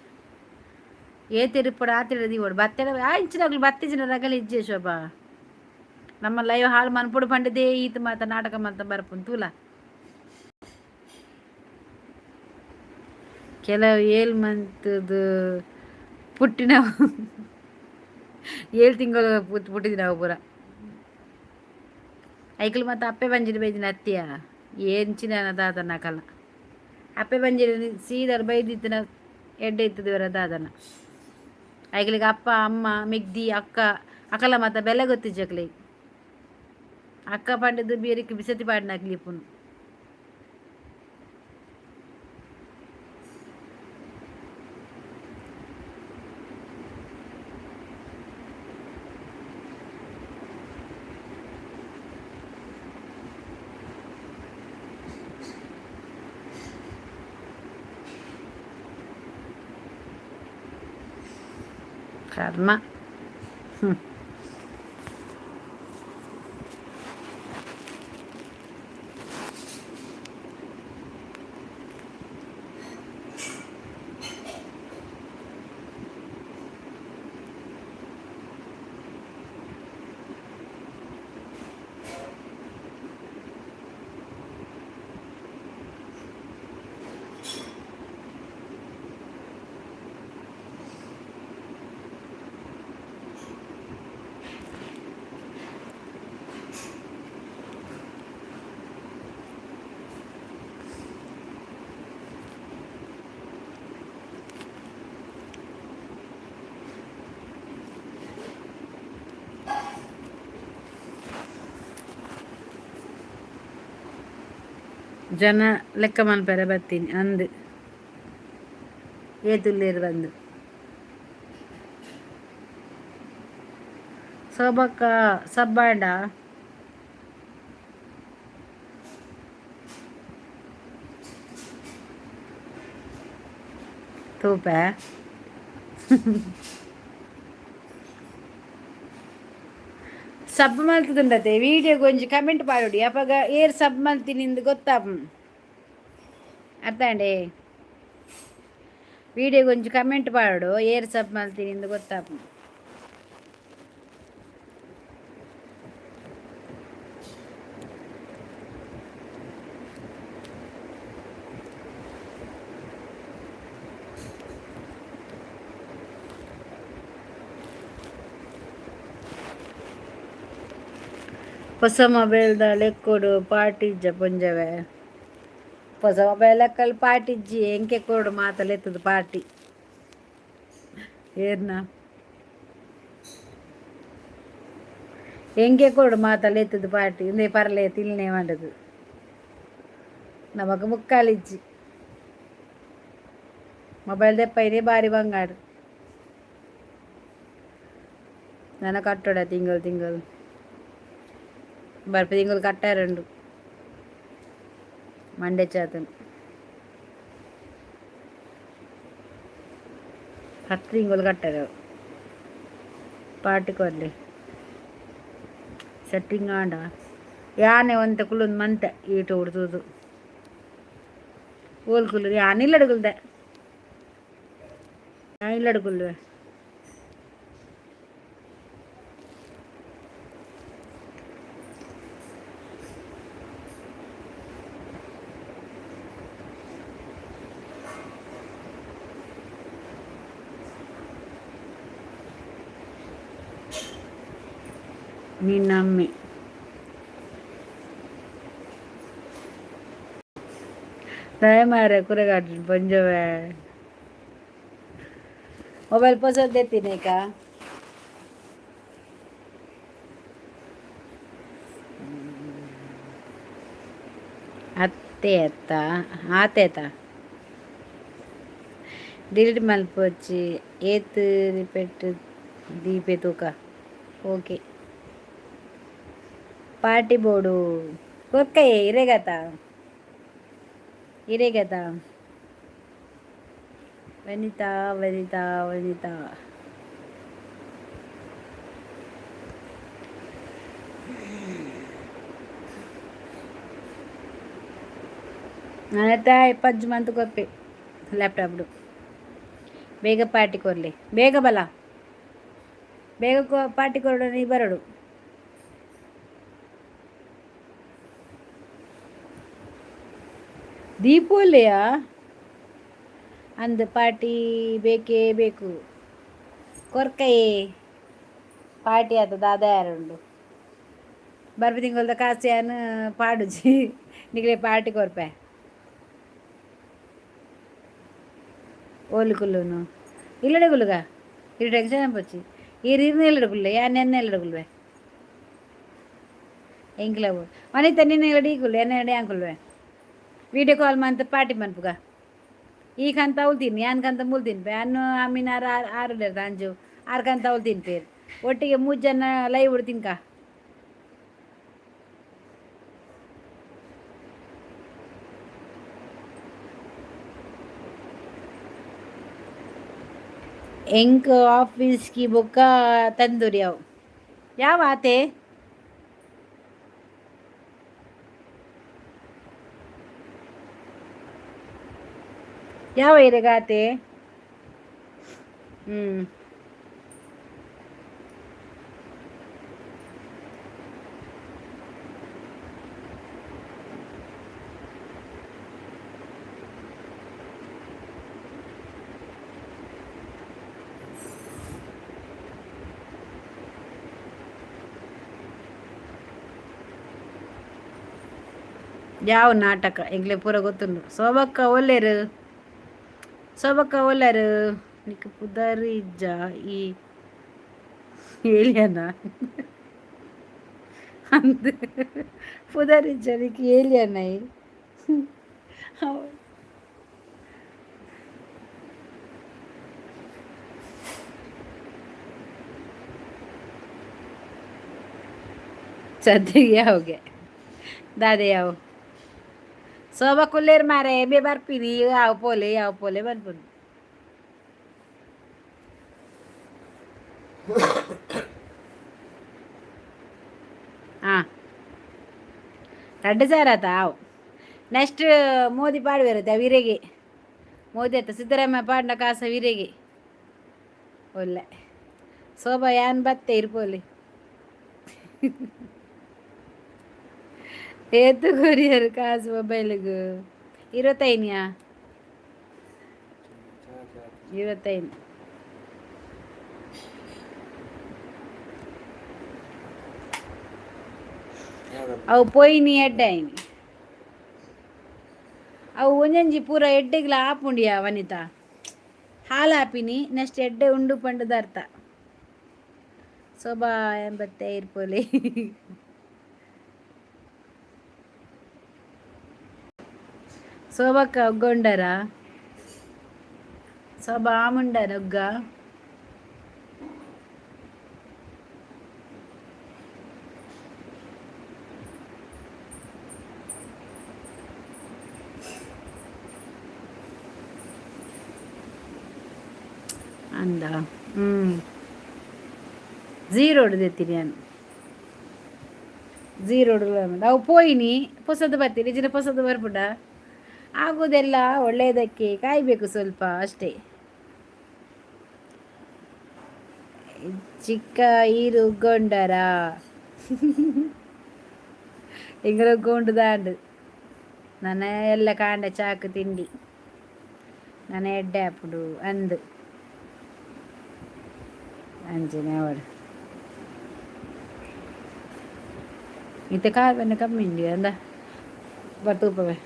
ಏತಿರುಪಡ ಆತಿಡ ದೀವೋಡು ಬತ್ತೆಡ ಆ ಇಂಚಿನಾಗ್ಲು ಬತ್ತಿಜಿನ ರಗಲ ಇಜ್ಜೆ ಶೋಭಾ ನಮ್ಮ ಲೈವ್ ಹಾಳು ಮನ್ಪುಡು ಪಂಡದೇ ಈತ ಮಾತ ನಾಟಕ ಮಾತ ಬರ್ಪುನ್ ತೂಲ ಕೆಲವು ಏಳು ಮಂತದ್ದು ಪುಟ್ಟಿನ 7 ತಿಂಗಳು ಪುಟ್ಟಿದ್ದು ನಾವು ಪೂರ ಐಕಲು ಮತ್ತು ಅಪ್ಪೆ ಬಂಜಿರಿ ಬೈದಿನ ಅತ್ತಿಯ ಏಂಚಿನ ದಾದನ ಕಲ ಅಪ್ಪೆ ಬಂಜಿರಿ ಸೀದರ್ ಬೈದಿತ್ತಿನ ಎಡ್ಡೆ ಇತ್ತದ ಇವರ ದಾದನ ಐಕಲಿಗೆ ಅಪ್ಪ ಅಮ್ಮ ಮಿಗ್ದಿ ಅಕ್ಕ ಅಕಲ ಮತ್ತು ಬೆಲೆ ಗೊತ್ತಿಜ್ಜಕ್ಲಿ ಅಕ್ಕ ಪಂಡದು ಬೇರೆಕ್ಕೆ ಬಿಸತಿ ಪಾಡಿನಾಕ್ಲಿ ಪುನು ಕರ್ಮ ಜನ ಲೆಕ್ಕ ಮಲ್ಪರೆ ಬರ್ತೀನಿ ಅಂದು ಏತುಲ್ಲೇರು ಬಂದು ಸೋಬಕ್ಕ ಸಬ್ಬಾಂಡ ತೂಪ ಸಬ್ ಮಲ್ತದುಂಡತೆ ವಿಡಿಯೋ ಗೊಂಜಿ ಕಮೆಂಟ್ ಪಾಡೋಡಿ ಅಪ್ಪಾಗ ಏರ್ ಸಬ್ ಮಲ್ತಿನಿಂದು ಗೊತ್ತಾಪ ಅರ್ಥ ಅಂಡೆ ವಿಡಿಯೋ ಗೊಂಜಿ ಕಮೆಂಟ್ ಪಾಡೋಡು ಏರ್ ಸಬ್ ಮಲ್ತಿನಿಂದು ಗೊತ್ತಾಪ ಹೊಸ ಮೊಬೈಲ್ದಲ್ಲಿ ಕೊಡು ಪಾಟಿಜ್ಜ ಪುಂಜವೆ ಹೊಸ ಮೊಬೈಲಕ್ಕಲ್ಲಿ ಪಾಟಿಜ್ಜಿ ಎಂಕೆ ಕೊಡು ಮಾತಲ್ಲಿ ಎತ್ತದು ಪಾಟಿ ಏರ್ನ ಎಂಕೆ ಕೊಡು ಮಾತಲ್ಲಿ ಎತ್ತದು ಪಾಟಿ ಇಂದೇ ಪರ್ಲೆ ತಿಲ್ನೆ ಮಾಡದು ನಮಗ ಮುಕ್ಕಾಲಿಜ್ಜಿ ಮೊಬೈಲ್ ದೆಪ್ಪೈನೆ ಬಾರಿ ಬಂಗಾಡು ನನ್ನ ಕಟ್ಟೋಡ ತಿಂಗಳು ಬರ್ಪ ತಿಂಗಳು ಕಟ್ಟಾರಂಡು ಮಂಡೆ ಚಾತನು 10 ತಿಂಗಳು ಕಟ್ಟಾರ ಪಾಟಿ ಕೊಡ್ಲಿ ಸೆಟ್ಟಿಂಗ್ ಆಂಡ ಯಾನೆ ಒಂತ ಕುಲ್ಲೊಂದು ಮಂತೆ ಈಟು ಹುಡ್ತದು ಓಲ್ ಕುಲ್ಲು ಯಾನ್ ಇಲ್ಲಡುಗುಲ್ದೆ ನಾನು ಇಲ್ಲಡುಗುಲ್ವೆ ನಿನ್ನಮ್ಮೆ ದಯಮಾರೆ ಕೂರೆಗಾಡ್ರಿ ಬಂಜವೆ ಮೊಬೈಲ್ ಪಸಂದ್ ಎತ್ತೀನಿ ಈಗ ಅತ್ತೆ ಎತ್ತ ಆತೇತ ಡಿಲೀಟ್ ಮಲ್ಪೊಚ್ಚಿ ಏತ್ ರಿಪೆಟ್ ದೀಪೆ ತೂಕ ಓಕೆ ಪಾರ್ಟಿ ಬೋರ್ಡು ಕೊರ್ಕಯ್ಯ ಇರೇಗತ ವನಿತಾ ನನ್ನತ್ತ 20 ಮಂತ್ ಕೊಪ್ಪೆ ಲ್ಯಾಪ್ಟಾಪ್ಡು ಬೇಗ ಪಾರ್ಟಿ ಕೊರ್ಲಿ ಬೇಗ ಬಲ ಬೇಗ ಪಾರ್ಟಿ ಕೊರಡು ನೀ ಬರಡು ದೀಪಾವಳಿಯಾ ಅಂದು ಪಾರ್ಟಿ ಬೇಕೇ ಬೇಕು ಕೊರ್ಕೈ ಪಾರ್ಟಿ ಆತದ ಅದ ಯಾರುಂಡು ಬರ್ಬಿ ತಿಂಗಳದ ಕಾಸಿಯಾನು ಪಾಡುಜಿ ನಿಗಲೇ ಪಾರ್ಟಿ ಕೊರ್ಪೆ ಓಲಿ ಕುಲ್ಲುನು ಇಲ್ಲಡೆ ಕುಲ್ಲುಗ ಇರು ಟೆನ್ಷನ್ ಪಚ್ಚಿ ಇರಿನ ಇಲ್ಲಡೆ ಕುಲ್ಲೆ ಯಾ ನೆನ್ನೆ ಇಲ್ಲಡೆ ಕುಲ್ವೆ ಎಂಕ್ಲವು ಮನೆ ತನ್ನಿನ ಇಲ್ಲಡೆ ಕುಲ್ಲೆ ಎನ್ನೆ ಅಂಕುಲ್ವೆ ವೀಡಿಯೋ ಕಾಲ್ ಮಂತ ಪಾರ್ಟಿ ಮನ್ಪುಗ ಈಗಂತ ಉಳ್ತೀನಿ ಯಾನ್ಕಂತ ಮುಲ್ತೀನಿ ಪೇ ಅನ್ನು ಅಮ್ಮಿನಾರು ಆರು ಅಂಜು ಆರ್ಕಂತ ಉಳ್ತೀನಿ ಪೇರು ಒಟ್ಟಿಗೆ 3 ಜನ ಲೈವ್ ಬಿಡ್ತೀನಿ ಕಾ ಎಂಕ್ ಆಫೀಸ್ಗೆ ಬೊಕ್ಕ ತಂದೂರಿ ಯಾವ ಆತೆ ಯಾವ ಏರಿಯಾಗಾತೆ ಯಾವ ನಾಟಕ ಎಂಗ್ಲೆ ಪೂರ ಗೊತ್ತುಂಡು ಸೋಬಕ್ಕ ಒಲ್ಲೆರು ನಿಕ್ ಪುದರಿ ಇಜ್ಜ ಈ ಏಲಿಯನ ಅಂದ್ ಪುದರಿ ಇಜ್ಜ ನಿಕ್ ಏಲಿಯನ ಸದ್ಯಗೆ ಯಾವಗೆ ದಾದೆ ಯಾವ ಸೋಬ ಕುಲ್ಲೇರು ಮಾರೆ ಬೇ ಬರ್ಪಿನಿ ಯಾವ ಪೋಲೆ ಬಂದ್ಬಿಡು ಹಾಂ 2 ಸಾವಿರ ಆತ ನೆಕ್ಸ್ಟ್ ಮೋದಿ ಪಾಡು ಬರುತ್ತೆ ವೀರೆಗೆ ಮೋದಿ ಆತ ಸಿದ್ದರಾಮಯ್ಯ ಪಾಡ್ನ ಕಾಸ ವೀರೆಗೆ ಒಳ್ಳೆ ಶೋಭಾ ಯಾನ್ ಬತ್ತೆ ಇರ್ಪೋಲಿ ಏತು ಕೊರಿಯರ್ ಕಾಸು ಮೊಬೈಲಿಗೂ 25 25 ಅವು ಪೊಯ್ನಿ ಎಡ್ಡಾಯಿನಿ ಅವು ಒಂಜಂಜಿ ಪೂರ ಎಡ್ಡೆಗ್ಲ ಆಪುಂಡಿಯಾ ವನಿತಾ ಹಾಲು ಹಾಪಿನಿ ನೆಕ್ಸ್ಟ್ ಎಡ್ಡೆ ಉಂಡು ಪಂಡದ ಅರ್ಥ ಸೊಬಾ ಎಂಬತ್ತೆ ಇರ್ಪೋಲಿ ಸೋಬಕ್ಕ ಒಗ್ಗೊಂಡರ ಸೋಬಾ ಮುಂಡರ ಒಗ್ಗ ಅಂದ ಝೀರೋಡು ತೆತ್ತೀನಿ ನಾನು ಝೀರೋಡು ಅವು ಪೋಯಿನಿ ಹೊಸದು ಬರ್ತೀನಿ ಇಜಿನ ಹೊಸದು ಬರ್ಬಿಡ ಆಗೋದೆಲ್ಲ ಒಳ್ಳೆಯದಕ್ಕೆ ಕಾಯಬೇಕು ಸ್ವಲ್ಪ ಅಷ್ಟೇ ಚಿಕ್ಕ ಈರು ಉಗ್ಗೊಂಡರ ಹಿಂಗೆ ಉಗ್ಗೊಂಡು ದಾಂಡು ನನ್ನ ಎಲ್ಲ ಕಾಂಡ ಚಾಕು ತಿಂಡಿ ನನ್ನ ಎಡ್ಡೆ ಹಾಪುಡು ಅಂದು ಅಂಜನೆ ಅವಳು ಇತ್ತೆ ಕಾರಣ ಕಮ್ಮಿ ಉಂಡಿ ಅಂದ ಬರ್ತೂಪವೇ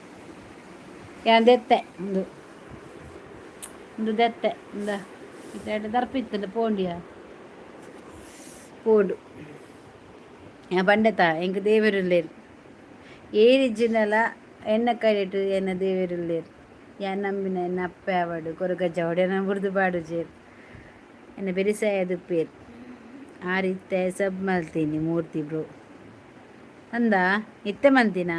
ಯಾನ್ ದೆತ್ತೆ ಒಂದು ದೆತ್ತೆ ಇಂದ ಇತ್ತೆ ದರ್ಪಿತ್ತಂದು ಪೋಂಡಿಯ ಪೋಡು ഞാൻ പണ്ടത്താ എനിക്ക് ദേവരുള്ളേര് ഏരിജിനല എന്നെ കണ്ടിട്ട് എന്നെ ദേവരുള്ളേര് ഞാൻ നമ്പിന എന്നെ അപ്പയാവാട് കൊറകജ്ജാവട് എന്നെ ബുർದು ಪಾಡು ಜೇರು ಎನ್ನ ಬೆರಿಸಾಯದು ಪೇರು ಆ ರೀತೆ ಸಬ್ ಮಲ್ತೀನಿ ಮೂರ್ತಿ ಬ್ರೋ ಅಂದ ಇತ್ತೆ ಮಂತಿನ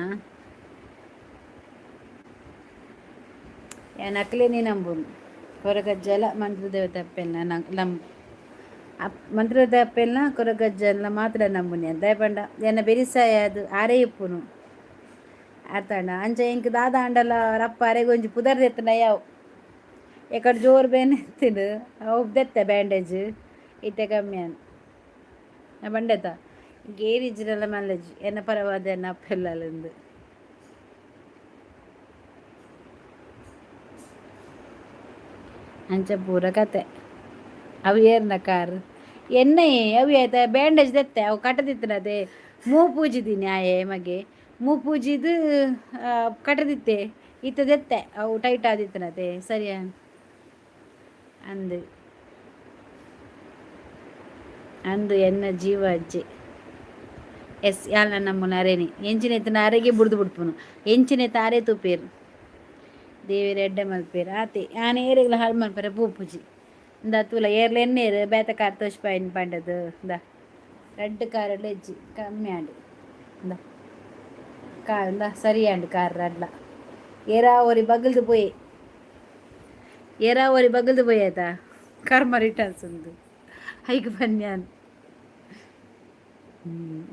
ಯಾನ್ ಅಕ್ಲೇನಿ ನಂಬುನು ಕೊರಗಜ್ಜಲ ಮಂತ್ರ ದೇವತೆ ಅಪ್ಪೆಲ್ಲ ನಮ್ ಮಂತ್ರದ ಅಪ್ಪೆಲ್ಲ ಕೊರಗಜ್ಜಲ್ಲ ಮಾತ್ರ ನಂಬುನಿ ಅಂತ ಪಂಡ ಎನ್ನ ಬೆರಿಸಾಯ ಅದು ಆರೇ ಇಪ್ಪುನು ಆರ್ತಂಡ ಅಂಚ ಇಂಕ್ ದಾದ ಅಂಡಲ ರಪ್ಪ ಅರೆಗೊಂಜಿ ಪುದರ್ ದೆತ್ತನ ಯಾವ್ ಎಕಡೆ ಜೋರು ಬೇನೆ ಎತ್ತಿನ ಅವು ದೆತ್ತೆ ಬ್ಯಾಂಡೇಜ್ ಇತ್ತೆ ಕಮ್ಮಿ ಅನ್ ನಾ ಬಂಡೆತ ಗೇರಿಜ್ಜನೆಲ್ಲ ಮಲ್ಲಜಿ ಎನ್ನ ಪರವಾದ ಎನ್ನ ಅಪ್ಪೆಲ್ಲಂದು ಅಂಚ ಪೂರ ಕತೆ ಅವು ಏರ್ನ ಕಾರ್ ಎಣ್ಣೆ ಅವು ಆಯ್ತಾ ಬ್ಯಾಂಡೇಜ್ ದೆತ್ತೆ ಅವು ಕಟ್ಟದಿತ್ತನದೆ ಮೂ ಪೂಜಿದೀನಿ ಆಯೆ ಮಗೆ ಮೂ ಪೂಜಿದು ಕಟ್ಟದಿತ್ತೆ ಇತ್ತ ದೆತ್ತೆ ಅವು ಟೈಟ್ ಆದಿತ್ತನತೆ ಸರಿಯಾ ಅಂದು ಅಂದು ಎನ್ನ ಜೀವ ಅಜ್ಜಿ ಎಸ್ ಯಾಲ ನಮ್ಮನ ಅರೇನಿ ಎಂಚಿನೆತ್ತನ ಅರೆಗೆ ಬುಡ್ದು ಬಿಡ್ಪುನು ಎಂಚಿನೆತ್ತ ಅರೆ ತುಪ್ಪೇರು ದೇವಿರ ಎಡ್ಡೆ ಮಲ್ಪೇರು ಆತೆ ಆನೆ ಏರೆಗ್ಲ ಹಾಳು ಮಲ್ಪರೆ ಪೂ ಪೂಜಿ ಇಂದ ತೂಲ ಏರ್ಲ ಎಣ್ಣೇರು ಬೇತ ಕಾರ್ ತೋಷ್ಪಾಯಿನ ಪಂಡದು ಇಂದ ರೆಡ್ ಕಾರ್ ಎಜ್ಜಿ ಕಮ್ಮಿ ಆಂಡು ಇಂದ ಕಾರ್ ಇಂದ ಸರಿ ಆಂಡು ಕಾರ್ ರಡ್ಲ ಏರಾವರಿ ಬಗಲ್ದು ಪೋಯೆ ಏರಾವರಿ ಬಗಲ್ದು ಪೋಯ್ ಆಯ್ತಾ ಕರ್ಮ ರಿಟರ್ನ್ಸ್ ಉಂದು ಹೈಕ್ ಬನ್ಯಾನ್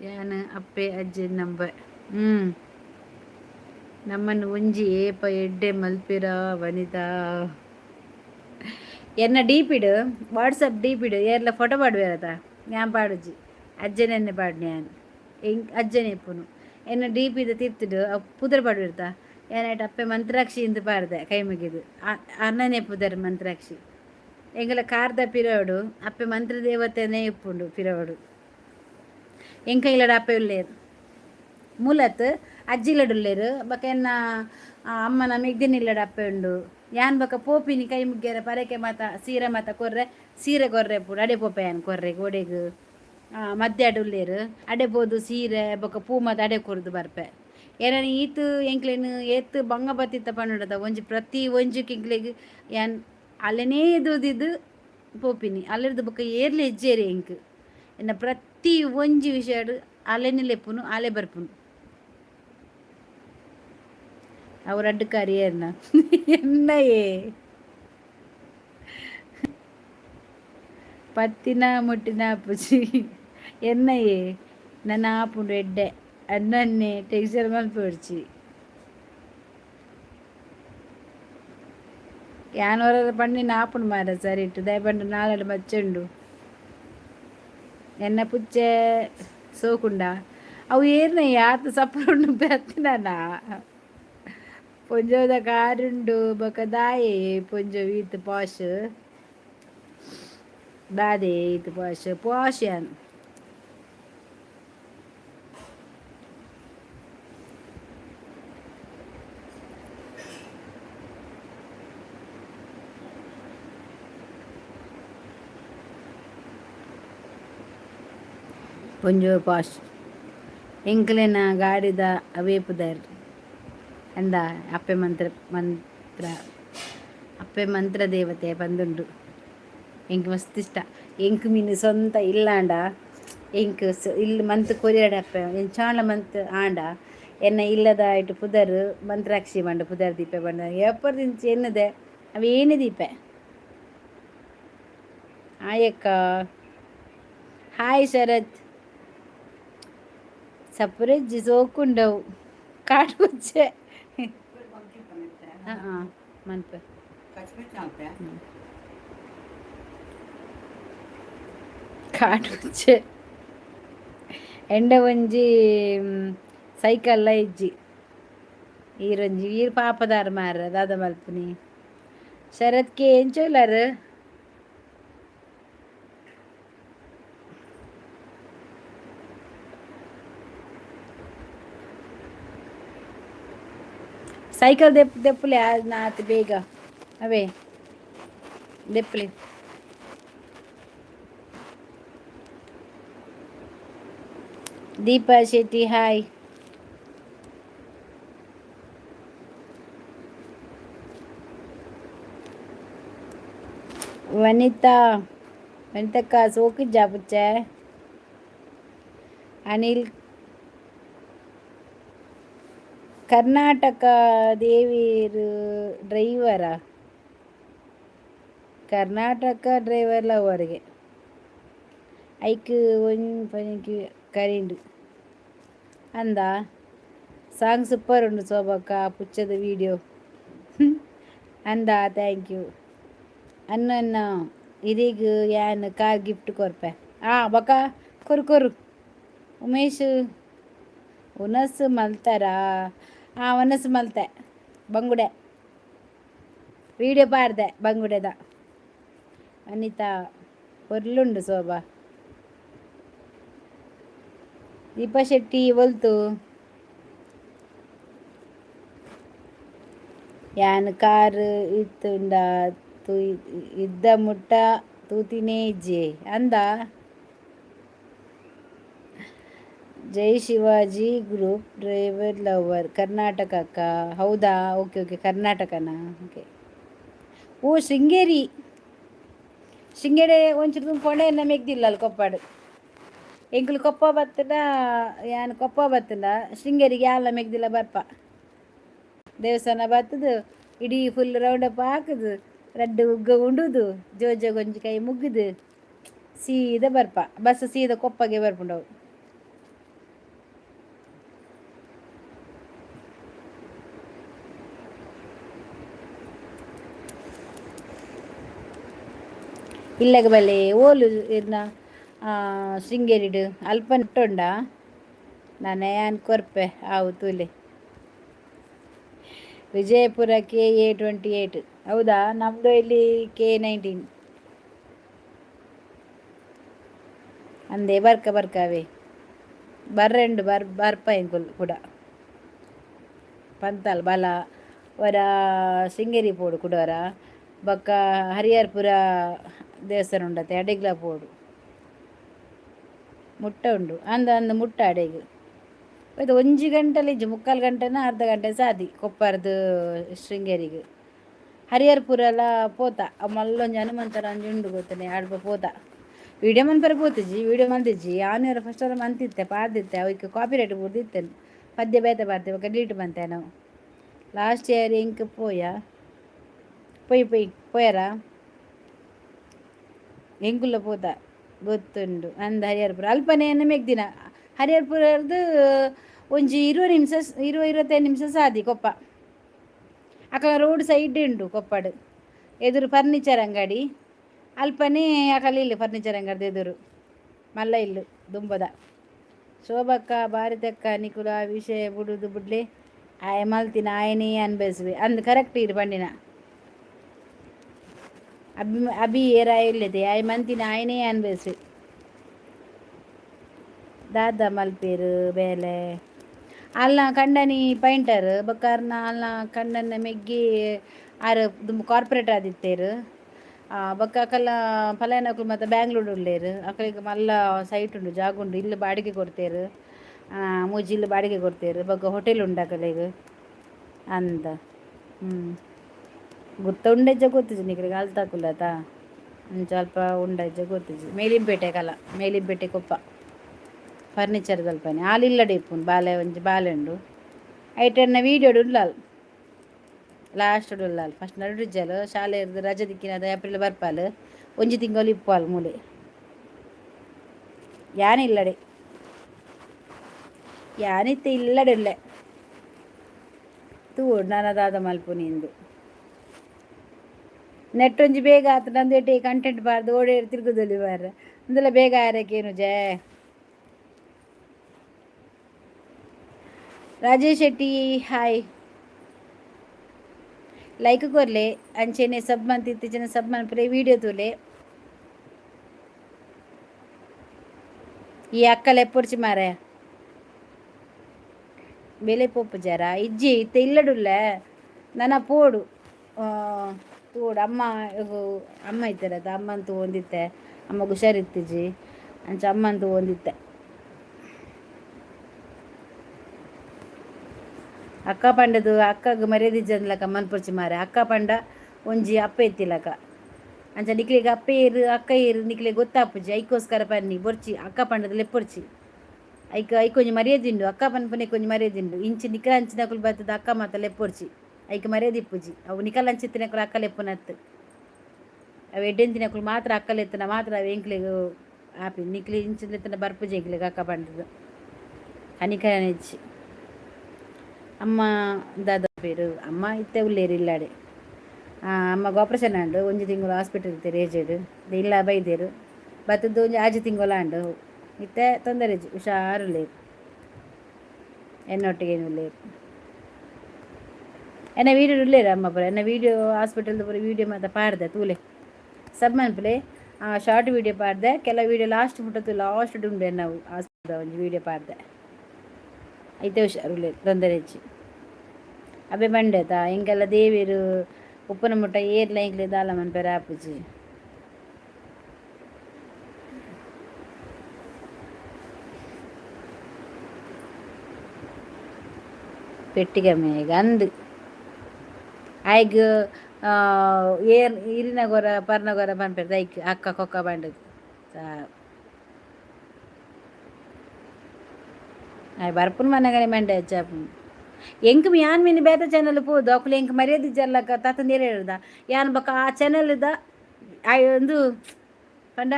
ಯಾನ ಅಪ್ಪೆ ಅಜ್ಜಿ ನಂಬ ನಮ್ಮನ್ನು ಒಂಜಿ ಏಪ ಎಡ್ಡೆ ಮಲ್ಪಿರ ವನಿತಾ ಎನ್ನ ಡೀಪಿಡು ವಾಟ್ಸಪ್ ಡೀಪಿಡು ಏರ್ಲ ಫೋಟೋ ಪಾಡುವೇರತ ഞാൻ പാടുജി അജ്ജനെന്നെ പാടുന്നു ഞാൻ അജ്ജനെ എപ്പുന്നു എന്നെ ഡീപ്പിത് തിരുത്തിട്ട് പുതർ പാടുവരുത്താ ಏನಾಯ್ತು ಅಪ್ಪೆ ಮಂತ್ರಾಕ್ಷಿ ಇಂದು ಪಾಡ್ದೆ ಕೈ ಮುಗಿದು ಅಣ್ಣನೇ ಪುದರ್ ಮಂತ್ರಾಕ್ಷಿ ಎಂಗಲ ಕಾರ್ದ ಪಿರೋಡು ಅಪ್ಪೆ ಮಂತ್ರ ದೇವತೆನೇ ಇಪ್ಪುಂಡು ಪಿರೋಡು ಎಂಕ ಇಲ್ಲಡ ಅಪ್ಪೆ ಉಳ್ಳೇರು ಮೂಲತ್ ಅಜ್ಜಿಲಡುಲ್ಲೇರು ಬಕ ಎನ್ನ ಅಮ್ಮನ ಮಿಗ್ದಿನಿಲ್ಲಡ ಅಪ್ಪೆ ಉಂಡು ಯಾನ್ ಬಕ ಪೋಪಿನಿ ಕೈ ಮುಗ್ಗ್ಯಾರ ಪರಕೆ ಮಾತ ಸೀರೆ ಮಾತ ಕೊರ್ರೆ ಸೀರೆ ಕೊರ್ರೆ ಪುಡು ಅಡೆ ಪೋಪೆ ಯಾನ್ ಕೊರ್ರೆ ಗೋಡೆಗು ಮದ್ದೆ ಅಡುಲ್ಲೇರು ಅಡೆ ಬೋದು ಸೀರೆ ಬೊಕ ಪೂ ಮಾತ ಅಡೆ ಕೊರ್ದು ಬರ್ಪೆ ಏನನಿ ಈತು ಎಂಕ್ಲೇನು ಏತ್ ಬಂಗ ಬತ್ತಿತ್ತ ಪಂಡುಂಡದ ಒಂಜಿ ಪ್ರತಿ ಒಂಜುಕ್ ಎಂಕ್ಲೆಗ್ ಯಾನ್ ಅಲ್ಲೆನೇ ದೂದಿದ್ದು ಪೋಪಿನಿ ಅಲ್ಲಿರ್ದು ಬೊಕ ಏರ್ಲೆ ಹೆಜ್ಜೇರಿ ಎಂಕ್ ಎನ್ನ ಪ್ರತಿ ಒಂಜಿ ವಿಷಯಡು ಅಲೆನೆ ಲೆಪ್ಪುನು ಆಲೆ ಬರ್ಪುನು ಅವ್ರ ಅಡ್ಡಕಾರಿ ಏರ್ನ ಎನ್ನಯೇ ಪತ್ತಿನ ಮುಟ್ಟಿನ ಪುಜಿ ಎನ್ನಯೇ ನನ್ನ ಆಪುಂಡು ಎಡ್ಡೆ ಅನ್ನನ್ನೇ ಟೆಕ್ಸ್ಚರ್ ಮಲ್ಪೊಡ್ಚಿ ಯಾನವರ ಪಣ್ಣಿನ ಆಪುಂಡು ಮಾರ ಸರಿ ಇಟ್ಟು ದಯಪಂಡು ನಾಳೆಡು ಮಚ್ಚುಂಡು ಎನ್ನ ಪುಚ್ಚೆ ಸೋಕುಂಡ ಅವು ಏರ್ನ ಯಾತ ಸಪ್ಪುಂಡು ಬೆತ್ತಿನ ಪೊಂಜೋದ ಕಾರುಂಡು ಬೊಕ ದಾಯೆ ಪೊಂಜೋ ಈತ್ ಪಾಶ್ ದಾದೆ ಈತ್ ಪಾಶ್ ಪಾಶ್ ಯಾನ್ ಒಂಜೋ ಪಾಸ್ಟ್ ಎಂಕ್ಲೆನ ಗಾಡಿದ ಅವೇಪುದರ್ ಅಂದ ಅಪ್ಪೆ ಮಂತ್ರ ಅಪ್ಪೆ ಮಂತ್ರ ದೇವತೆ ಬಂದುಂಡು ಎಂಕ್ ಮಸ್ತ್ ಇಷ್ಟ. ಎಂಕ್ ಮೀನು ಸ್ವಂತ ಇಲ್ಲಾಂಡ ಎಂಕ್ ಇಲ್ಲಿ ಮಂತ್ ಕೊರಿಯಾಡಪ್ಪ ಎನ್ ಚಾಣ ಮಂತ್ ಆಂಡ ಎನ್ನ ಇಲ್ಲದ ಇಟ್ಟು ಪುದರ್ ಮಂತ್ರಾಕ್ಷಿ ಮಂಡ ಪುದರ್ ದೀಪೆ ಬಂಡ ಎಪ್ಪರ್ ದಿಂಚಿ ಎನ್ನದೆ ಅವೇನು ದೀಪೆ ಆಯಕ್ಕ. ಹಾಯ್ ಶರತ್ ಸಪ್ರೇಜ್ ಸೋಕುಂಡವು ಕಾಡು ಮುಚ್ಚೆ ಮನ್ಪ ಕಾಡು ಮುಚ್ಚೆ ಎಂಡ ಒಂಜಿ ಸೈಕಲ್ಲ ಇಜ್ಜಿ ಈರೊಂಜಿ ಈರು ಪಾಪದಾರ ಮಾರ ದಾದ ಮಲ್ಪುನಿ ಶರತ್ಗೆ ಎಂಚೋಲಾರು ಸೈಕಲ್ ದೆಪ್ಪಲೆ ನಾತ್ ಬೇಗ ಅವೇ ದೆಪ್ಪಲೆ ದೀಪಾ ಶೆಟ್ಟಿ ಹಾಯ್. ವನಿತಕ್ಕ ಸೋಕಿಜ್ಜ ಪುಚ್ಚೆ ಅನಿಲ್ ಕರ್ನಾಟಕ ದೇವೀರು ಡ್ರೈವರ ಕರ್ನಾಟಕ ಡ್ರೈವರ್ಲ ಅವರಿಗೆ ಐಕ್ ಒಂಜಿ ಕರಿಂಡು ಅಂದ ಸಾಂಗ್ ಸೂಪರ್ ಉಂಡು ಸೋಬಕ್ಕ ಪುಚ್ಚದ ವಿಡಿಯೋ ಅಂದ ಥ್ಯಾಂಕ್ ಯು ಅನ್ನ ಇದೀಗ ಯಾನ್ ಕಾರ್ ಗಿಫ್ಟ್ ಕೊರ್ಪೆ ಬಕ ಕೊರು ಉಮೇಶ್ ಉನಸ್ ಮಲ್ತಾರ ಒನಸ್ ಮಲ್ತೆ ಬಂಗುಡೆ ವಿಡಿಯೋ ಪಾಡ್ದೆ ಬಂಗುಡೆದ ಅನಿತಾ ಒರ್ಲುಂಡು ಶೋಭಾ. ದೀಪಾ ಶೆಟ್ಟಿ ಒಲ್ತು ಯಾನ್ ಕಾರ್ ಇತ್ತುಂಡ ಇದ್ದ ಮುಟ್ಟ ತೂತಿನೇ ಇಜ್ಜೆ ಅಂದ. ಜೈ Shivaji group driver lover Karnataka ಅಕ್ಕ ಹೌದಾ ಓಕೆ ಕರ್ನಾಟಕನಾ ಓಕೆ. ಓ ಶೃಂಗೇರಿ ಒಂಚೂರು ತುಂಬ್ಕೊಂಡೆ ಎನ್ನ ಮೆಗ್ದಿಲ್ಲ ಅಲ್ಲಿ ಕೊಪ್ಪಾಡು ಎಂಕುಲು ಕೊಪ್ಪ ಬತ್ತಡ ಯಾನ್ ಕೊಪ್ಪ ಬತ್ತಂಡ ಶೃಂಗೇರಿಗೆ ಯಾಲ ಮೆಗ್ದಿಲ್ಲ ಬರ್ಪ ದೇವಸ್ಥಾನ ಬತ್ತದು ಇಡೀ ಫುಲ್ ರೌಂಡಪ್ ಹಾಕುದು ರಡ್ಡು ಉಗ್ಗ ಉಂಡುದು ಜೋಜ ಗೊಂಜಿ ಕೈ ಮುಗ್ಗುದು ಸೀದಾ ಬರ್ಪ ಬಸ್ ಸೀದಾ ಕೊಪ್ಪಗೆ ಬರ್ಪುಂಡವು. ಇಲ್ಲಗ ಬಲ್ಲೆ ಓಲು ಇರ್ನ ಶೃಂಗೇರಿಡು ಅಲ್ಪ ಇಟ್ಟುಂಡ ನಾನು ಯಾನ್ ಕೊರ್ಪೆ ಆವು ತೂಲೆ ವಿಜಯಪುರ KA28 ಹೌದಾ ನಮ್ಮದು ಇಲ್ಲಿ K19 ಅಂದೆ ಬರ್ಕವೇ ಬರ್ರೆಂಡು ಬರ್ಪ ಎಂಕುಲ್ ಕೂಡ ಪಂತಲ್ ಬಲ ವರ ಶೃಂಗೇರಿ ಪೋಡು ಕುಡವರ ಬೊಕ್ಕ ಹರಿಹರಪುರ ದೇವಸ್ಥಾನ ಉಂಡತೆ ಅಡೆಗ್ಲ ಪೋಡು ಮುಟ್ಟ ಉಂಡು ಅಂದ ಮುಟ್ಟ ಅಡೆಗ್ ಇದು 1 ಗಂಟೆಲಿ ಇಜ್ಜು 3/4 ಗಂಟೆನ ಅರ್ಧ ಗಂಟೆ ಸಾದಿ ಕೊಪ್ಪರ್ದು ಶೃಂಗೇರಿಗೆ ಹರಿಹರಪುರ ಪೋತ ಮಲ್ಲೊಂಜಿ ಹನುಮಂತರ ಅಂಜಿ ಉಂಡು ಗೊತ್ತನೆ ಆಡ್ಪ ಪೋತ ವಿಡಿಯೋ ಮನ್ಪರೆ ಪೋತಿಜ್ಜಿ ವಿಡಿಯೋ ಮಂತಿಜ್ಜಿ ಆನೆಯರ ಫಸ್ಟ್ ಅವರ ಮಂತಿತ್ತೆ ಪಾದಿತ್ತೆ ಅವಕ್ಕೆ ಕಾಪಿ ರೈಟ್ ಬುಡ್ದಿತ್ತೇನೆ ಪದ್ಯ ಬೇತೆ ಬರ್ತೀವಿ ಡಿಲೀಟ್ ಬಂತೆ ನಾವು ಲಾಸ್ಟ್ ಇಯರ್ ಇಂಕ್ ಪೋಯರ ಎಂಕುಲ್ಲ ಪೋತ ಗೊತ್ತುಂಡು ಅಂದ ಹರಿಹರಪುರ ಅಲ್ಪನೆಯನ್ನು ಮೆಗ್ದಿನ ಹರಿಹರಪುರದ್ದು ಒಂಜಿ 25 ನಿಮಿಷ ಸಾದಿ ಕೊಪ್ಪ ಅಕಲ ರೋಡ್ ಸೈಡ್ ಉಂಡು ಕೊಪ್ಪಡು ಎದುರು ಫರ್ನಿಚರ್ ಅಂಗಡಿ ಅಲ್ಪನೇ ಅಕಲ ಇಲ್ಲಿ ಫರ್ನಿಚರ್ ಅಂಗಡಿ ಎದುರು ಮಲ್ಲ ಇಲ್ಲು ದುಂಬದ ಶೋಭಕ್ಕ ಭಾರತಕ್ಕ ನಿಕುಲ ವಿಷಯ ಬುಡುದು ಬುಡ್ಲೆ ಆಯ ಮಲ್ತಿನ ಆಯನೇ ಅನ್ಬಯಸುವೆ ಅಂದ್ ಕರೆಕ್ಟ್ ಇರು ಬಂಡಿನ ಅಭಿ ಏರಾಯ ಇಲ್ಲದೆ ಆಯ ಮಂತಿನ ಆಯನೇ ಅನ್ಬಯಸುವೆ ದಾದ ಮಲ್ಪೇರು ಬೇಲೆ ಅಲ್ಲ ಕಂಡನಿ ಪೈಂಟರ್ ಬೊಕ್ಕರ್ನ ಅಲ್ಲ ಕಂಡನ ಮೆಗ್ಗಿ ಆರು ಕಾರ್ಪೊರೇಟ್ ಆದಿತ್ತೇರು ಬೊಕ್ಕ ಅಕಲ್ನ ಪಲಾಯನಕುಲು ಮತ್ತು ಬ್ಯಾಂಗ್ಳೂರ್ ಉಳ್ಳೇರು ಅಕಲಿಗೆ ಮಲ್ಲ ಸೈಟ್ ಉಂಡು ಜಾಗ ಉಂಡು ಇಲ್ಲು ಬಾಡಿಗೆ ಕೊಡ್ತೇರು ಮೂಜಿ ಇಲ್ಲು ಬಾಡಿಗೆ ಕೊಡ್ತೇರು ಬೊಕ್ಕ ಹೋಟೆಲ್ ಉಂಡು ಅಕಲೆಗ್ ಅಂದ ಗುತ್ತ ಉಂಡೆಜ್ಜ ಗೊತ್ತಿಜಿ ನಿಕ್ಲೆಗ್ ಅಲ್ತಾಕುಲತ ಅಂಚ ಅಲ್ಪ ಉಂಡಜ್ಜ ಗೊತ್ತಿಜಿ ಮೇಲಿಂಪೇಟೆ ಕಲ ಮೇಲಿಂಪೇಟೆ ಕೊಪ್ಪ ಫರ್ನಿಚರ್ ದಲ್ಪನೆ ಆಲಿಲ್ಲಡೆ ಇಪ್ಪುಂಡು ಬಾಲೆ ಒಂಜಿ ಬಾಲೆ ಉಂಡು ಐಟನ್ನ ವೀಡಿಯೋಡು ಉಳ್ಳಾಲ್ ಲಾಸ್ಟ್ ಉಳ್ಳಾಲ್ ಫಸ್ಟ್ ನಡುಡ್ಜಲ್ ಶಾಲೆ ರಜೆ ದಿಕ್ಕಿನದ ಏಪ್ರಿಲ್ ಬರ್ಪಾಲ್ ಒಂಜಿ ತಿಂಗಳು ಇಪ್ಪುವಾಲ್ ಮೂಲೆ ಯಾನಿಲ್ಲಡೆ ಯಾನಿತ್ತೆ ಇಲ್ಲಡೆ ಉಳ್ಳೆ ತೂಡು ನಾನು ಅದಾದ ಮಲ್ಪುನಿಂದು ನೆಟ್ ಒಂಜಿ ಬೇಗ ಆತು ನಂದು ಎಟ್ಟೆ ಕಂಟೆಂಟ್ ಬಾರ್ದು ಓಡೇ ತಿರುಗುದಲ್ಲಿ ಬಾರ ಅಂದೆಲ್ಲ ಬೇಗ ಆರಕ್ಕೇನು ಜೇ ರಾಜೇಶ್ ಶೆಟ್ಟಿ ಹಾಯ್ ಲೈಕ್ ಕೊರ್ಲೆ ಅಂಚೆನೆ ಸಬ್ ಮಂತ್ ಇತ್ತೀಚಿನ ಸಬ್ ಮನ್ಪುರೆ ವೀಡಿಯೋ ತೂಲೆ ಈ ಅಕ್ಕಲ ಎಪ್ಪೊಡ್ಚಿ ಮಾರ ಬೆಲೆ ಪೋಪು ಜರ ಇಜ್ಜಿ ಇತ್ತೆ ಇಲ್ಲಡುಲ್ಲ ನನ್ನ ಪೋಡು ತೋಡು ಅಮ್ಮ ಅಮ್ಮ ಇತ್ತಾರದ ಅಮ್ಮಂತೂ ಒಂದಿತ್ತೆ ಅಮ್ಮ ಹುಷಾರಿತ್ತಿಜ್ಜಿ ಅಂಚ ಅಮ್ಮಂತೂ ಒಂದಿತ್ತೆ ಅಕ್ಕ ಪಂಡದು ಅಕ್ಕಗ ಮರ್ಯಾದಿಜ್ಜನ್ಲಕ ಮನ್ಪೊರ್ಚಿ ಮಾರೆ ಅಕ್ಕ ಪಂಡ ಒಂಜಿ ಅಪ್ಪ ಎತ್ತಿಲಕ ಅಂಚ ನಿಕ್ಲಿಗೆ ಅಪ್ಪ ಏರು ಅಕ್ಕ ಏರು ನಿಕ್ಲಿಗೆ ಗೊತ್ತಾಪುಜಿ ಐಕೋಸ್ಕರ ಪನ್ನಿ ಬೊರ್ಚಿ ಅಕ್ಕ ಪಂಡದ ಲೆಪ್ಪೊರ್ಚಿ ಐಕೊಂಜಿ ಮರ್ಯಾದಿಂಡು ಅಕ್ಕ ಪನ್ಪನೆ ಕೊಂಜಿ ಮರ್ಯಾದಿಂಡು ಇಂಚಿ ನಿಕಲ ಹಂಚಿನಕುಲು ಬರ್ತದ ಅಕ್ಕ ಮಾತ ಲೆಪ್ಪೊರ್ಚಿ ಐಕೆ ಮರ್ಯಾದಿಪ್ಪುಜಿ ಅವು ನಿಕಲ್ ಹಂಚಿತ್ತಿನಕುಲು ಅಕ್ಕ ಲೆಪ್ಪುನತ್ತು ಅವು ಎಡ್ಡೆಂತಿನಕುಲು ಮಾತ್ರ ಅಕ್ಕಲೆತ್ತನ ಮಾತ್ರ ಅವು ಎಂಕ್ಲೆಗ್ ಆಪಿ ನಿಕ್ಲಿ ಇಂಚಿಲೆತ್ತನ ಬರ್ಪುಜಿ ಎಂಕ್ಲೆಗ್ ಅಕ್ಕ ಪಂಡದು ಕನಿಕರನೆ ಹೆಚ್ಚಿ ಅಮ್ಮ ದಾದ ಪೇರು ಅಮ್ಮ ಇತ್ತೆ ಉಳ್ಳೇರು ಇಲ್ಲಾಡೆ ಅಮ್ಮಗ ಆಪ್ರೇಷನ್ ಆಂಡು ಒಂಜಿ ತಿಂಗಳು ಹಾಸ್ಪಿಟಲ್ ಇತ್ತೆ ರೇಜೆಡು ಇಲ್ಲ ಬೈದೇರು ಬತ್ತದ್ದು ಒಂಜಿ ಆಜಿ ತಿಂಗಳು ಆಂಡು ಇತ್ತೆ ತೊಂದರೆ ಹುಷಾರುಳ್ಳೇರು ಎನ್ನೊಟ್ಟಿಗೆ ಏನು ಉಳ್ಳೇರು ಎನ್ನ ವೀಡಿಯೋ ಉಳ್ಳೇರು ಅಮ್ಮ ಪುರ ಎನ್ನ ವೀಡಿಯೋ ಹಾಸ್ಪಿಟಲ್ದು ಪುರ ವೀಡಿಯೋ ಮಾತ ಪಾಡ್ದೆ ತೂಲೆ ಸಬ್ ಮನ್ಪುಲೆ ಶಾರ್ಟ್ ವೀಡಿಯೋ ಪಾಡ್ದೆ ಕೆಲ ವೀಡಿಯೋ ಲಾಸ್ಟ್ ಮುಟ್ಟತ್ತು ಲಾಸ್ಟ್ ಉಂಡು ನಾವು ಹಾಸ್ಪಿಟಲ್ ಒಂಜಿ ವೀಡಿಯೋ ಪಾಡ್ದೆ ಐತೆ ಹುಷಾರುಳ್ಳೇರು ತೊಂದರೆ ಹೆಚ್ಚಿ ಅಬೆ ಬಂಡೆತ ಹಿಂಗೆಲ್ಲ ದೇವಿರು ಉಪ್ಪನ ಮುಟ್ಟ ಏರ್ಲ ಇಂಕ್ಲೆ ದಾಲ ಮನ್ಪೆರ ಆಪುಜಿ ಪೆಟ್ಟಿಗೆ ಮೇಗ ಅಂದು ಆಯ್ಗ ಏರ್ ಇರಿನ ಗೊರ ಪರ್ನ ಗೊರ ಪನ್ಪೆರ ದೈಕ್ ಅಕ್ಕ ಕೊಕ್ಕ ಬಂಡದು ಆಯ್ ಬರ್ಪುನ್ ಮನೆಗನೆ ಮಂಡೆ ಹಚ್ಚಾಪು ಎಂಕ್ ಯಾನ್ ಮೀನು ಬೇತ ಚಾನಲ್ ಪೋದು ಅಕ್ಕಲು ಎಂಕ್ ಮರ್ಯಾದೆ ಜಲ್ಲಕ ತಾತಂದೇರೆ ಹೇಳ್ದ ಯಾನ್ ಬಕ್ಕ ಆ ಚಾನಲ್ದ ಒಂದು ಪಂಡ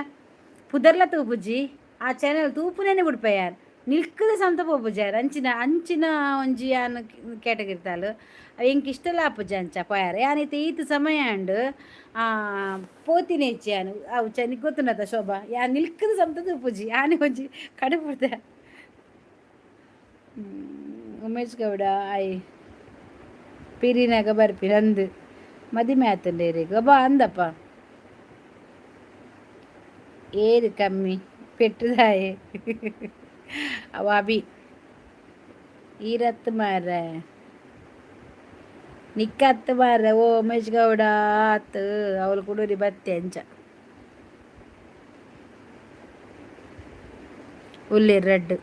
ಪುದರ್ಲ ತೂಪುಜಿ ಆ ಚಾನಲ್ ತೂಪುನೇನೆ ಬಿಡ್ಪ ಯಾರು ನಿಲ್ಕದ ಸಂತ ಪೋಪುಜಿ ಯಾರು ಅಂಚಿನ ಒಂಜಿ ಯಾನ್ ಕೇಟಗಿರ್ತಾಳು ಅವು ಎಂಕ್ ಇಷ್ಟಲ್ಲ ಆಪುಜಿ ಅಂಚ ಪಯಾರ ಯಾನೈತೆ ಈತ ಸಮಯ ಅಂಡು ಪೋತಿನ ಹೆಚ್ಚಿ ಯಾನು ಅವು ಚನಿಗೆ ಗೊತ್ತುನತ ಶೋಭಾ ಯಾನ್ ನಿಲ್ಕದ ಸಂತ ತೂಪುಜಿ ಯಾನೆ ಒಂಜಿ ಕಡೆ ಬಿಡ್ದೆ ಉಮೇಶ್ ಗೌಡ ಆಯ್ ಪಿರಿನಾಗ ಬರ್ಪಿ ನಂದು ಮದಿಮೆ ಆತಂಡೇರಿ ಗಬ ಅಂದಪ್ಪ ಏರು ಕಮ್ಮಿ ಪೆಟ್ಟದಾಯೆ ಅವ ಅಭಿ ಈರತ್ತು ಮಾರ ನಿಕ್ಕತ್ತು ಮಾರ ಓ ಉಮೇಶ್ ಗೌಡ ಆತು ಅವಳು ಕುಡೂರಿ ಬತ್ತೆ ಅಂಚ ಉಳ್ಳಿ ರಡ್ಡು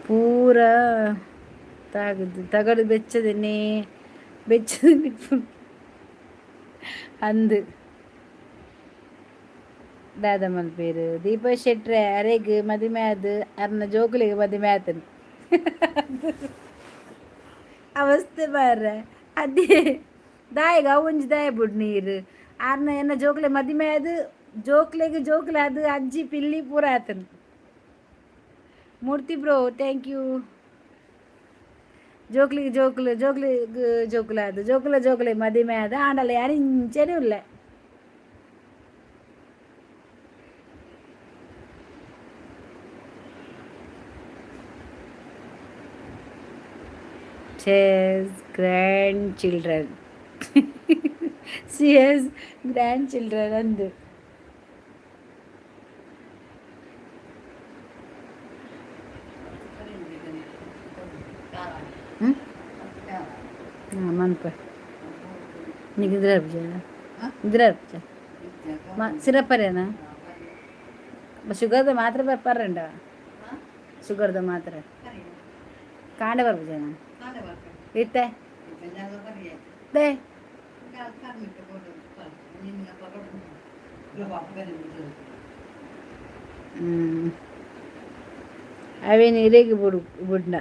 ಪೂರ ತಗಡು ಬೆಚ್ಚದನ್ನೇ ಅಂದು ದಾದ ಮಲ್ಪೇರು ದೀಪ ಶೆಟ್ರೆ ಅರೆಗ್ ಮದುವೆ ಆದ ಅರ್ನ ಜೋಕುಲಿಗೆ ಮದುವೆ ಆತನು ಅವಸ್ಥೆ ಬಾರ ಅದೇ ದಾಯಿಗ ಒಂಜಿ ದಾಯ ಬಿಡ್ ನೀರು ಅರ್ನ ಎನ್ನ ಜೋಕ್ಲೆ ಮದುವೆ ಆದ ಜೋಕ್ಲೆ ಅದು ಅಜ್ಜಿ ಪಿಲ್ಲಿ ಪೂರ ಆತನು ಮೂರ್ತಿ ಬ್ರೋ ಥ್ಯಾಂಕ್ ಯು ಜೋಕ್ಲೆ ಅದು ಜೋಕ್ಲೆ ಮದುವೆ ಆದ ಆಂಡಲ್ಲ ಯಾರು ಇಂಚೆನೇ ಇಲ್ಲ grandchildren she has grandchildren ಅಂದು. ಮನ್ಪ ನಿಗಿದ್ರ ಇದ್ರ ಸಿರಪ್ಪರೇನಾ ಶುಗರ್ದು ಮಾತ್ರ ಬರ್ಪಾರಂಡ ಶುಗರ್ದು ಮಾತ್ರ ಕಾಂಡೆ ಬರ್ಬೋದೇನ ಇತ್ತೆ ದೇ ಅವೇನು ಇರೇಗಿ ಬುಡ್ನ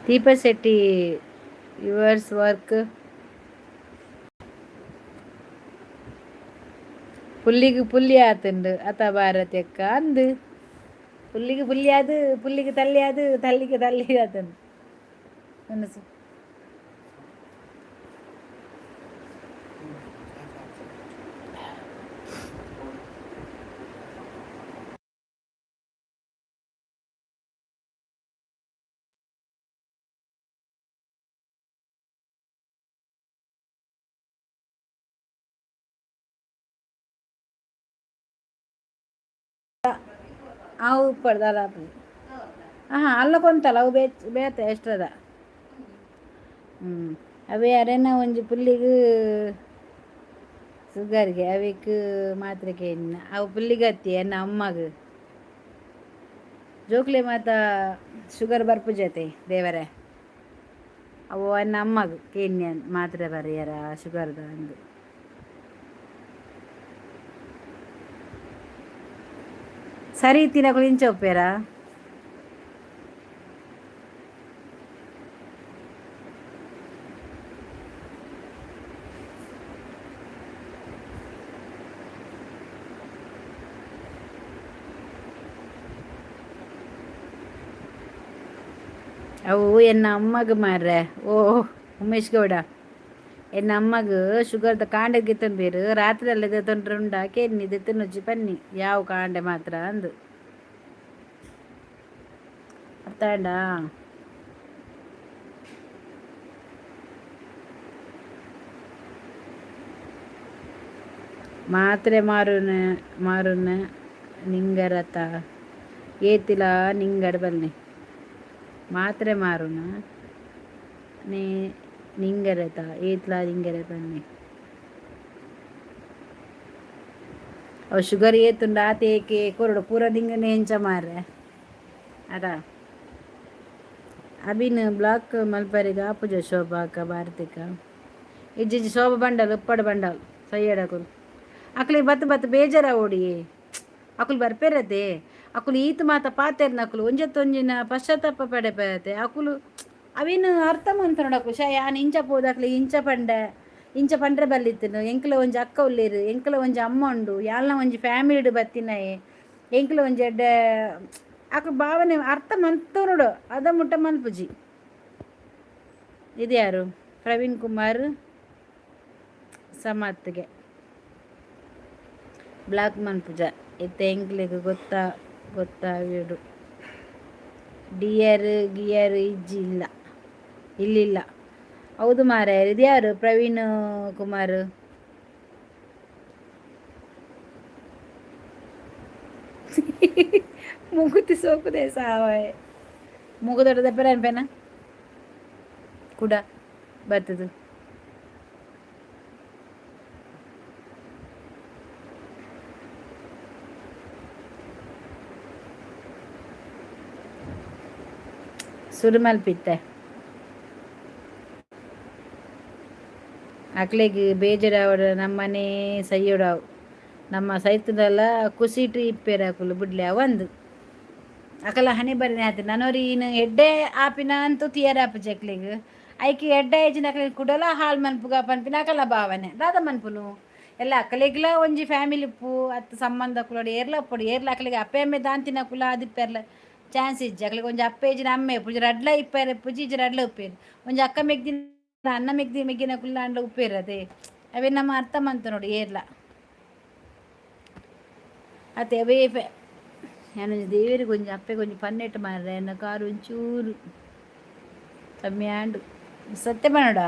ದೀಪಾ ಶೆಟ್ಟಿ ಯುವರ್ಸ್ ವರ್ಕ್ ಪುಲ್ಲಿಗೆ ಪುಲ್ಲಿ ಆತುಂಡು ಅತ ಭಾರತಿ ಅಕ್ಕ ಅಂದು ಪುಲ್ಲಿಗೆ ಪುಲ್ಲಿ ಅದು ಪುಲ್ಲಿಗೆ ತಲ್ಲಿ ಅದು ತಲ್ಲಿಗೆ ತಲ್ಲಿ ಆತುಂಡು ಮನಸ್ಸು ಅವು ಪಡ್ದಾರ ಹಾಂ ಅಲ್ಲ ಕೊಂತಲ್ಲ ಅವು ಬೇತ ಎಷ್ಟದ ಅವೇ ಅರೆನ ಒಂಜಿ ಪುಲ್ಲಿಗೆ ಶುಗರ್ಗೆ ಅವಕ್ಕೆ ಮಾತ್ರಕ್ಕೆ ಎನ್ನ ಅವು ಪುಲ್ಲಿಗೆ ಹತ್ತಿ ಎನ್ನ ಅಮ್ಮಗೆ ಜೋಕ್ಲೆ ಮಾತ ಶುಗರ್ ಬರ್ಪು ಜೊತೆ ದೇವರೇ ಅವು ಎನ್ನ ಅಮ್ಮಗೆ ಕೇನ್ಯ ಮಾತ್ರೆ ಬರೆಯರ ಶುಗರ್ದ ಅಂದು ಸರಿ ತಿನ್ನಗಳು ಇಂಚ ಒಪ್ಪೇರಾ ಅವು ಎನ್ನ ಅಮ್ಮಗೆ ಮಾರ್ರೆ ಓ ಉಮೇಶ್ ಗೌಡ ಎನ್ನ ಅಮ್ಮಗೆ ಶುಗರ್ದ ಕಾಂಡೆಗೆ ತಂಬೇರು ರಾತ್ರಿ ಅಲ್ಲದೆ ತೊಂಡ್ರುಂಡ ಕೆನ್ನಿದೆ ತಿನ್ನೊಜ್ಜಿ ಪನ್ನಿ ಯಾವ ಕಾಂಡೆ ಮಾತ್ರ ಅಂದು ಅರ್ಥಾಂಡ ಮಾತ್ರೆ ಮಾರುನ ನಿಂಗರತ ಏತಿಲ ನಿಂಗಡ ಬಲ್ನೆ ಮಾತ್ರೆ ಮಾರುನ ನೇ ನಿಂಗರತ ಏತ್ಲಾ ನಿಂಗರ ಬನ್ನಿ ಅವು ಶುಗರ್ ಏತುಂಡ ಆತೇಕೆ ಕೊರಡು ಪೂರ ದಿಂಗನೆ ಹೆಂಚ ಮಾರ್ರೆ ಅದ Abin block ಮಲ್ಪರಿಗ ಆಪುಜ ಶೋಭಾಕ ಭಾರತಿಕ ಇಜ್ಜಿಜ್ಜಿ Shobha bundle ಉಪ್ಪಡ bundle ಸೈಯಡಕುಲು ಅಕ್ಲಿಗೆ ಬತ್ತು ಬೇಜಾರ ಓಡಿ ಅಕುಲು ಬರ್ಪೇರತೆ ಅಕುಲು ಈತ ಮಾತ ಪಾತೇರ್ ನಕುಲು ಒಂಜತ್ತೊಂಜಿನ ಪಶ್ಚಾತ್ತಾಪ ಪಡೆಪೇರತೆ ಅಕುಲು ಅವೇನು ಅರ್ಥ ಮಂತನೊಡಕು ಯಾನ್ ಇಂಚ ಪೋದಕ್ಲಿ ಇಂಚ ಪಂಡ್ರೆ ಬಲ್ಲಿತ್ತನು ಎಂಕ್ಲ ಒಂಜಿ ಅಕ್ಕ ಉಳ್ಳೇರು ಎಂಕ್ಲ ಒಂಜಿ ಅಮ್ಮ ಉಂಡು ಯಾಲ್ನ ಒಂಜಿ ಫ್ಯಾಮಿಲಿಡ್ ಬತ್ತಿನಾಯೆ ಎಂಕ್ಲ ಒಂಜಿ ಎಡ್ಡೆ ಅಕುಲು ಭಾವನೆ ಅರ್ಥ ಮಂತನೋಡು ಅದ ಮುಟ್ಟ ಮಲ್ಪುಜಿ ಇದು ಯಾರು ಪ್ರವೀಣ್ ಕುಮಾರ್ ಸಮತ್ಗೆ ಬ್ಲಾಕ್ ಮನ್ಪುಜ ಇತ್ತೆ ಎಂಕ್ಲಿಗೆ ಗೊತ್ತಾವಿಡು ಡಿಯರ್ ಗಿಯರ್ ಇಜ್ಜಿ ಇಲ್ಲಿಲ್ಲ ಹೌದು ಮಾರೇ ಇದು ಯಾರು ಪ್ರವೀಣ್ ಕುಮಾರ್ ಮುಗುತಿ ಸೋಕುದೇ ಸಾವಾಯ್ ಮುಗುದೊಡ್ಡದ ಪೆರನ್ಪೆನ ಕೂಡ ಬರ್ತದು ಸುರುಮಲ್ಪಿತ್ತೆ ಅಕ್ಲೆಗ್ ಬೇಜಾರವಡ ನಮ್ಮನೆ ಸೈಯೊಡವು ನಮ್ಮ ಸೈತದಲ್ಲ ಕುಸಿಟ್ರಿ ಇಪ್ಪೇರ ಅಕುಲು ಬಿಡ್ಲೆ ಒಂದು ಅಕಲ ಹಣೆ ಬರನೆ ಆಯ್ತು ನನೋರಿ ಇನ್ನು ಎಡ್ಡೆ ಆಪಿನ ಅಂತೂ ತಿಯರ್ ಆಪುಜಿ ಅಕ್ಲೆಗ್ ಐಕಿ ಎಡ್ಡೆ ಏಜಿನ ಅಕ್ಲೆಗ್ ಕುಡಲ ಹಾಳು ಮನ್ಪುಗ ಪನ್ಪಿನ ಅಕಲ ಭಾವನೆ ದಾದ ಮನ್ಪುನು ಎಲ್ಲ ಅಕ್ಕಲಿಗ್ಲ ಒಂಜಿ ಫ್ಯಾಮಿಲಿ ಉಪ್ಪು ಅತ್ತು ಸಂಬಂಧ ಕುಲೋಡು ಏರ್ಲ ಪೊಡು ಏರ್ಲ ಅಕ್ಕಲಿಗೆ ಅಪ್ಪೆ ಅಮ್ಮೆ ದಾಂತಿನ ಕುಲ ಆದಿಪ್ಪೆರ್ಲ ಚಾನ್ಸ್ ಇಜ್ಜಿ ಅಕ್ಲಿಗೆ ಒಂಜಿ ಅಪ್ಪ ಏಜಿನ ಅಮ್ಮೆ ಪುಜಿ ರಡ್ಲ ಇಪ್ಪೇರೆ ಪುಜಿ ಇಜ್ಜಿ ರಡ್ಲ ಉಪ್ಪೇರು ಒಂಜಿ ಅಕ್ಕ ಮೆಗ್ದಿನ ಅನ್ನ ಮೆಗ್ಗಿನ ಕುಲ್ಲ ಅಂಡ್ಲ ಉಪ್ಪೇರು ಅದೇ ಅವೇ ನಮ್ಮ ಅರ್ಥ ಮಂತು ನೋಡಿ ಏರ್ಲ ಅತ್ತೆ ಅವೇ ನಾನು ದೇವರಿಗೆ ಕೊಂಚ ಅಪ್ಪೆ ಕೊಂಚ ಪನ್ನೆಟ್ಟು ಮಾರ್ರೆ ಎನ್ನ ಕಾರು ಒಂಚೂರು ಕಮ್ಮಿ ಆಂಡು ಸತ್ಯ ಮಾಡೋಡ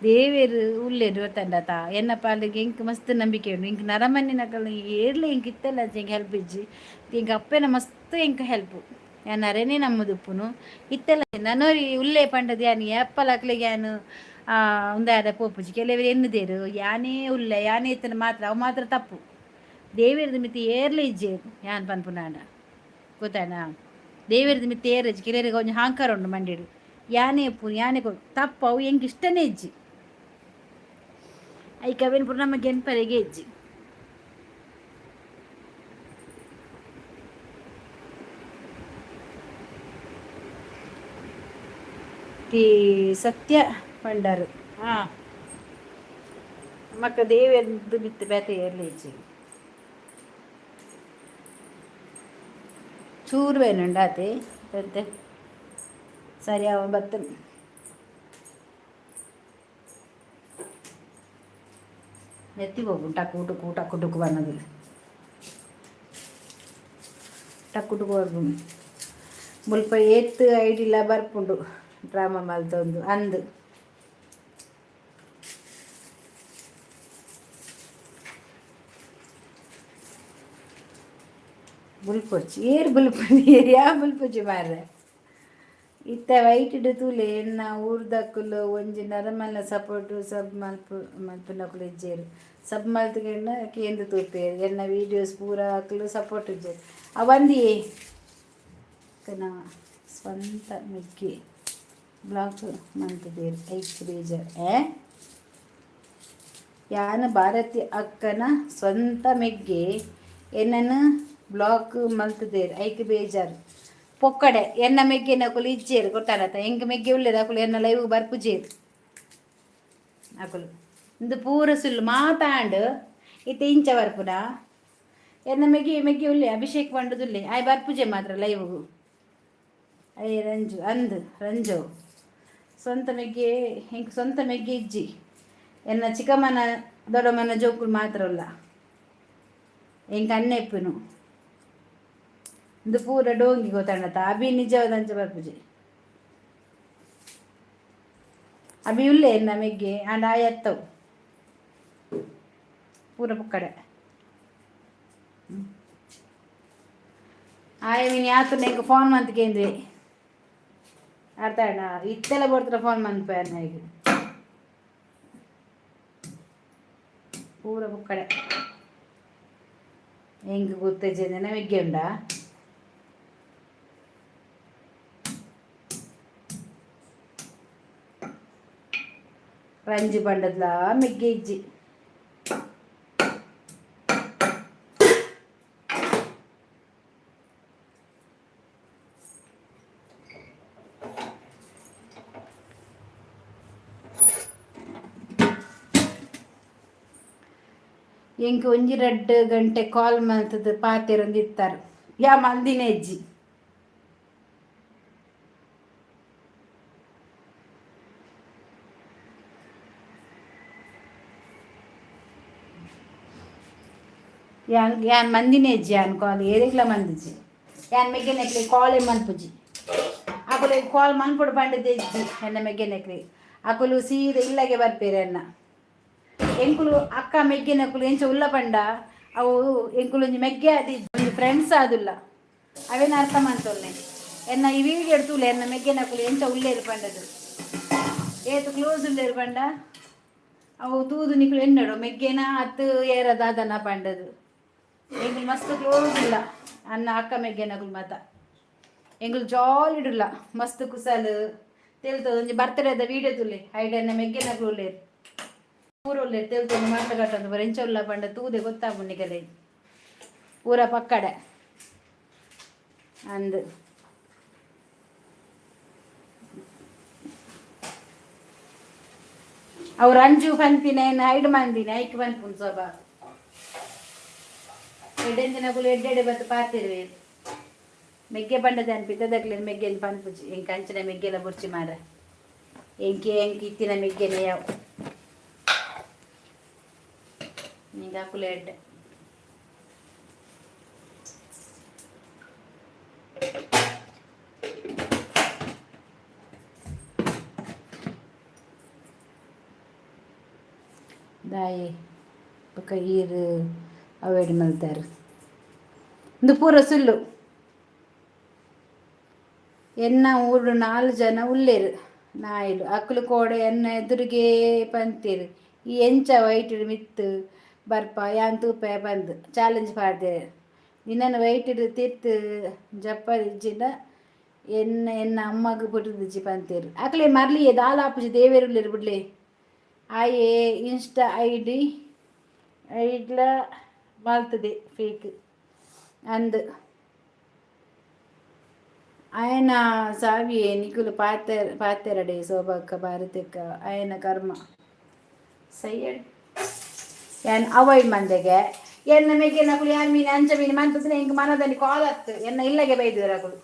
ದೇವೇರು ಉಳ್ಳೇರು ತಂಡತ ಎನ್ನ ಪಾಲಿಗೆ ಇಂಕ್ ಮಸ್ತ್ ನಂಬಿಕೆ ಉಂಡು ಇಂಕ್ ನರಮನಿ ನಕಲ್ ಏರ್ಲೆ ಇಂಕ್ ಇತ್ತೆಲ್ಲ ಇಂಕ್ ಹೆಲ್ಪ್ ಇಜ್ಜಿ ಇಂಕ್ ಅಪ್ಪೆನ ಮಸ್ತ್ ಇಂಕ್ ಹೆಲ್ಪ್ ಯಾನ್ ಅರೆನೇ ನಮ್ಮದುಪ್ಪುನು ಇತ್ತೆಲ್ಲ ನನೋರಿ ಉಳ್ಳೇ ಪಂಡದ ಯಾನಿ ಅಪ್ಪಲ ಅಕ್ಲೆಗೆ ಯಾನು ಉಂದಾದ ಪೋಪುಜಿ ಕೆಲವರು ಎನ್ನುದೇರು ಯಾನೇ ಉಳ್ಳ ಯಾನೇ ಇತ್ತನ ಮಾತ್ರ ಅವು ಮಾತ್ರ ತಪ್ಪು ದೇವೇರ್ದು ಮಿತಿ ಏರ್ಲೆ ಇಜ್ಜೇರು ಯಾನ್ ಪನ್ಪುನಾಂಡ ಗೊತ್ತಾನ ದೇವೇರ್ದು ಮಿತಿ ಏರಜ್ಜಿ ಕೆಲವರಿಗೆ ಕೊಂಚ ಹಾಂಕಾರ ಉಂಡು ಮಂಡಿಡು ಯಾನೇ ಪು ಯಾನೇ ತಪ್ಪು ಅವು ಹೆಂಗೆ ಇಷ್ಟನೇ ಇಜ್ಜಿ ಐಕ ಅವೇನು ಪುರ ನಮ್ಮ ಗೆನ್ಪರಿಗೆ ಇಜ್ಜಿ ಸತ್ಯ ಪಂಡರು ಹಾಂ ಮಕ್ಕ ದೇವೇರ್ದು ಮಿತ್ತು ಬೇತೆ ಏರ್ಲೆ ಇಜ್ಜಿ ಚೂರು ಬೇನುಂಡಾತೆ ಮತ್ತೆ ಸರಿ ಅವ ಬತ್ತ ಎತ್ತಿ ಹೋಗು ಟಕ್ಕು ಬನ್ನದಿಲ್ಲ ಟಕ್ಕು ಹೋಗು ಮುಲ್ಪ ಏತ್ತು ಐಡಿಲ್ಲ ಬರ್ಪುಂಡು ಡ್ರಾಮಾ ಮಲ್ತೊಂದು ಅಂದು ಬುಲ್ಪೊಚ್ಚಿ ಏರು ಬುಲ್ಪುಜಿ ಯಾ ಬುಲ್ಪುಜಿ ಮಾರ್ರೆ ಇತ್ತ ವೈಟ್ ತೂಲೆ ಎನ್ನ ಊರ್ದಕ್ಕಲು ಒಂಜಿ ನರಮಲ್ಲ ಸಪೋರ್ಟು ಸಬ್ ಮಲ್ಪುನಕುಲು ಇಜ್ಜೇರು ಸಬ್ ಮಲ್ತುಗೆಂಡ ಕೇಂದ್ರ ತೂಪೇರು ಎನ್ನ ವೀಡಿಯೋಸ್ ಪೂರ ಹಾಕಲು ಸಪೋರ್ಟ್ ಇಜ್ಜೇರು ಅವಂದಿ ನಾ ಸ್ವಂತ ಮೆಗ್ಗೆ ಬ್ಲಾಕ್ ಮಂತದೇರು ಐಕ್ ಬೇಜಾರ್ ಯಾನ ಭಾರತಿ ಅಕ್ಕನ ಸ್ವಂತ ಮೆಗ್ಗೆ ಎನ್ನನ್ನು ಬ್ಲಾಕ್ ಮಲ್ತದೇರು ಐಕ್ ಬೇಜಾರು ಪೊಕ್ಕಡೆ ಎನ್ನ ಮೆಗ್ಗೆ ನಕುಲು ಇಜ್ಜೇರು ಗೊತ್ತಾಡತ್ತ ಹೆಂಗೆ ಮೆಗ್ಗೆ ಉಳ್ಳೇದು ಅಕುಲು ಎನ್ನ ಲೈವ್ ಬರ್ಪುಜೇರು ಅಕುಲು ಇಂದು ಪೂರ ಸುಳ್ಳು ಮಾತಾಂಡು ಇತ್ತ ಇಂಚ ಬರ್ಪುನ ಎನ್ನ ಮೆಗ್ಗೆ ಉಳ್ಳೆ ಅಭಿಷೇಕ್ ಪಂಡುದುಲ್ಲೆ ಆಯ್ ಬರ್ಪುಜೆ ಮಾತ್ರ ಲೈವ್ಗೂ ಅಯ್ಯ ರಂಜು ಸ್ವಂತ ಮೆಗ್ಗೆ ಹೆಂಗೆ ಸ್ವಂತ ಮೆಗ್ಗೆ ಇಜ್ಜಿ ಎನ್ನ ಚಿಕ್ಕಮ್ಮನ ದೊಡ್ಡಮ್ಮನ ಜೋಕುಲು ಮಾತ್ರ ಅಲ್ಲ ಹೆಂಗೆ ಅನ್ನೆಪ್ಪುನು ಇದು ಪೂರ ಡೋಂಗಿ ಗೊತ್ತಾಂಡತ ಅಭಿ ನಿಜವಾದಂಚ ಬರ್ಪುಜಿ ಅಭಿ ಉಳ್ಳೆ ಎನ್ನ ಮೆಗ್ಗೆ ಆಂಡ ಎತ್ತವು ಪೂರ ಪುಕ್ಕಡೆ ಆಯಮಿನಿ ಆತು ನೆಂಗೆ ಫೋನ್ ಮಂತ್ಕೇಂದ್ವಿ ಅರ್ಥ ಅಣ್ಣ ಇತ್ತೆಲ್ಲ ಬರ್ತಾರೆ ಫೋನ್ ಮಂತ್ಪ ಈಗ ಪೂರ ಪುಕ್ಕಡೆ ಹೆಂಗೆ ಗೊತ್ತಜ್ಜೆ ಮೆಗ್ಗೆ ಉಂಡ ರಂಜಿ ಬಂಡದ್ಲ ಮೆಗ್ಗೆ ಇಜ್ಜಿ ಎಂಕ್ ಒಂಜಿ 2 ಗಂಟೆ ಕಾಲ್ ಮಲ್ತದ ಪಾತೆರೊಂದು ಇತ್ತಾರೆ ಯಾ ಮಂದಿನ ಇಜ್ಜಿ ಯಾನ್ ಮಂದಿನೇ ಇಜ್ಜಿ ಯಾನ್ ಕಾಲ್ ಏರಿಗ್ಲ ಮಂದಿಜ್ಜಿ ಯಾನ್ ಮೆಗ್ಗೆ ನೆಕ್ಲಿ ಕಾಲೇ ಮನ್ಪುಜಿ ಅಕುಲು ಕಾಲ್ ಮನ್ಪುಡು ಪಂಡದೆ ಇಜ್ಜಿ ಎನ್ನ ಮೆಗ್ಗೆ ನೆಕ್ಲಿ ಅಕುಲು ಸೀದಾ ಇಲ್ಲಗೆ ಬರ್ಪೇರು ಎನ್ನ ಎಂಕುಲು ಅಕ್ಕ ಮೆಗ್ಗೆ ನಕುಲು ಎಂಚ ಉಲ್ಲ ಪಂಡ ಅವು ಎಂಕುಲು ಒಂಜಿ ಮೆಗ್ಗೆ ಆದಿ ಒಂಜಿ ಫ್ರೆಂಡ್ಸ್ ಆದುಲ್ಲ ಅವೇನ ಅರ್ಥ ಮಾಡ್ತೊಲ್ಲೆ ಎನ್ನ ಈ ವಿಡಿಯೋ ತೂಲೆ ಎನ್ನ ಮೆಗ್ಗೆ ನಕುಲು ಎಂಚ ಉಳ್ಳೇರು ಪಂಡದು ಏತು ಕ್ಲೋಸ್ ಉಳ್ಳೇರು ಪಂಡ ಅವು ತೂದು ನಿಕುಲು ಎನ್ನಡು ಮೆಗ್ಗೆನ ಹತ್ತು ಏರದ ಅದನ್ನ ಪಂಡದು ಎಂಕುಲು ಮಸ್ತ್ ಕ್ಲೋಸ್ ಇಲ್ಲ ಅನ್ನ ಅಕ್ಕ ಮೆಗ್ಗೆ ನಕುಲು ಮಾತ ಎಂಕುಲು ಜಾಲಿಡುಲ್ಲ ಮಸ್ತ್ ಕುಸಲು ತೆಲ್ತದ ಒಂಜಿ ಬರ್ತ್ಡೇದ ವಿಡಿಯೋ ತೂಲೆ ಐಡೆನ್ನ ಮೆಗ್ಗೆ ನಕುಲು ಉಳ್ಳೇರು ಪೂರ ಉಳ್ಳೇರು ತೆಲ್ತೊಂದು ಮಾತಗಟ್ಟೊಂದು ಬರ ಎಂಚ ಉಲ್ಲ ಪಂಡ ತೂದೆ ಗೊತ್ತಾಗ್ಬಿಟ್ಟಿಗದೆ ಪೂರ ಪಕ್ಕಡೆ ಅಂದು ಅವ್ರು ಅಂಜು ಪಂತಿನ ಐಡು ಮಂದಿನ ಐಕ್ ಪಂಪುನ್ ಸೊಬ ಎಡ್ಡೆಂದಿನಗುಲು ಎಡ್ಡೆಡೆ ಬತ್ತು ಪಾತಿರುವೆ ಮೆಗ್ಗೆ ಪಂಡದ ಅನ್ಪಿದ್ದದಕ್ಲೆ ಮೆಗ್ಗೆ ಪಂಪುಜಿ ಎಂಕ ಅಂಚಿನ ಮೆಗ್ಗೆಲ್ಲ ಬುರ್ಚಿ ಮಾರ ಎಂಕಿ ಇತ್ತಿನ ಮೆಗ್ಗೆನೆ ಯಾವ ಈಗ ಕುಲೆ ಎಡ್ಡೆ ದಾಯಿ ಬೊಕ್ಕ ಈರು ಅವಾಯ್ಡ್ ಮಲ್ತಾರೆ ಇಂದು ಪೂರ ಸುಳ್ಳು. ಎನ್ನ ಊರು 4 ಜನ ಉಳ್ಳೇರು ನಾಯಿಲು ಅಕ್ಕಲು ಕೋಡೆ ಎನ್ನ ಎದುರಿಗೆ ಪಂತೇರು ಈ ಎಂಚ ವೈಟ್ ಮಿತ್ತು ಬರ್ಪ ಯಾನ್ ತೂಪೆ ಬಂದು ಚಾಲೆಂಜ್ ಪಾಡ್ದೇರು ನಿನ್ನನ್ನು ವೈಟ್ ತಿರ್ತು ಜಪ್ಪರಿಜ್ಜಿನ ಎನ್ನ ಅಮ್ಮಗ ಬಿಟ್ಟಿದ್ದಿಜ್ಜಿ ಪಂತೇರು ಅಕ್ಲೆ ಮರ್ಲಿ ದಾಲ ಆಪುಜಿ ದೇವೇರುಳ್ಳೇರು ಬಿಡ್ಲೆ ಆಯೇ ಇನ್ಸ್ಟಾ ಐಡ್ಲ ಮಲ್ತದೆ ಫೇಕ್ ಅಂದು ఆయన సావి నికులు పాతేరడే శోభక్క భారతిక ఆయన కర్మ సయ్యడ్ ಯಾನ್ ಅವಾಯ್ಡ್ ಮಂದೆಗೆ ಎನ್ನ ಮೇಗೆ ನಕುಲು ಯಾನ್ ಮೀನು ಅಂಚ ಮೀನು ಮಂತದ್ರೆ ಹಿಂಗೆ ಮನದಲ್ಲಿ ಕಾಲತ್ತು ಎನ್ನ ಇಲ್ಲಗೆ ಬೈದಿರಾಕುಲು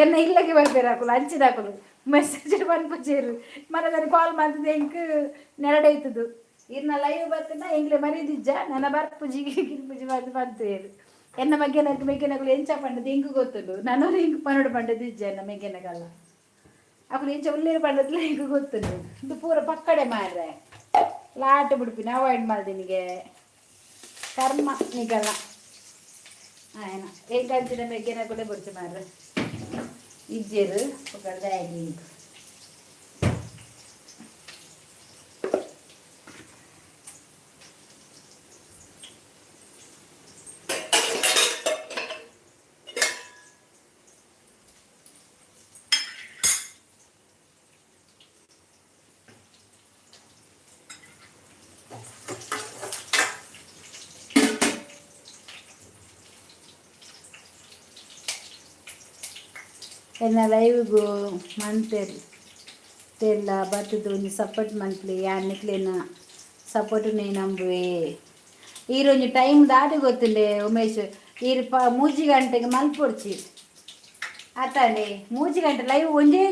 ಎನ್ನ ಇಲ್ಲಗೆ ಬೈದಿರಾಕುಲು ಅಂಚಿದಾಕುಲು ಮೆಸೇಜ್ ಬಂದ್ಪುಜೇರು ಮನದಲ್ಲಿ ಕಾಲ್ ಮಂತದೆ ಹಿಂಗೆ ನೆರಡೈತದು ಇನ್ನ ಲೈವ್ ಬರ್ತನ ಹಿಂಗ್ಲೆ ಮರಿದಿಜ್ಜ ನನ್ನ ಬರ್ಪುಜಿ ಗಿರ್ಪುಜಿ ಬಂತೇರು ಎನ್ನ ಮೆಗ್ಗೆನಗಳು ಎಂಚ ಪಂಡದು ಹೆಂಗೆ ಗೊತ್ತುಂಡು ನನ್ನವರು ಹಿಂಗೆ ಪನ್ನಡು ಪಂಡದು ಇಜ್ಜ ಎನ್ನ ಮೆಗ್ಗೆನಗಲ್ಲ ಅప్పుడు ಎಂಚ ಉಳ್ಳೇರು ಪಂಡದ್ಲ ಹಿಂಗೆ ಗೊತ್ತುಂಡು ಇದು ಪೂರ ಪಕ್ಕಡೆ ಮಾರ್ರೆ ಲಾಟ ಬಿಡ್ಪಿನ ಅವಾಯ್ಡ್ ಮಾಡಿದೆ ನಿಗೆ ಕರ್ಮ ನಿಗಲ್ಲ ಆಯ್ನ ಏಕಂಚಿನ ಮೆಗ್ಗೆನಗಳೇ ಬಿಡ್ತು ಮಾರ್ರೆ ಇಜ್ಜೇರು ಪಕ್ಕಡ್ದಾಗಿ ಎನ್ನ ಲೈವ್ಗೂ ಮಂತೇರು ತೆಲ್ಲ ಬತ್ತದು ಒಂದು ಸಪೋರ್ಟ್ ಮಂತ್ಲಿ ಯಾನ್ನಿಕ್ಲೇನ ಸಪೋರ್ಟ್ ನೇ ನಂಬುವೆ ಈರೊಂದು ಟೈಮ್ ದಾಟಿ ಗೊತ್ತಿಲ್ಲ ಉಮೇಶ್ ಈರು 3 ಗಂಟೆಗೆ ಮಲ್ಪೊಡ್ಚಿ ಆತಾಂಡೆ 3 ಗಂಟೆ ಲೈವ್ ಒಂದೇ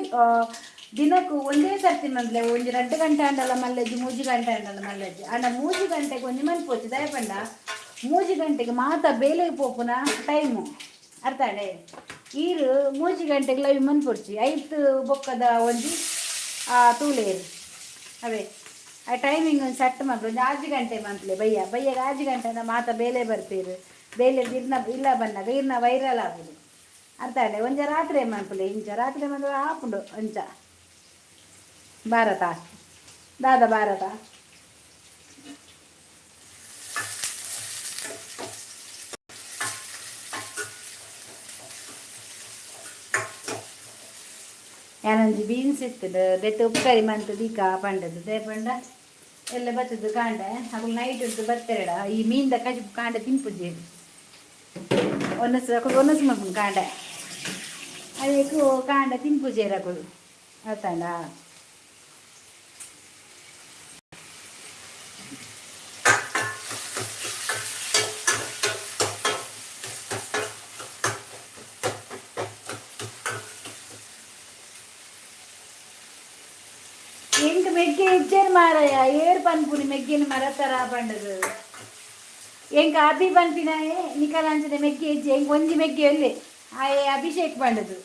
ದಿನಕ್ಕೂ ಒಂದೇ ಸರ್ತಿ ಮಂತ್ಲೆ ಒಂದು 2 ಗಂಟೆ ಅಂಡಲ್ಲ ಮಲ್ಲಜ್ಜಿ 3 ಗಂಟೆ ಅಂಡಲ್ಲ ಮಲ್ಲಜ್ಜಿ ಅಂಡ 3 ಗಂಟೆಗೆ ಒಂದು ಮಲ್ಪೊಚ್ಚಿ ದಯಪಂಡ 3 ಗಂಟೆಗೆ ಮಾತ ಬೇಲೆಗೆ ಪೋಪುನ ಟೈಮು ಅರ್ಥಾಡೆ ಈರು 3 ಗಂಟೆಗೆ ಲೈವ್ ಮನ್ಪೊಡ್ಚಿ 5 ಬೊಕ್ಕದ ಒಂಜಿ ತೂಲೇರು ಅವೇ ಆ ಟೈಮಿಂಗ್ ಒಂದು ಸೆಟ್ ಮಾಡ್ರು ಒಂದು 6 ಗಂಟೆ ಮಂತ್ಲೆ ಬಯ್ಯಗೆ 6 ಗಂಟೆ ಮಾತ ಬೇಲೆ ಬರ್ತೀರು ಬೇಲೆ ಇಲ್ಲ ಬಂದಾಗ ಇರ್ನ ವೈರಲ್ ಆಗುದು ಅರ್ಥಾಡೆ ಒಂಜ ರಾತ್ರಿ ಮನ್ಪುಲೆ ಇಂಚ ರಾತ್ರಿ ಮಂದ್ರೆ ಆಪುಂಡು ಅಂಚ ಭಾರತ ದಾದ ಭಾರತ ಯಾನೊಂದು ಬೀನ್ಸ್ ಇರ್ತದೆ ಬೆತ್ತ ಉಪ್ಪುಕರಿ ಮಂತು ದೀಕ ಪಂಡದು ದೇಪಂಡ ಎಲ್ಲ ಬತ್ತದು ಕಾಂಡೆ ಹಾಗೂ ನೈಟ್ ಇಡ್ದು ಬತ್ತೆರಡ ಈ ಮೀನ್ದ ಕಜಿ ಕಾಂಡೆ ತಿಂಪುಜೇರು ಒನಸು ಮಗು ಕಾಂಡೆ ಅದಕ್ಕೂ ಕಾಂಡೆ ತಿಂಪುಜೇರು ಹಾಕೋದು ಆತಂಡ ಎಂಕ್ ಮೆಗ್ಗೆ ಇಜ್ಜೇನು ಮಾರಾಯ ಏರ್ ಪನ್ಪುನಿ ಮೆಗ್ಗಿನ ಮರ ತರ ಪಂಡದು ಎಂಕ್ ಅಭಿ ಪನ್ಪಿನಾಯೆ ನಿಕಲಾಂಚನೆ ಮೆಗ್ಗೆ ಇಜ್ಜೆ ಎಂಕ್ ಒಂಜಿ ಮೆಗ್ಗೆ ಒಲ್ಲೆ ಆಯೆ ಅಭಿಷೇಕ್ ಪಂಡದು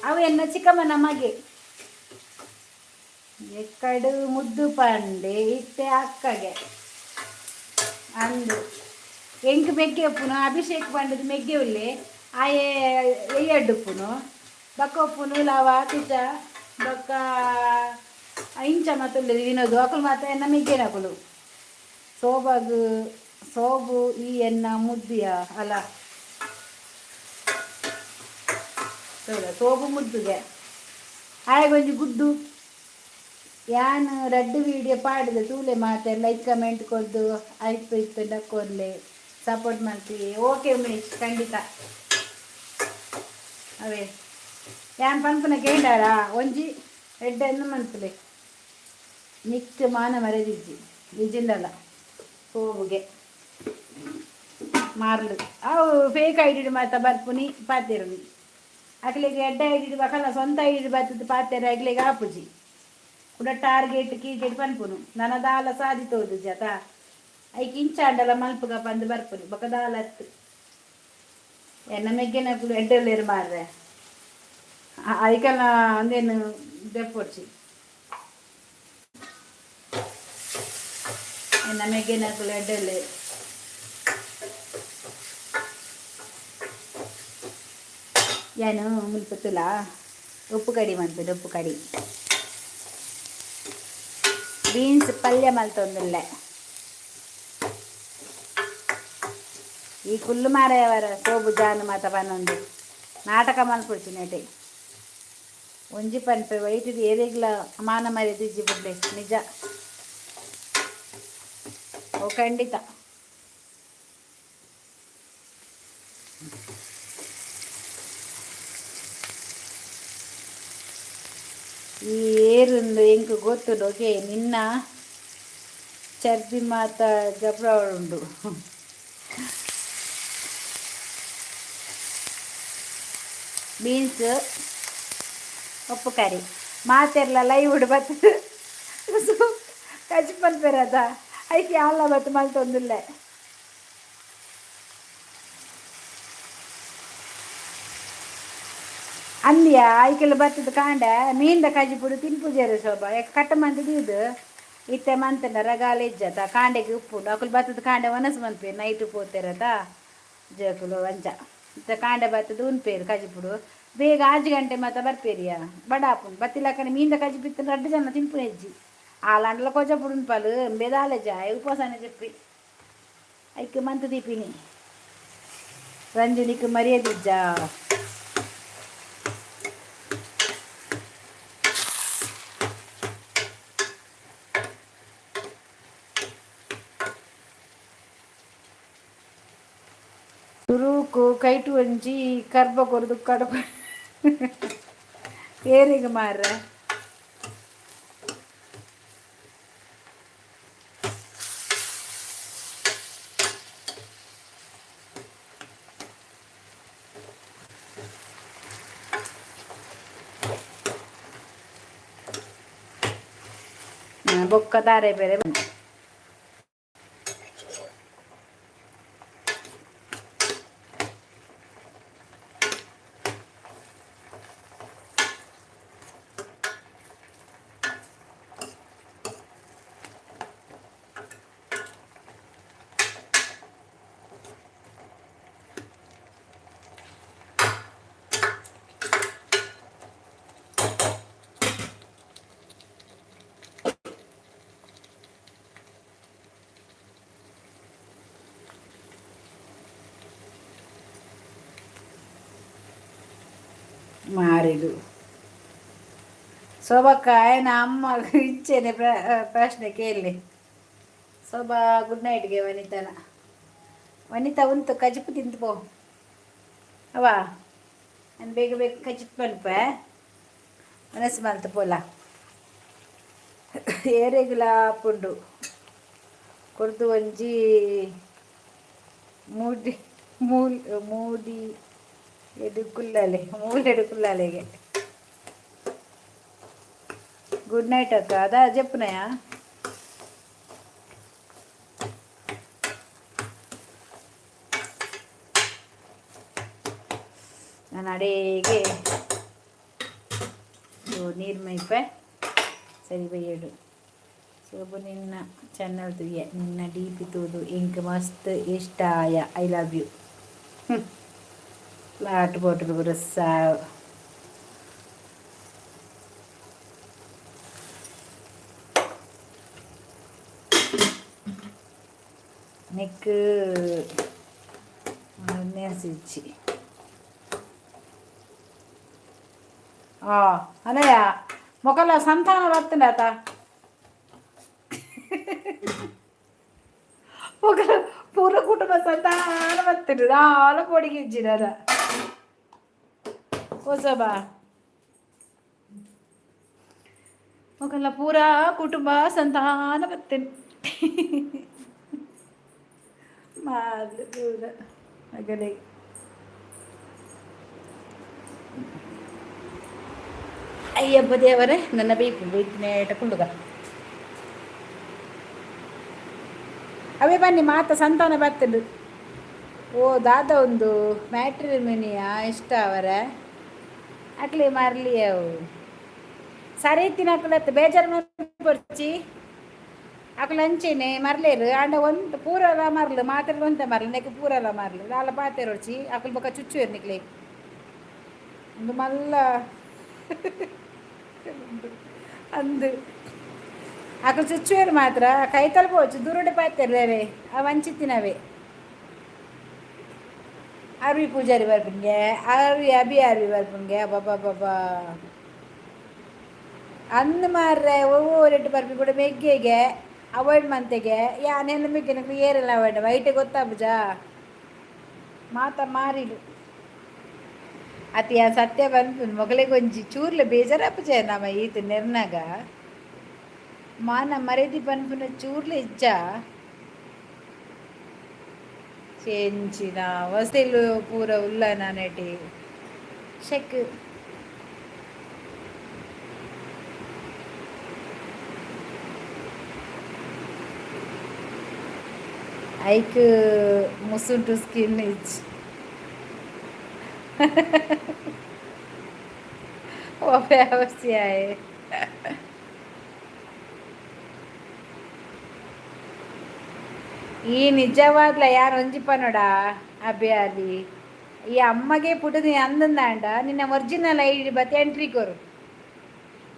ಅವು ಎನ್ನ ಚಿಕ್ಕಮ್ಮ ನಮಗೆ ಎಕ್ಕಡು ಮುದ್ದು ಪಂಡೆ ಇತ್ತೆ ಅಕ್ಕಗೆ ಅಂದು ಎಂಕ್ ಮೆಗ್ಗೆ ಉಪ್ಪುನು ಅಭಿಷೇಕ್ ಪಂಡದು ಮೆಗ್ಗೆ ಒಲ್ಲೆ ಆಯೆ ಎಯ್ಯಡ್ಡುಪ್ಪುನು ಬಕ್ಕ ಉಪ್ಪುನು ಲವ ತುಚ ಬಕ್ಕ ಇಂಚ ಮತ್ತುಳ್ಳಿ ವಿನೋದು ಅಕಲು ಮಾತ್ರ ಎನ್ನ ಮೆಗ್ಗೆನಕಲು ಸೋಬು ಈ ಎನ್ನ ಮುದ್ದಿಯ ಅಲ್ಲ ಸೋಬು ಮುದ್ದುಗೆ ಆಯಗೊಂಜಿ ಗುಡ್ಡು ಯಾನ್ ರೆಡ್ ವಿಡಿಯೋ ಪಾಡಿದೆ ತೂಲೆ ಮಾತೆ ಲೈಕ್ ಕಮೆಂಟ್ ಕೊಡ್ದು ಆಯ್ತು ಇತ್ತು ಡಕ್ಕೋರ್ಲೆ ಸಪೋರ್ಟ್ ಮಾಡ್ತೀವಿ ಓಕೆ ಉಮೇಶ್ ಖಂಡಿತ ಅವೇ ಯಾನ್ ಪನ್ಪುನ ಕೇಂಡಾರ ಒಂಜಿ ರೆಡ್ಡನ್ನು ಮನ್ಪುಲೆ ನಿಕ್ ಮಾನ ಮರೆದಿಜ್ಜಿ ನಿಜಿಂದಲ್ಲ ಹೋಗುಗೆ ಮಾರ್ಲು ಅವು ಫೇಕ್ ಐಡಿ ಮಾತ ಬರ್ಪುನಿ ಪಾತೆರುನಿ ಅಕ್ಲಿಗೆ ಎಡ್ಡ ಐಡಿ ಬಕಲ್ಲ ಸ್ವಂತ ಐಡಿ ಬರ್ತದೆ ಪಾತೆರ ಅಕ್ಲಿಗೆ ಆಪುಜಿ ಕೂಡ ಟಾರ್ಗೆಟ್ ಕೀಗೆಟ್ ಪನ್ಪುನು ನನ್ನ ದಾಲ ಸಾಧಿತೋದು ಜತ ಐಕ್ ಇಂಚಾಂಡಲ ಮಲ್ಪುಗ ಬಂದು ಬರ್ಪುನಿ ಬಕ ದಾಲ ಹತ್ತು ಎನ್ನ ಮೆಗ್ಗೆನ ಎಡ್ಡೆಲ್ಲೇರು ಮಾರ್ರೆ ಅದಕ್ಕೆಲ್ಲ ಅಂದೇನು ದೆಪ್ಪೊಡ್ಸಿ ನಮಗೆ ನಕುಲು ಅಡ್ಡಲ್ಲಿ ಏನು ಮುಲ್ಪತ್ತುಲ ಉಪ್ಪು ಕಡಿ ಮಾಡ್ತದೆ ಉಪ್ಪು ಕಡಿ ಬೀನ್ಸ್ ಪಲ್ಯ ಮಲ್ತೊಂದಿಲ್ಲ ಈ ಕುಲ್ಲು ಮಾರೆಯವರ ಸೋಬು ಜಾನು ಮಾತ ಪನ್ನೊಂದು ನಾಟಕ ಮಲ್ಪುಡ್ಚಿನಟೆ ಒಂಜಿ ಪನ್ಪೆ ವೈಟಿದು ಏರಿಗ್ಲ ಮಾನ ಮರ್ಯಾದೆ ಇಜ್ಜಿ ಬಿಡ್ಲೆ ನಿಜ ಓ ಖಂಡಿತ ಈ ಏರುಂದು ಎಂಕ್ ಗೊತ್ತುಂಡು ನಿನ್ನ ಚರ್ಬಿ ಮಾತ ಜಬ್ರ ಉಂಡು ಬೀನ್ಸ್ ಉಪ್ಪು ಕರಿ ಮಾತೆರ್ಲ ಲೈವ್ ಉಡು ಬರ್ತದೆ ಕಚ್ಚಿ ಪನ್ಪೆರದ ಐಕೆ ಅಲ್ಲ ಬತ್ತು ಮಲ್ತೊಂದಿಲ್ಲ ಅಂದ್ಯ ಐಕೆಲ್ಲ ಬತ್ತದ ಕಾಂಡ ಮೀನ್ದ ಕಜಿ ಪುಡು ತಿನ್ಪುಜೇರು ಶೋಭ ಯಾಕೆ ಕಟ್ಟ ಮಂತದ್ದು ಇತ್ತೆ ಮಂತನ ರಗಾಲ ಇಜ್ಜತ ಕಾಂಡೆಗೆ ಉಪ್ಪು ಅಕುಲು ಬತ್ತದ ಕಾಂಡೆ ಒನಸು ಮನ್ಪೇರು ನೈಟ್ ಪೋತಿರತ ಜಕುಲು ಅಂಚ ಇತ್ತ ಕಾಂಡೆ ಬತ್ತದ ಉನ್ಪೇರು ಕಜಿಪುಡು ಬೇಗ 6 ಗಂಟೆ ಮಾತ ಬರ್ಪೇರಿಯ ಬಡಾಪುನ್ ಬತ್ತಿಲಕ್ಕನೆ ಮೀನ್ದ ಕಜಿ ಬಿತ್ತನ 2 ಜನ ತಿನ್ಪು ಹೆಜ್ಜಿ ಆಲಾಂಡ್ಲ ಕೊಜಪುಡು ಉನ್ಪಾಲು ಬೇದಾಲೆಜ ಉಪವಾಸನೆ చెప్పి ಐಕೆ ಮಂತ್ ದೀಪಿನಿ ರಂಜನಿಕ್ ಮರ್ಯಾದಿಜ್ಜ ತುರುಕು ಕೈಟು ಒಂಜಿ ಕರ್ಬ ಕೊರದು ಕಡಪ ಏರಿಗೆ ಮಾರ್ರೆ ಬೊಕ್ಕ ತಾರೆ ಬೇರೆ ಮಾರಿದು ಶೋಭಕ್ಕ ఆయన ಅಮ್ಮ ಇಚ್ಚೇನೆ ಪ್ರಶ್ನೆ ಕೇಳಿ ಶೋಭಾ ಗುಡ್ ನೈಟ್ಗೆ ವನಿತಾನ ವನಿತಾ ಉಂಟು ಕಜಿಪು ತಿಂತು ಪೋ ಅವ ನಾನು ಬೇಗ ಬೇಗ ಕಜಿಪು ಬನ್ಪ ಮನಸ್ಸು ಮಲ್ತು ಪೋಲ ಏರೆಗುಲ ಪುಂಡು ಕೊರ್ದು ಒಂಜಿ ಮೂಡಿ ಮೂಡಿ ಎಡುಕುಲ್ಲಲೆ ಮೂಲೆಡುಕುಲ್ಲಲೆಗೆ ಗುಡ್ ನೈಟ್ ಅಕ್ಕ ಅದ ಜಪ್ಪನಯ ನಾನು ಅಡೆಗೆ ನೀರು ಮೈಪೆ ಸರಿ ಬೈಯಡು ಸೋಬು ನಿನ್ನ ಚಾನಲ್ ತುಯ್ಯ ನಿನ್ನ ಡಿ ಪಿ ತೋದು ಇಂಕ್ ಮಸ್ತ್ ಇಷ್ಟ ಆಯ I love you flat bottle ಬರಸ ನೆಕ್ ನೆನೆಸಿಚ್ಚಿ ಅಲ್ಲಯ್ಯ ಮೊಕಲ ಸಂತಾನ ಬರ್ತಂಡ ಆತ ಮೊಕಲ ಪೂರ ಕುಟುಂಬ ಸಂತಾನ ಬರ್ತಂಡು ನಾಲ ಕೊಡಿಗೆ ಇಜ್ಜಿನಾರ ಹೊಸಬಾ ಮೊಕಲ ಪೂರ ಕುಟುಂಬ ಸಂತಾನ ಬರ್ತೇನೆ ಮಾರ್ಲು ಪೂರ ಮಗನೇ ಅಯ್ಯಬ್ಬ ದೇವರೇ ನನ್ನ ಬೇಕು ನೇಟ ಕುಳ್ಳುಗ ಅವೇ ಬನ್ನಿ ಮಾತ ಸಂತಾನ ಬರ್ತಂಡು ಓ ದಾದ ಒಂದು ಮ್ಯಾಟ್ರಿಮೋನಿಯ ಇಷ್ಟ ಅವರ ಅಕ್ಲಿ ಮಾರ್ಲಿ ಅವು ಸರಿ ತಿನ್ನಕ್ಲತ್ತ ಬೇಜಾರು ಬರ್ಚಿ ಅಕಲು ಅಂಚೆನೆ ಮರ್ಲೇರು ಆಂಡ ಒಂದು ಪೂರಲ ಮರ್ಲು ಮಾತ್ರ ಒಂತ ಮರ್ಲು ನೆಕ್ ಪೂರಲ ಮರ್ಲು ದಾಲ ಪಾತೆರ್ ಹೊಡ್ಚಿ ಅಕಲು ಬೊಕ ಚುಚ್ಚು ನಿಕ್ಲೆ ಒಂದು ಮಲ್ಲ ಅಂದು ಅಕಲು ಚುಚ್ಚುವೇರು ಮಾತ್ರ ಕೈ ತಲುಪೋಚು ದೂರಡೆ ಪಾತೆರ್ಲೇವೆ ಅವು ಹಂಚಿತ್ತಿನವೆ ಅರ್ವಿ ಪೂಜಾರಿ ಬರ್ಪುನ್ಗೆ ಅರ್ವಿ ಬರ್ಪುನ್ಗೆ ಬಾಬಾ ಬಾಬಾ ಅಂದು ಮಾರ್ರೆ ಒವ್ವೊರೆಟ್ಟು ಬರ್ಪಿ ಕೂಡ ಮೆಗ್ಗೆಗೆ ಅವಾಯ್ಡ್ ಮಂತೆಗೆ ಯಾ ನೆನ್ನ ಮೆಗ್ಗೆ ನಕ್ಲು ಏರೆಲ್ಲ ಅವಾಯ್ಡ್ ವೈಟೆ ಗೊತ್ತಾಪುಜಾ ಮಾತ ಮಾರಿಡು ಅತಿ ಆ ಸತ್ಯ ಬಂತು ಮೊಗಲಿಗೆ ಒಂಜಿ ಚೂರ್ಲೆ ಬೇಜಾರಾಪುಜ ನಮ್ಮ ಈತ ನೆರ್ನಾಗ ಮಾನ ಮರೆದಿ ಪನ್ಪುನ ಚೂರ್ಲೆ ಇಜ್ಜ ಚೆಂಚಿನ ವಸೆಲು ಪೂರ ಉಲ್ಲ ನಾನೆಟಿ ಶೆಕ್ ಐಕ್ ಮುಸುಂಟು ಸ್ಕಿನ್ ಇಚ್ ವ್ಯವಸ್ಥೆಯಾಯೆ ಈ ನಿಜವಾದ್ಲ ಯಾರು ಒಂಜಿಪ್ಪ ನೋಡ ಅಭ್ಯಾದಿ ಈ ಅಮ್ಮಗೆ ಪುಟದ ಅಂದಂದಾಂಡ ನಿನ್ನ ಒರಿಜಿನಲ್ ಐಡಿ ಬತ್ತೆ ಎಂಟ್ರಿ ಕೊರು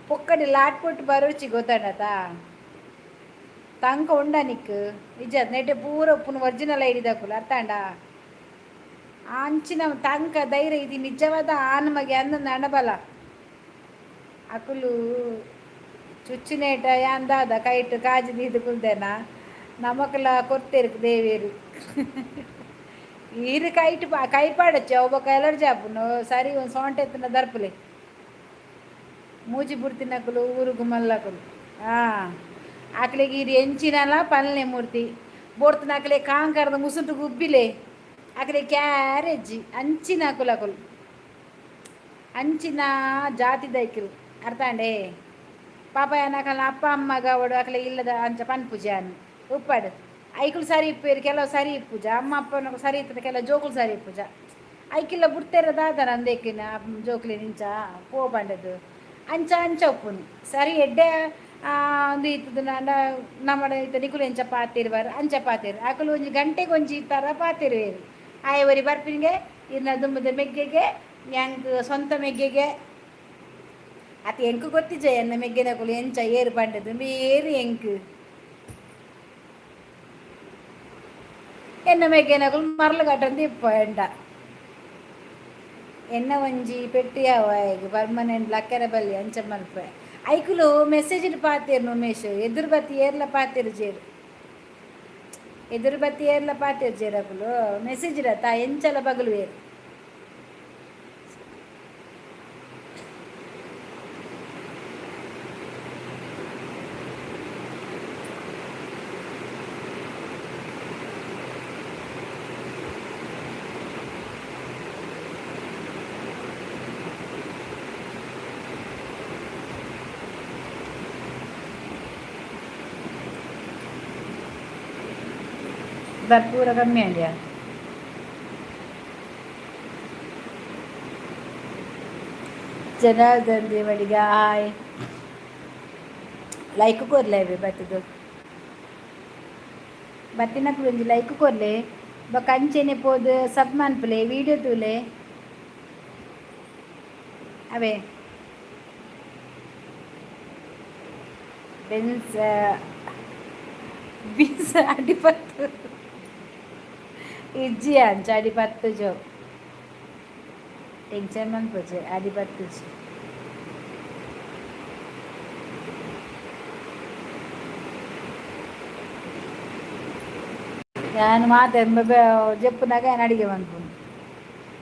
ಪೊಕ್ಕಡಿ ಲಾಟ್ ಕೊಟ್ಟು ಬರೋಚಿ ಗೊತ್ತಾಡತ ತಂಕ ಉಂಡ ನಿಕ್ ನಿಜ ನೆಟ್ಟೆ ಪೂರ ಉಪ್ಪುನ ಒರಿಜಿನಲ್ ಐಡಿ ದಕ್ಕುಲು ಅರ್ಥಾಂಡ ಅಂಚಿನ ತಂಕ ಧೈರ್ಯ ಇದು ನಿಜವಾದ ಆನಮಗೆ ಅಂದಂದ ಅಣಬಲ ಅಕುಲು ಚುಚ್ಚಿನೇಟ ಯಾಂದಾದ ಕೈಟ್ ಕಾಜಿದ ಇದು ಕುಲ್ದೇನ ನಮಕಲ ಕೊರ್ತೇರು ದೇವೇರು ಈರು ಕೈಟ್ ಕೈಪಾಡಚ್ಚ ಒಬ್ಬ ಎಲರ್ಜಿ ಆಪುನು ಸರಿ ಒಂದು ಸೊಂಟೆ ಎತ್ತಿನ ದರ್ಪಲೆ ಮೂಜಿ ಬುಡ್ತಿನಕುಲು ಊರುಗು ಮಲ್ಲಕುಲು ಆಕಲಿಗೆ ಇದು ಎಂಚಿನಲ್ಲ ಪಲ್ಲೆ ಮೂರ್ತಿ ಬೋಡ್ತಿನ ಆಕಲೆ ಕಾಂಕರದ ಮುಸುಂಟು ಗುಬ್ಬಿಲೆ ಆಕಲೆ ಕ್ಯಾರೆಜ್ಜಿ ಅಂಚಿನ ಕುಲಕುಲು ಅಂಚಿನ ಜಾತಿ ದೈಕಿಲು ಅರ್ಥಾಂಡೆ ಪಾಪ ಏನಕಲ್ಲ ಅಪ್ಪ ಅಮ್ಮಗ ಅವಡು ಅಕಲೆ ಇಲ್ಲದ ಅಂಚ ಪನ್ಪುಜ ಅನ್ನು ಉಪ್ಪಾಡು ಐಕುಲು ಸರಿ ಇಪ್ಪೇರು ಕೆಲವು ಸರಿ ಇಪ್ಪುಜ ಅಮ್ಮ ಅಪ್ಪನ ಸರಿ ಇರ್ತದೆ ಕೆಲವು ಜೋಕುಲು ಸರಿ ಇಪ್ಪುಜ ಐಕಿಲ್ಲ ಬುಡ್ತೇರದಾದ ನಂದೇಕಿನ ಜೋಕ್ಲಿ ನಿಂಚ ಪೋ ಬಂಡದು ಅಂಚ ಅಂಚ ಉಪ್ಪುನಿ ಸರಿ ಎಡ್ಡೆ ಒಂದು ಇತ್ತದ ನಮ್ಮ ಇತ್ತ ನಿಕುಲು ಎಂಚ ಪಾತಿರ್ವಾರು ಅಂಚ ಪಾತಿರು ಆಕಲು ಒಂಜಿ ಗಂಟೆಗೆ ಒಂಜಿ ಥರ ಪಾತಿರುವೇರು ಆಯವರಿ ಬರ್ಪಿನ್ಗೆ ಇನ್ನ ದುಂಬದ ಮೆಗ್ಗೆಗೆ ಎಂಕ್ ಸ್ವಂತ ಮೆಗ್ಗೆಗೆ ಅತಿ ಎಂಕು ಗೊತ್ತಿಜ ಎನ್ನ ಮೆಗ್ಗೆನಕುಲು ಎಂಚ ಏರು ಪಂಡದು ಬೇರು ಎಂಕ್ ಎನ್ನ ಮೆಗ್ಗೆನಕುಲು ಮರಳು ಕಟ್ಟಂದು ಇಪ್ಪ ಎಂಡ ಎನ್ನ ಒಂಜಿ ಪೆಟ್ಟಿಯಾವ ಈಗ ಪರ್ಮನೆಂಟ್ ಲಕ್ಕರ ಬಲ್ಲಿ ಅಂಚ ಮಲ್ಪ ಐಕುಲು ಮೆಸೇಜ್ ಪಾತೇರು ಉಮೇಶ್ ಎದುರು ಬತ್ತಿ ಏರ್ಲ ಪಾತೇರು ಜೇರು ಎದುರು ಬತ್ತಿ ಏರ್ಲ ಪಾತೇರು ಜೇರಕುಲು ಮೆಸೇಜ್ ಇರತ್ತಾ ಎಂಚಲ ಬಗಲು ಏರು ಪೂರ ಕಮ್ಮಿ ಅಂಡ್ಯಾ ಜನಾರ್ದನ್ ದೇವಡಿಗೆ ಹಾಯ್ ಲೈಕ್ ಕೊರ್ಲೆ ಬತ್ತದು ಬತ್ತಿನಕ್ಲು ಒಂಜಿ ಲೈಕ್ ಕೊರ್ಲೆ ಬೊಕ ಅಂಚೆನೆ ಪೋದು ಸಬ್ ಮನ್ಪುಲೆ ವೀಡಿಯೋ ತೂಲೆ ಅವೇ ಬೆನ್ಸ್ ಬೀನ್ಸ್ ಅಡಿಪತ್ತು ಇಜ್ಜಿ ಅಂಚ ಅಡಿಪತ್ತು ಜೋ ಟೆನ್ಷನ್ ಮನ್ಪುಜೆ ಅಡಿಪತ್ತು ಜಿ ನಾನು ಮಾತಾಡ ಜಪ್ಪುನಾಗ ಅಡಿಗೆ ಮನ್ಪುಂಡು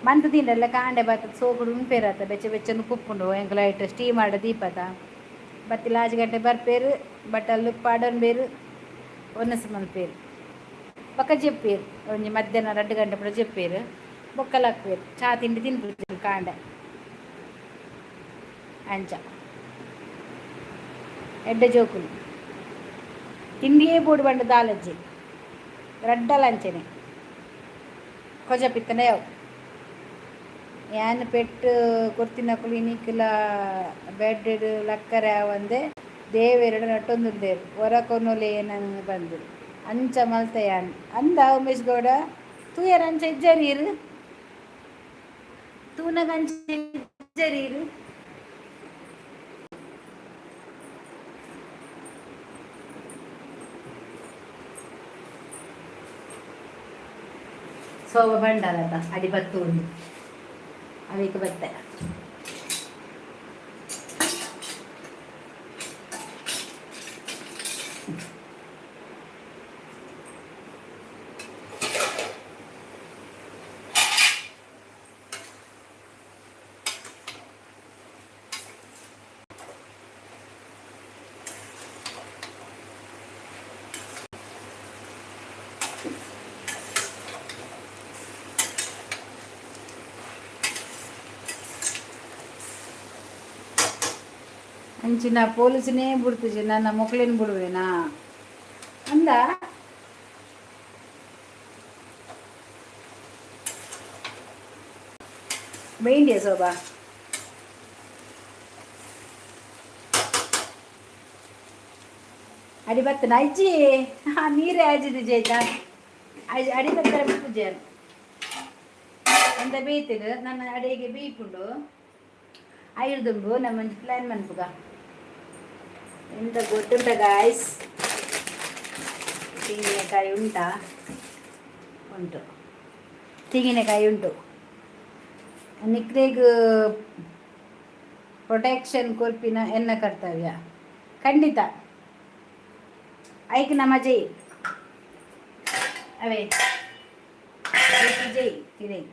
ಮಂತ್ ತಿಂಡಲ್ಲ ಕಾಂಡೆ ಬತ್ತದ ಸೋಕುಡು ಉಂಪೇರತ್ತ ಬೆಚ್ಚ ಬೆಚ್ಚನು ಕುಪ್ಪುಂಡು ಎಂಕ್ ಲೈಟ್ ಸ್ಟೀಮ್ ಆಡ ದೀಪದ ಬತ್ತಿ ಲಾಜ್ ಗಂಟೆ ಬರ್ಪೇರು ಬಟ್ಟಲು ಪಾಡನ್ ಬೇರು ಒನ್ನಸ ಮಲ್ಪೇರು ಬೊಕ್ಕ ಜೆಪ್ಪೇರು ಒಂಜಿ ಮಧ್ಯಾಹ್ನ 2 ಗಂಟೆ ಪೂರ ಜೆಪ್ಪೇರು ಬೊಕ್ಕಲ ಹಾಕ್ಪೇರು ಚಾ ತಿಂಡಿ ತಿನ್ಬಿಡ್ತೀರು ಕಾಂಡೆ ಅಂಚ ಎಡ್ಡೆ ಜೋಕುಲು ತಿಂಡಿಯೇ ಬೋಡು ಬಂಡು ದಾಲಜ್ಜಿ ರಡ್ಡಲ ಅಂಚೆನೆ ಕೊಜ ಪಿತ್ತನೆ ಯಾವು ಯಾನ್ ಪೆಟ್ಟು ಕೊರ್ತಿನ ಕುಲಿನಿಕ್ಲ ಬೆಡ್ ಲಕ್ಕರೆ ಒಂದೆ ದೇವೆರಡು ನಟ್ಟೊಂದುಲ್ಲೇರು ಹೊರಕೊನ್ನೊಲೆ ಏನನ್ನು ಬಂದು ಅಂಚ ಮಲ್ತಯಾನ್ ಅಂದ ಉಮೇಶ್ ಗೌಡ ತೂಯರ ಅಂಚ ಇಜ್ಜರೀರು ತೂನಗ ಅಂಚ ಇಜ್ಜರೀರು ಸೋಮ ಬಂಡಾಲದ ಅಡಿ ಬತ್ತು ಉಂಡು ಅವಕ್ಕೆ ಬತ್ತೆ ಅಂಚಿನ ಪೊಲೀಸನೇ ಬಿಡ್ತಿಜಿ ನನ್ನ ಮಕ್ಕಳೇನು ಬಿಡುವೇನಾ ಅಂದ ಬೇಂಡಿಯ ಸೋಬಾ ಅಡಿ ಬತ್ತನ ಅಜ್ಜಿ ನೀರೇ ಅಜ್ಜಿದು ಜೈತಾ ಅಡಿ ಬರ್ತಾರೆ ಪೂಜೆ ಅಂತ ಬೇಯ್ತಿರು ನನ್ನ ಅಡಿಗೆ ಬೇಯ್ಕೊಂಡು ಐರ್ದುಂಬು ನಮ್ಮ ಪ್ಲಾನ್ ಮನ್ಪುಗ ಎಂತ ಗೊತ್ತುಂಟ ಗಾಯ್ಸ್ ತೆಂಗಿನಕಾಯಿ ಉಂಟಾ ಉಂಟು ತೆಂಗಿನಕಾಯಿ ಉಂಟು ನಿಕ್ರೆಗ್ ಪ್ರೊಟೆಕ್ಷನ್ ಕೊರ್ಪಿನ ಎನ್ನ ಕರ್ತವ್ಯ ಖಂಡಿತ ಐಕ್ ನಮ್ಮ ಜೈ ಅವೇ ಜೈ ತಿರೈ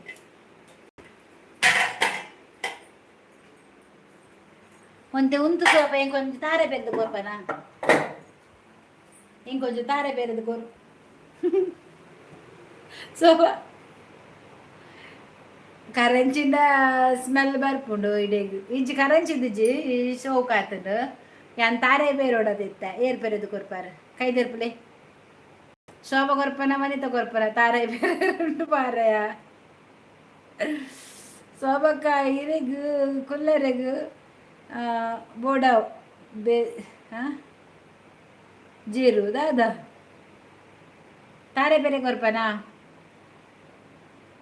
ಒಂತೆ ಉಂತು ಸೋಪ ಇಂಕೊಂಚ ತಾರೆ ಬೆರೆದು ಕೊರ್ಪನ ಇಂಕೊಂಚ ತಾರೆ ಬೆರೆದು ಕೊರು ಸೋಪ ಕರಂಚಿಂದ ಸ್ಮೆಲ್ ಬರ್ಪುಂಡು ಇಡೀಗ್ ಇಂಚಿ ಕರಂಚಿದ್ದಿಜ್ಜಿ ಶೋಕ್ ಆತಂಡು ಯಾನ್ ತಾರೆ ಬೇರೋಡದಿತ್ತ ಏರ್ ಬೆರೆದು ಕೊರ್ಪಾರ ಕೈದೆರ್ಪುಲೆ ಶೋಭ ಕೊರ್ಪನ ಮನಿತ ಕೊರ್ಪನ ತಾರೆ ಬೇರೆ ಉಂಟು ಪಾರಯ ಶೋಭಕ್ಕ ಹಿರಿಗ್ ಕುಲ್ಲರೆಗ್ ಬೋಡ ಬೇ ಜೀರು ದಾದ ತಾರೆ ಬೇರೆ ಕೊರ್ಪನ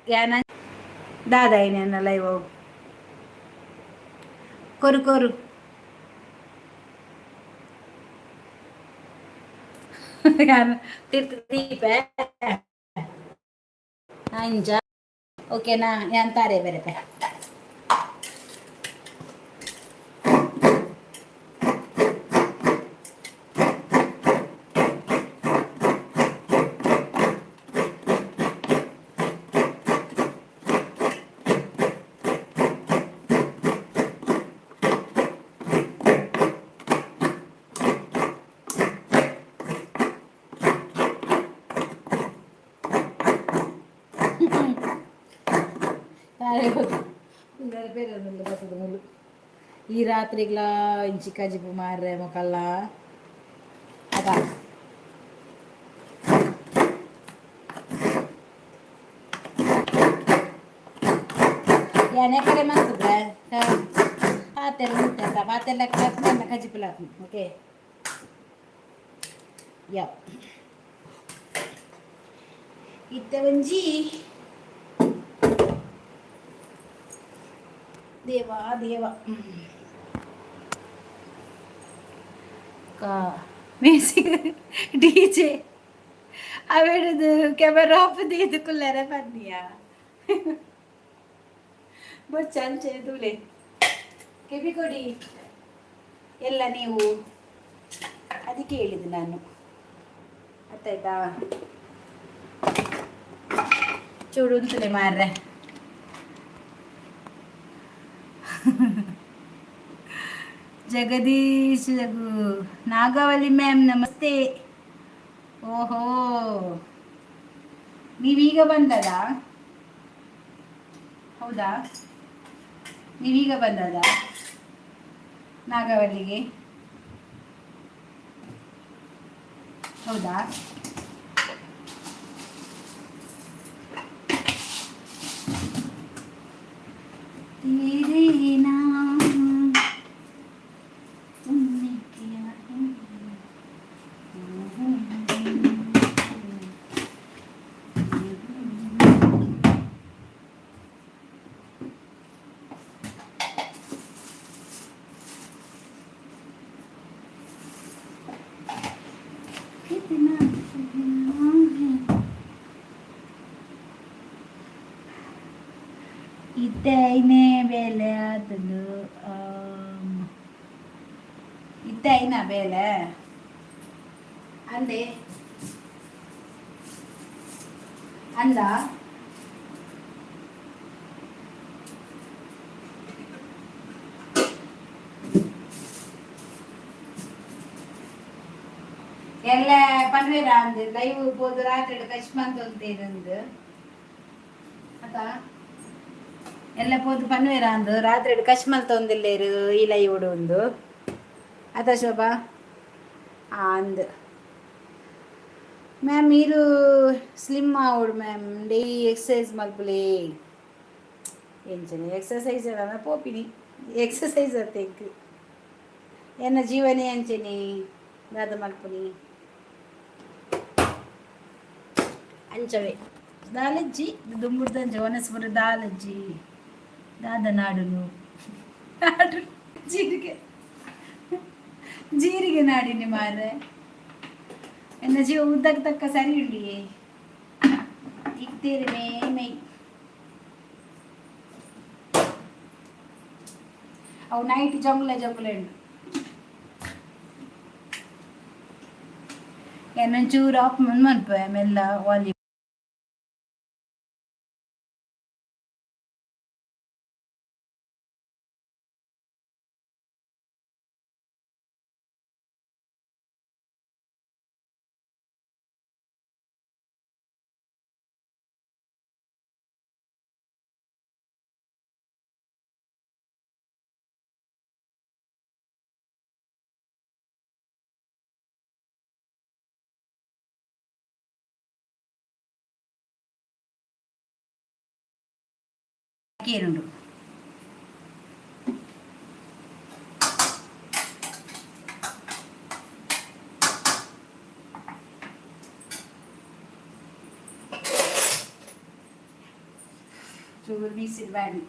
ಯಾನ ದಾದ ಏನೇನ ಲೈವ್ ಕೊರು ಕೊರು ದೀಪ ಇಂಚ ಓಕೆನಾ ಯಾನ್ ತಾರೆ ಬೇರೆ ಈ ರಾತ್ರಿಗ್ಲ ಇಂಚಿ ಕಜಿಪು ಮಾರ್ರೆ ಮೊಕಲ್ಲ ಅದ ಯಾನೆ ಕಡೆ ಮಾಡ್ತಿದ್ರೆ ಪಾತೆಲ್ಲ ಮುಟ್ಟ ಪಾತೆಲ್ಲ ನನ್ನ ಕಜಿಪುಲ ಓಕೆ ಯಾವ ಇತ್ತ ಒಂಜಿ ದೇವ ದೇವ ಮ್ಯೂಸಿಕ್ ಡಿಜೆ ಅವೇಡದು ಕ್ಯಾಮರಾ ಆಫ್ ಇದು ಕುಲ್ಲರ ಬನ್ನಿಯಾ ಬಚ್ಚಂಚೆ ದೂಲೆ ಕೆಬಿ ಕೊಡಿ ಎಲ್ಲ ನೀವು ಅದಕ್ಕೆ ಹೇಳಿದ್ದು ನಾನು ಅತ್ತಾಯ್ತಾ ಚೂಡು ಉಂಟಲೆ ಮಾರ್ರೆ ಜಗದೀಶ್ ನಾಗವಲ್ಲಿ ಮ್ಯಾಮ್ ನಮಸ್ತೆ ಓಹೋ ನೀವೀಗ ಬಂದದ ಹೌದಾ ನೀವೀಗ ಬಂದದ ನಾಗವಲ್ಲಿಗೆ ಹೌದಾ तेरे नाम कितना इतने बेले तुलु इतना बेले अंदे अंदा ಎಲ್ಲ ಪನ್ವೇರ ಅಂದು ಲೈವ್ ಹೋದು ರಾತ್ರಿ ಕಶ್ಮಂತ ಅಂತೇನಂದು ಅದ ಎಲ್ಲ ಪೋದು ಪನ್ವೇರ ಅಂದು ರಾತ್ರಿ ಕಶ್ಮಂತ ಒಂದಿಲ್ಲೇರು ಈ ಲೈವ್ ಒಂದು ಅದ ಶೋಭಾ ಅಂದು ಮ್ಯಾಮ್ మీరు ಸ್ಲಿಮ್ ಆವಡು ಮ್ಯಾಮ್ ಡೈಲಿ ಎಕ್ಸಸೈಸ್ ಮಲ್ಪುಲೆ ಎಂಚನೆ ಎಕ್ಸಸೈಸ್ ಅಲ್ಲ ಪೋಪಿನಿ ಎಕ್ಸಸೈಸ್ ಅತ್ತೇಕ್ ಎನ್ನ ಜೀವನೇ ಅಂಚನೆ ದಾದ ಮಲ್ಪುನಿ ಅಂಚವೆ ದಾಲಜ್ಜಿ ದುಂಬುಡ್ದಂಜ ವನಸ್ಪುರ ದಾಲಜ್ಜಿ ದಾದ ನಾಡುನು ನಾಡು ಜೀರಿಗೆ ಜೀರಿಗೆ ನಾಡಿನಿ ಮಾರೆ ಎನ್ನ ಜೀವ ಉದ್ದಕ್ಕೆ ತಕ್ಕ ಸರಿ ಉಂಡಿಯೇ ಇಕ್ತೀರಿ ಮೈ ಅವು ನೈಟ್ ಜಂಗುಲೆ ಜಂಗುಲೆ ಉಂಡು ಏನೊಂಚೂರು ಆಫ್ ಮನ್ಪ ಮೆಲ್ಲ ವಾಲಿ ಏನುಂಡು ಚೂರು ಮೀಸಿದ ಬ್ಯಾಡಿ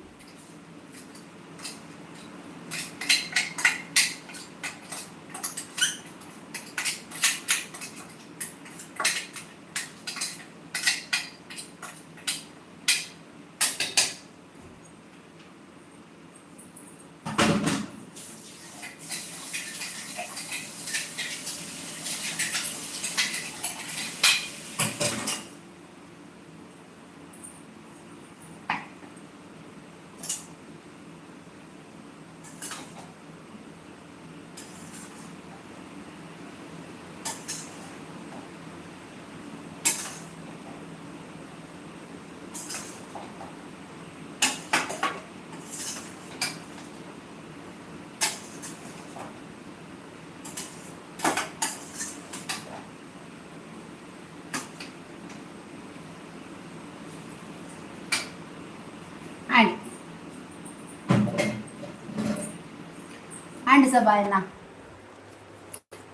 ಆಂಡ್ ಸಬಾಯನ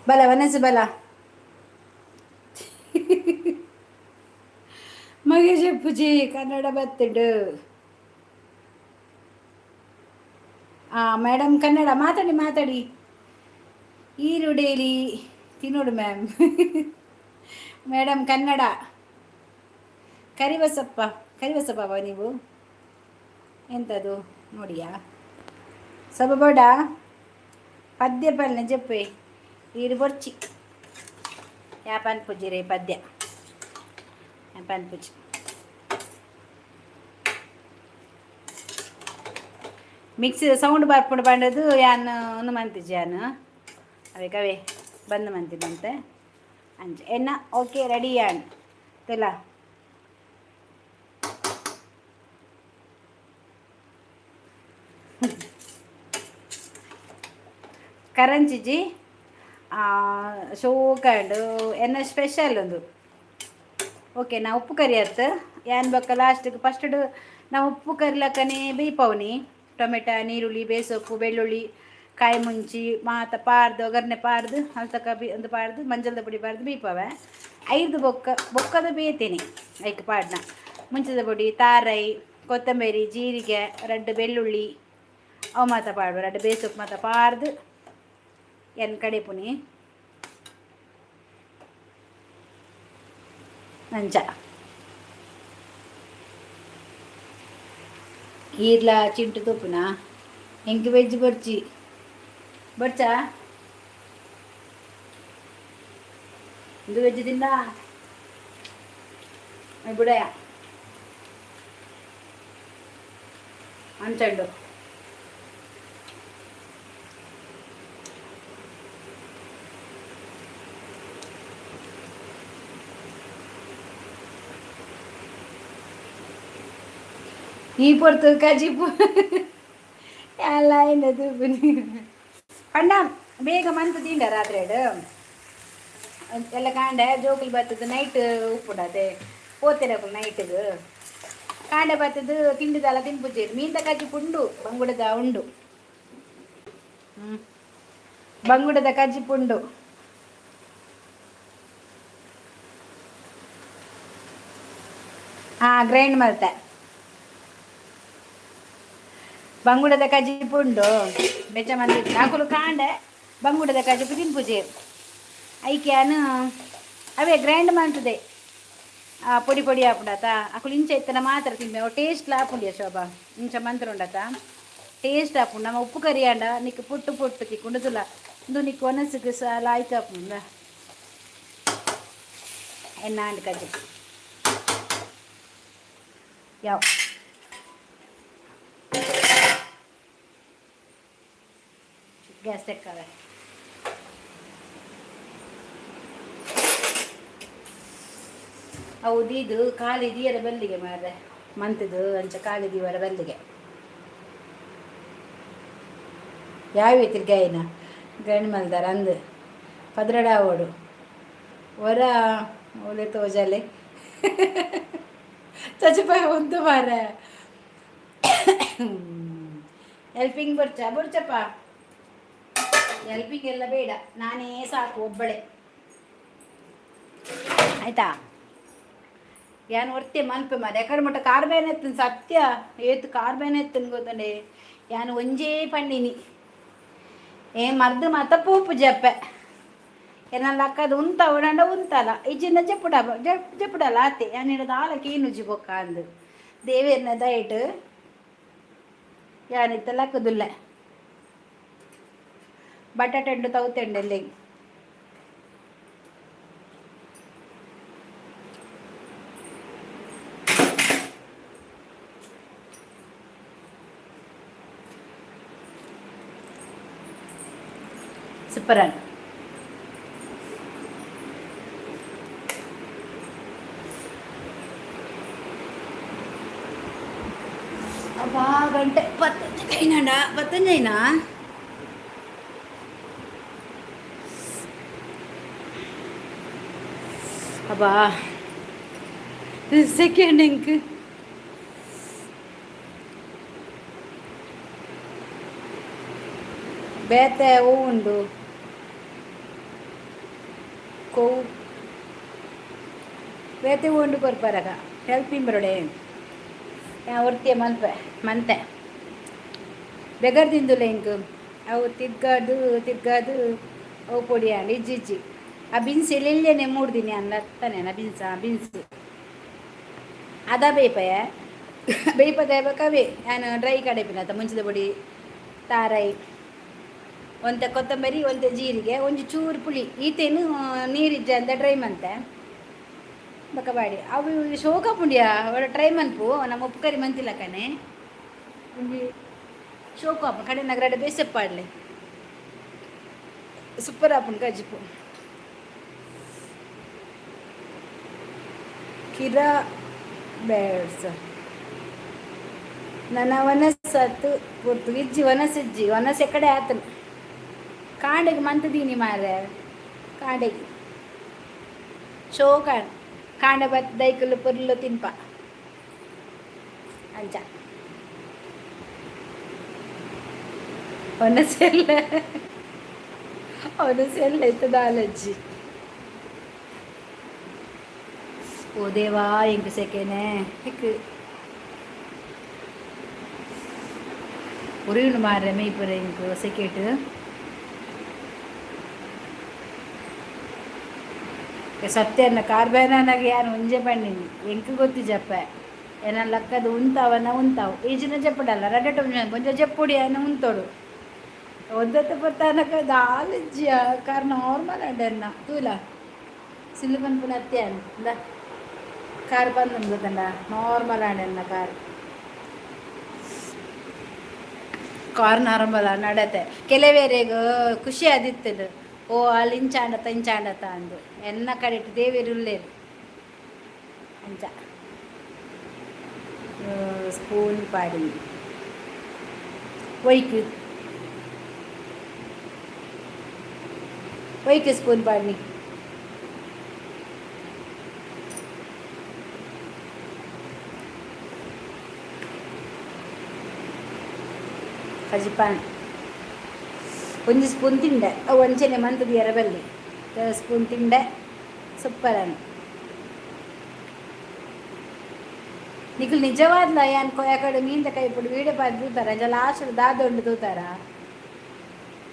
ಬಲ ವನಸು ಬಲ ಮಗೆ చెప్పుಜಿ ಕನ್ನಡ ಬತ್ತಡು ಮೇಡಮ್ ಕನ್ನಡ ಮಾತಾಡಿ ಈರುಡೇಲಿ ತಿನ್ನೋಡು ಮ್ಯಾಮ್ ಮೇಡಮ್ ಕನ್ನಡ ಕರಿಬಸಪ್ಪ ನೀವು ಎಂಥದ್ದು ನೋಡಿಯಾ ಸಬಬೋಡ ಪದ್ಯ ಪಲ್ಲೆ చెప్పే ఈడు బొర్చి యాపాన్ పుజ్జి రే పద్య యాపాన్ పుజ్జి ಮಿಕ್ಸಿ ಸೌಂಡ್ ಬರ್ಪುಂಡು ಬಂಡದು ಯಾನ್ ಒಂದು ಮಂತಿಜಿ ಯಾನು ಅವೇ ಕವೆ ಬಂದು ಮಂತಿದಂತೆ ಅಂಚ ಎನ್ನ ಓಕೆ ರೆಡಿ ಯಾನ್ ತೆಲ ಕರಂಚಿಜಿ ಶೋಕಂಡು ಎನ್ನ ಸ್ಪೆಷಲ್ ಒಂದು ಓಕೆ ನಾ ಉಪ್ಪು ಕರಿ ಅತ್ತು ಏನ್ ಬೇಕ ಲಾಸ್ಟಿಗೆ ಫಸ್ಟ್ ನಾ ಉಪ್ಪು ಕರಿಲಕ್ಕನೇ ಬೇಯ್ಪವ್ನಿ ಟೊಮೆಟೊ ನೀರುಳ್ಳಿ ಬೇಸೊಪ್ಪು ಬೆಳ್ಳುಳ್ಳಿ ಕಾಯಿ ಮುಂಚಿ ಮಾತ ಪಾರ್ದು ಒಗ್ಗರಣೆ ಪಾರ್ದು ಹಲ್ತಕ ಒಂದು ಪಾರ್ದು ಮಂಜಲ್ದ ಪುಡಿ ಪಾರ್ದು ಬೇಯ್ಪವೆ ಐದು ಬೊಕ್ಕದ ಬೇಯ್ತೇನೆ ಐಕ್ ಪಾಡ್ನ ಮುಂಚದ ಪುಡಿ ತಾರೈ ಕೊತ್ತಂಬರಿ ಜೀರಿಗೆ ರೆಡ್ ಬೆಳ್ಳುಳ್ಳಿ ಅವು ಮಾತ ಪಾಡುವ ರೆಡ್ ಬೇಸೊಪ್ಪು ಮಾತ ಪಾರ್ದು ಎನ್ ಕಡೆ ಪುನಿ ಅಂಚ ಈರ್ಲ ಚಿಂಟು ತೂಪುನ ಎಂಕ್ ವೆಜ್ ಬರ್ಚಿ ಬರ್ಚಾ ಇದು ವೆಜ್ ತಿಂದ ಬಿಡಯ ಅಂಚಂಡು ಈ ಪೊರ್ತು ಕಜಿಪು ಎಲ್ಲ ಏನದು ಪಂಡ ಬೇಗ ಮಂತ್ ತಿಂಡ ರಾತ್ರಿ ಎಲ್ಲ ಕಾಂಡೆ ಜೋಕುಲು ಬರ್ತದೆ ನೈಟ್ ಉಪ್ಪುಡದೆ ಪೋತೆರಕು ನೈಟ್ಗೆ ಕಾಂಡೆ ಬರ್ತದು ತಿಂಡಿದಲ್ಲ ತಿನ್ಪುಜೇರು ಮೀನ್ದ ಕಜಿಪು ಉಂಡು ಬಂಗುಡದ ಉಂಡು ಬಂಗುಡದ ಕಜಿಪು ಉಂಡು ಗ್ರೈಂಡ್ ಮಾಡ್ತೆ ಬಂಗುಡದ ಕಜಿಪು ಉಂಡು ಬೆಚ್ಚ ಮಂದಿ ನಾಕುಲು ಕಾಂಡೆ ಬಂಗುಡದ ಕಜಿಪು ತಿನ್ಪುಜೇರು ಐಕ್ಯಾನು ಅವೇ ಗ್ರೈಂಡ್ ಮಾಡ್ತದೆ ಪೊಡಿ ಪೊಡಿ ಹಾಪುಂಡತ ಅಕುಲು ಇಂಚ ಇತ್ತನ ಮಾತ್ರ ತಿನ್ಮೆ ಅವು ಟೇಸ್ಟ್ ಹಾಪುಂಡಿಯ ಶೋಭಾ ಇಂಚ ಮಂತ್ರ ಉಂಡತ ಟೇಸ್ಟ್ ಹಾಪುಂಡು ನಮ್ಮ ಉಪ್ಪು ಕರಿ ಆಂಡ ನಿಕ್ಕು ಪುಟ್ಟು ಪುಟ್ಟು ತಿಕ್ಕೊಂಡು ತುಲ ಇಂದು ನಿಕ್ಕು ಒನಸಿಗೆ ಸಾಲ ಆಯ್ತು ಹಾಪುಂಡ ಎಣ್ಣ ಅಂಡ್ ಕಜ್ಜಿ ಯಾವ ಗ್ಯಾಸ್ ತೆಕ್ಕವೆ ಹೌದು ಇದು ಖಾಲಿ ದೀಯರ ಬಲ್ಲಿಗೆ ಮಾರ್ರೆ ಮಂತದು ಅಂಚ ಖಾಲಿ ದೀವರ ಬಲ್ಲಿಗೆ ಯಾವ ತಿರ್ಗಾಯಿನ ಗಂಡು ಮಲ್ದಾರ ಅಂದು ಪದ್ರಡ ಓಡು ಹೊರ ಒಲೆ ತೋಜಲೆ ಚಚಪಾಯ ಒಂದು ಮಾರ ಹೆಲ್ಪಿಂಗ್ ಬರ್ಚಪ್ಪ ಹೆಲ್ಪಿಂಗ್ ಎಲ್ಲ ಬೇಡ ನಾನೇ ಸಾಕು ಒಬ್ಬಳೆ ಆಯ್ತಾ ಯಾನು ಒರ್ತೆ ಮಲ್ಪೆ ಮಾರೆ ಎಕಡೆ ಮಟ್ಟ ಕಾರ್ಬೇನೆ ಎತ್ತನ ಸತ್ಯ ಏತು ಕಾರ್ಬೇನೆ ಎತ್ತನ ಗೊತ್ತಂಡೆ ಯಾನು ಒಂಜೇ ಪಂಡಿನಿ ಮರ್ದು ಮತ ಪೂಪು ಜಪ್ಪೆ ಏನಲ್ಲ ಅಕ್ಕದು ಉಂತ ಉಡಂಡ ಉಂತಲ್ಲ ಇಜ್ಜಿಂದ ಜಪ್ಪುಡಲ್ಲ ಆತೆ ಯಾನು ಹಿಡಿದ ಆಲಕ್ಕೆ ಏನು ಉಜ್ಜಿ ಬೊಕ್ಕ ಅಂದು ದೇವೇರ್ನ ದಯಟ್ ಯಾನಿತ್ತಲ್ಲ ಅಕ್ಕದುಲ್ಲ ಬಟಾಟೆ ಉಂಡು ತೌತೆಂಡೆಲ್ಲಿ ಸೂಪರ್ ಅಬ್ಬಾ ಗಂಟೆ 15 ಅಬ್ಬಾ ಸೆಕೆಂಡ್ ಇಂಕ್ ಬೇತೆ ಹೂ ಉಂಡು ಕೊವು ಬೇತೆ ಹೂ ಉಂಡು ಕೊರ್ಪರಗ ಹೆಲ್ಪಿಂಗ್ ಬರೋಡೆ ಹೊರ್ತಿಯ ಮಂತೆ ಬೆಗರ್ ತಿಂದುಲ್ಲ ಇಂಕ್ ಅವು ತಿರ್ಗಾದು ಅವು ಪೊಡಿ ಆಂಡು ಇಜ್ಜಿ ಆ ಬೀನ್ಸ್ ಎಲ್ಲೆಲ್ಲೇನೆ 3 ದಿನ ಅನ್ಲತ್ತಾನೆ ಬೀನ್ಸ್ ಅದ ಬೇಯ್ಪದವೇ ನಾನು ಡ್ರೈ ಕಡೆಪಿನತ್ತ ಮುಂಚಿದ ಪೊಡಿ ತಾರಾಯಿ ಒಂತೆ ಕೊತ್ತಂಬರಿ ಒಂತೆ ಜೀರಿಗೆ ಒಂಜಿ ಚೂರು ಪುಳಿ ಈತೇನು ನೀರಿಜ್ಜ ಅಂತ ಡ್ರೈ ಮಂತೆ ಬಕಬಾಡಿ ಅವು ಶೋಕ ಪುಂಡಿಯ ಒಳ್ಳೆ ಟ್ರೈ ಮನ್ಪು ನಮ್ಮ ಉಪ್ಪು ಕರಿ ಮಂತಿಲ್ಲ ಕಣೆ ಒಂಜಿ ಶೋಕ ಹಾಪು ಕಡೆ ನಗರಡೆ ಬೇಸಪ್ಪಾಡ್ಲೆ ಸೂಪರ್ ಹಾಪುಂಡು ಕಜ್ಜಿಪು ಕಿರಾ ಬೇಡ್ಸ ನನ್ನ ವನಸತ್ತು ಗೊತ್ತು ಇಜ್ಜಿ ವನಸ ಕಡೆ ಆತನು ಕಾಂಡೆಗೆ ಮಂತದೀನಿ ಮಾರೆ ಕಾಂಡೆಗೆ ಶೋ ಕಾಂಡೆ ಬತ್ ದೈಕಲು ಪುರ್ಲು ತಿನ್ಪ ಅಂಚ ಒನಸೆಲ್ಲ ಇರ್ತದ ಅಲಜ್ಜಿ ಓ ದೇವಾ ಹೆಂಗೆ ಸೆಕೆನೆ ಹೆಕ್ ಉರಿಯುಂಡು ಮಾರ್ರೆ ಮೇಯ್ಪುರ ಹೆಂಗೆ ಸೆಕೆಟ್ ಸತ್ಯನ ಕಾರ್ಬಾನಾಗೆ ಯಾರು ಮುಂಜೆ ಪಣ್ಣಿನಿ ಎಂಕ್ ಗೊತ್ತಿ ಜಪ್ಪ ಏನ ಲಕ್ಕದು ಉಂತಾವನ ಉಂತಾವು ಈಜಿನ ಜಪ್ಪಡಲ್ಲ ರಗಟ కొంచెం చెప్పుడి అని ఉంతాడు వద్దత పతానక దాలిజ్య కార్ నార్మల్ అడన్న తూలా సిలిపన్ పునత్యాన్ ద ಕಾರ್ ಬಂದು ಗೊತ್ತಂಡ ನಾರ್ಮಲ್ ಆಡನ್ನ ಕಾರ್ ನಾರ್ಮಲ್ ನಡತೆ ಕೆಲವೇರೆಗ ಖುಷಿ ಆದಿತ್ತದು ಓ ಅಲ್ಲಿ ಇಂಚಾಂಡತ ಇಂಚಾಂಡತ ಅಂದು ಎನ್ನ ಕಡೆ ದೇವಿರುಳ್ಳೇರು ಅಂಚ ಸ್ಪೂನ್ ಪಾಡಿ ಒಯ್ಕು ಒಯ್ಕು ಸ್ಪೂನ್ ಪಾಡಿ ಕಜಿಪಾನ್ ಒಂದು ಸ್ಪೂನ್ ತಿಂಡೆ ಒಂಚನೆ ಮಂತದ ಎರಬಲ್ಲಿ ಸ್ಪೂನ್ ತಿಂಡೆ ಸೂಪರನ್ನು నీకు నిజవాదులు అనుకో అక్కడ మీందక ఇప్పుడు వీడియో పది తూతారా ఇంకా లాస్ట్ దాదొండు తూతారా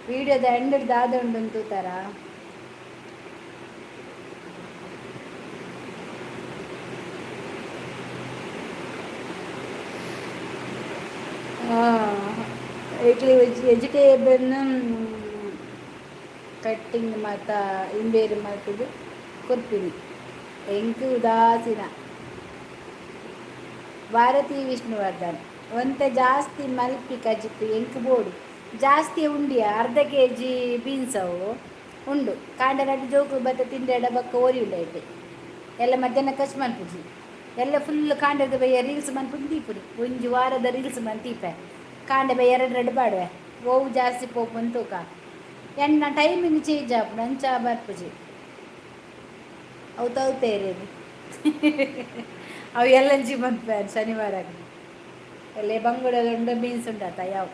వీడియో ఎండ్ దాదొండు తూతారా ಇಟ್ಲಿ ವೆಜಿಟೇಬಲ್ ಕಟ್ಟಿಂಗ್ ಮತ್ತು ಇಂಬೇರು ಮತ್ತದು ಕೊರ್ಪಿನಿ ಎಂಕು ಉದಾಸೀನ ಭಾರತೀಯ ವಿಷ್ಣುವರ್ಧನ್ ಒಂತೆ ಜಾಸ್ತಿ ಮಲ್ಪಿ ಕಜಿತ್ತು ಎಂಕು ಬೋಡು ಜಾಸ್ತಿ ಉಂಡಿಯ ಅರ್ಧ kg ಬೀನ್ಸ್ ಅವು ಉಂಡು ಕಾಂಡ ನಟ್ಟು ಜೋಕು ಬತ್ತ ತಿಂಡೆ ಡಬ್ಬಕ್ಕ ಓರಿ ಉಂಡೈತೆ ಎಲ್ಲ ಮಧ್ಯಾಹ್ನ ಖರ್ಚು ಮನ್ಪುಜಿ ಎಲ್ಲ ಫುಲ್ ಕಾಂಡದ ಬಯ್ಯ ರೀಲ್ಸ್ ಮನ್ಪುಂಡು ದೀಪುಡಿ ಒಂಜು ವಾರದ ರೀಲ್ಸ್ ಮನ್ತೀಪೆ ಕಾಂಡ ಬೈ ಎರಡು ಬಾಡುವೆ ಓವು ಜಾಸ್ತಿ ಪೋಪು ತೂಕ ಎಣ್ಣ ಟೈಮಿಂಗ್ ಚೇಂಜ್ ಆಪುಡು ಅಂಚ ಬರ್ಪುಜಿ ಅವು ತೌತೇರೇದು ಅವು ಎಲ್ಲಂಚಿ ಮನ್ಪೆ ಶನಿವಾರ ಎಲ್ಲ ಬಂಗುಡದುಂಡು ಬೀನ್ಸ್ ಉಂಡಾತ ಯಾವ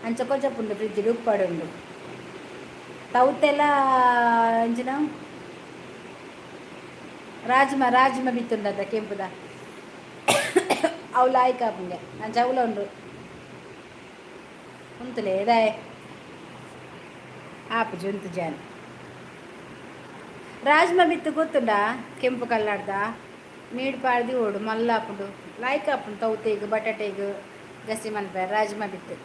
ಅಂಚ ಕೊಚ್ಚಪುಂಡು ಫ್ರಿಡ್ಜ್ ಉಪ್ಪಾಡುಂಡು ತೌತೆಲ್ಲ ಅಂಚಿನ ರಾಜ್ಮ ಬಿತ್ತುಂಡದ ಕೆಂಪುದ ಅವು ಲಾಯ್ಕ ಆಪುಂಗೆ ಅಂಚ ಅವಲ ಉಂಡು ಉಂತುಲೆ ಇದಾಯ್ ಆಪುಜಿ ಉಂತು ಜಾನ್ ರಾಜ್ಮ ಬಿತ್ತು ಗೊತ್ತುಂಡ ಕೆಂಪು ಕಲ್ಲಾಡ್ದ ನೀಡು ಪಾಡ್ದು ಓಡು ಮಲ್ಲಾಪುಂಡು ಲಾಯ್ಕ ಆಪುಂಡು ತೌತೆಗು ಬಟಾಟೆಗು ಗಸಿ ಮನ್ಪೆ ರಾಜ್ಮ ಬಿತ್ತು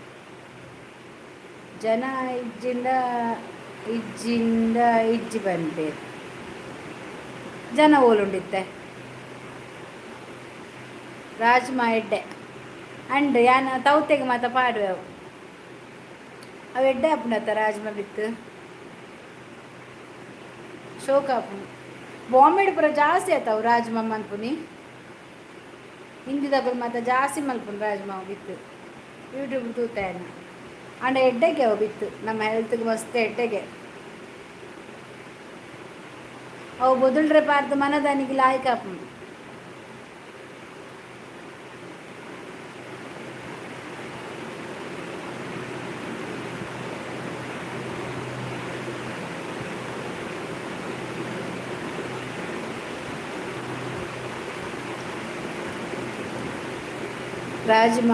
ಜನ ಇಜ್ಜಿ ಬಂದೆ ಜನ ಓಲುಂಡಿತ್ತೆ ರಾಜ್ಮ ಎಡ್ಡೆ ಅಂಡ್ ಯಾನ ತೌತೆಗೆ ಮಾತ ಪಾಡುವೆ ಅವು ಎಡ್ಡೆ ಆಪುಂಡತ್ತ ರಾಜ್ಮ ಬಿತ್ತು ಶೋಕ ಆಪುಂಡು ಬಾಂಬೆಡ್ ಪುರ ಜಾಸ್ತಿ ಆಯ್ತಾವು ರಾಜ್ಮ ಮನ್ಪುನಿ ಹಿಂದಿದಾಗ ಮಾತ ಜಾಸ್ತಿ ಮಲ್ಪುಂಡು ರಾಜ್ಮ ಬಿತ್ತು ಯೂಟ್ಯೂಬ್ ತೂತಾಯನ್ನ ಅಂಡ ಎಡ್ಡೆಗೆ ಅವು ಬಿತ್ತು ನಮ್ಮ ಹೆಲ್ತ್ಗೆ ಮಸ್ತ್ ಎಡ್ಡೆಗೆ ಅವು ಬೊದುಳ್ರೆ ಪಾರ್ದು ಮನದಾನಿಗೆ ಲಾಯ್ಕ ಆಪುಂಡು ರಾಜ್ಮ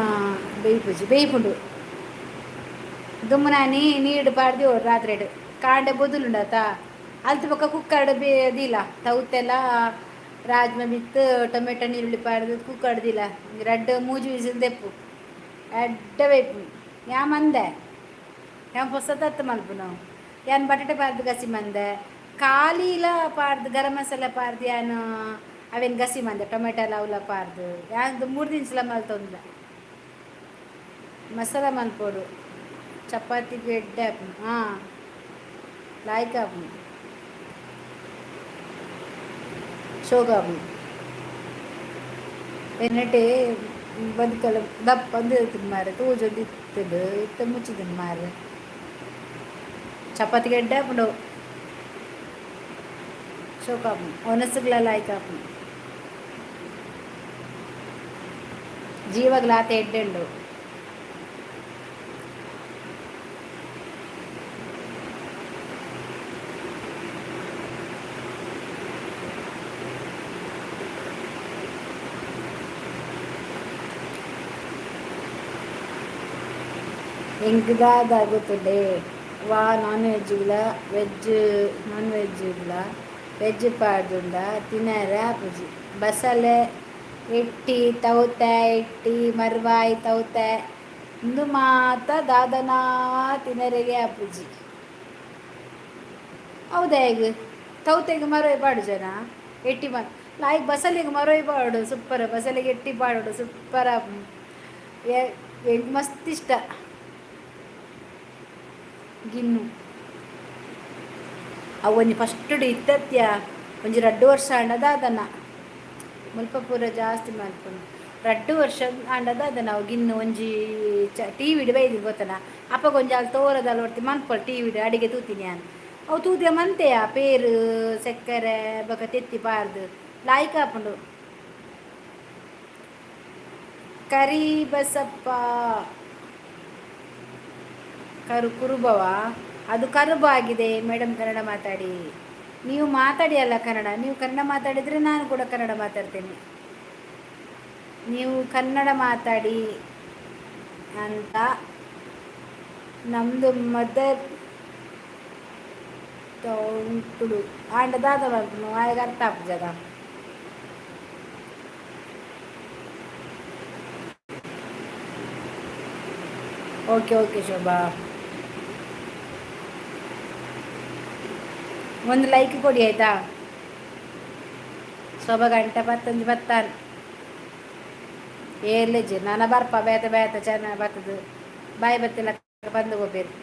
ಬೇಯ್ಪುಂಡು ದುಮ್ಮನಾನಿ ನೀಡು ಪಾಡ್ದು ರಾತ್ರಿ ಕಾಂಡೆ ಬೊದುಲುಂಡತ ಅಲ್ತು ಪಕ್ಕ ಕುಕ್ಕರ್ಡ್ ಬೇದಿಲ್ಲ ತೌತೆಲ್ಲ ರಾಜ್ಮ ಬಿತ್ತು ಟೊಮೆಟೊ ನೀರುಳ್ಳಿ ಪಾಡ್ದು ಕುಕ್ಕರ್ದಿಲ್ಲ ರಡ್ಡು ಮೂಜು ವಿಸಿಲ್ ದೆಪ್ಪು ಎಡ್ಡ ಬೇಯ್ಪು ಯಾ ಮಂದೆ ಯಾನ್ ಹೊಸತತ್ತು ಮಲ್ಪು ನಾವು ಯಾನ್ ಬಟಾಟೆ ಪಾರ್ದು ಗಸಿ ಮಂದೆ ಖಾಲಿಲ ಪಾರ್ದು ಗರಂ ಮಸಾಲ ಪಾರ್ದು ಯಾನು ಅವೇನು ಗಸಿ ಮಂದೆ ಟೊಮೆಟೊ ಅವಲ ಪಾರ್ದು ಯಾನ್ದು 3 ದಿನಸಲ ಮಲ್ತೊಂದ ಮಸಾಲ ಮಲ್ಪೋಡು ಚಪಾತಿಗೆ ಎಡ್ಡೆ ಆಪುಂಡು ಹಾಂ ಲಾಯ್ಕ ಆಪುಂಡು ಶೋಕ ಆಪುಂಡು ಎನ್ನಟೆ ಬದುಕಲು ದಪ್ಪ ಅಂದು ಮಾರೆ ತೂಜೊಂದು ಇತ್ತದು ಇತ್ತ ಮುಚ್ಚಿದನು ಮಾರೆ ಚಪಾತಿಗೆ ಎಡ್ಡೆ ಆಪುಂಡು ಶೋಕ ಆಪುಂಡು ಒನಸುಗ್ಲ ಲಾಯ್ಕ ಆಪುಂಡು ಜೀವಗ್ಲಾತ ಎಡ್ಡೆ ಉಂಡು ಎಂಗ್ದಾಗುತ್ತದೆ ವಾ ನಾನ್ ವೆಜ್ಗಿಲ್ಲ ವೆಜ್ ನಾನ್ ವೆಜ್ಗಿಲ್ಲ ವೆಜ್ ಪಾಡ್ದುಂಡ ತಿನ್ನರ ಪೂಜಿ ಬಸಳೆ ಎಟ್ಟಿ ತೌತೆ ಎಟ್ಟಿ ಮರ್ವಾಯಿ ತೌತೆ ಇಂದು ಮಾತ ದಾದನ ತಿನ್ನರೆಗೆ ಆಪುಜಿ ಹೌದಾ ಈಗ ತೌತೆಗೆ ಮರೋಯ್ ಪಾಡು ಜನ ಎಟ್ಟಿ ಲಾಯ್ಕ್ ಬಸಲಿಗೆ ಮರೋಯ್ ಪಾಡು ಸೂಪರ್ ಬಸಲಿಗೆ ಎಟ್ಟಿ ಪಾಡು ಸೂಪರ್ ಮಸ್ತ್ ಇಷ್ಟ ಗಿನ್ನು ಅವನಿ ಫಸ್ಟ್ ಇತ್ತತ್ಯ ಒಂಜಿ 2 ವರ್ಷ ಆಂಡದ ಅದನ್ನ ಮುಲ್ಪ ಪೂರ ಜಾಸ್ತಿ ಮಾಡ್ಕೊಂಡು 2 ವರ್ಷ ಆಂಡದ ಅದನ್ನ ಅವು ಗಿನ್ನು ಒಂಜಿ ಟಿ ವಿಡ್ ಬೈದು ಗೊತ್ತನ ಅಪ್ಪ ಕೊಂಚ ಅಲ್ಲಿ ತೋರದಲ್ಲಿ ಹೊಡ್ತಿ ಮನ್ಪೊಲ್ ಟಿ ವಿಡ್ ಅಡಿಗೆ ತೂತೀನಿ ನಾನು ಅವು ತೂತಿಯ ಮಂತೆಯ ಪೇರು ಸಕ್ಕರೆ ಬೊಕ ತೆತ್ತಿ ಪಾರ್ದು ಲಾಯ್ಕ್ ಹಾಪುಂಡು ಕರಿ ಬಸಪ್ಪ ಕುರುಬವ ಅದು ಕರುಬ ಆಗಿದೆ ಮೇಡಮ್ ಕನ್ನಡ ಮಾತಾಡಿ ನೀವು ಮಾತಾಡಿ ಅಲ್ಲ ಕನ್ನಡ ನೀವು ಕನ್ನಡ ಮಾತಾಡಿದರೆ ನಾನು ಕೂಡ ಕನ್ನಡ ಮಾತಾಡ್ತೇನೆ ನೀವು ಕನ್ನಡ ಮಾತಾಡಿ ಅಂತ ನಮ್ಮದು ಮದರ್ ತುಳು ಆಂಡ ದಾದ ಬಂತು ಆಗ ಅರ್ಥ ಆಗ್ತದ ಓಕೆ ಓಕೆ ಶೋಭಾ ಒಂದು ಲೈಕ್ ಕೊಡಿ ಆಯ್ತಾ ಶೋಭಾ ಗಂಟೆ 11 ಬತ್ತಾನು ಏರ್ಲೆಜ್ಜೆ ನಾನು ಬರ್ಪ ಬೇತ ಬೇತ ಚೆನ್ನಾಗಿ ಬರ್ತದೆ ಬಾಯಿ ಬತ್ತಿಲ್ಲ ಬಂದು ಹೋಗ್ಬೇಕು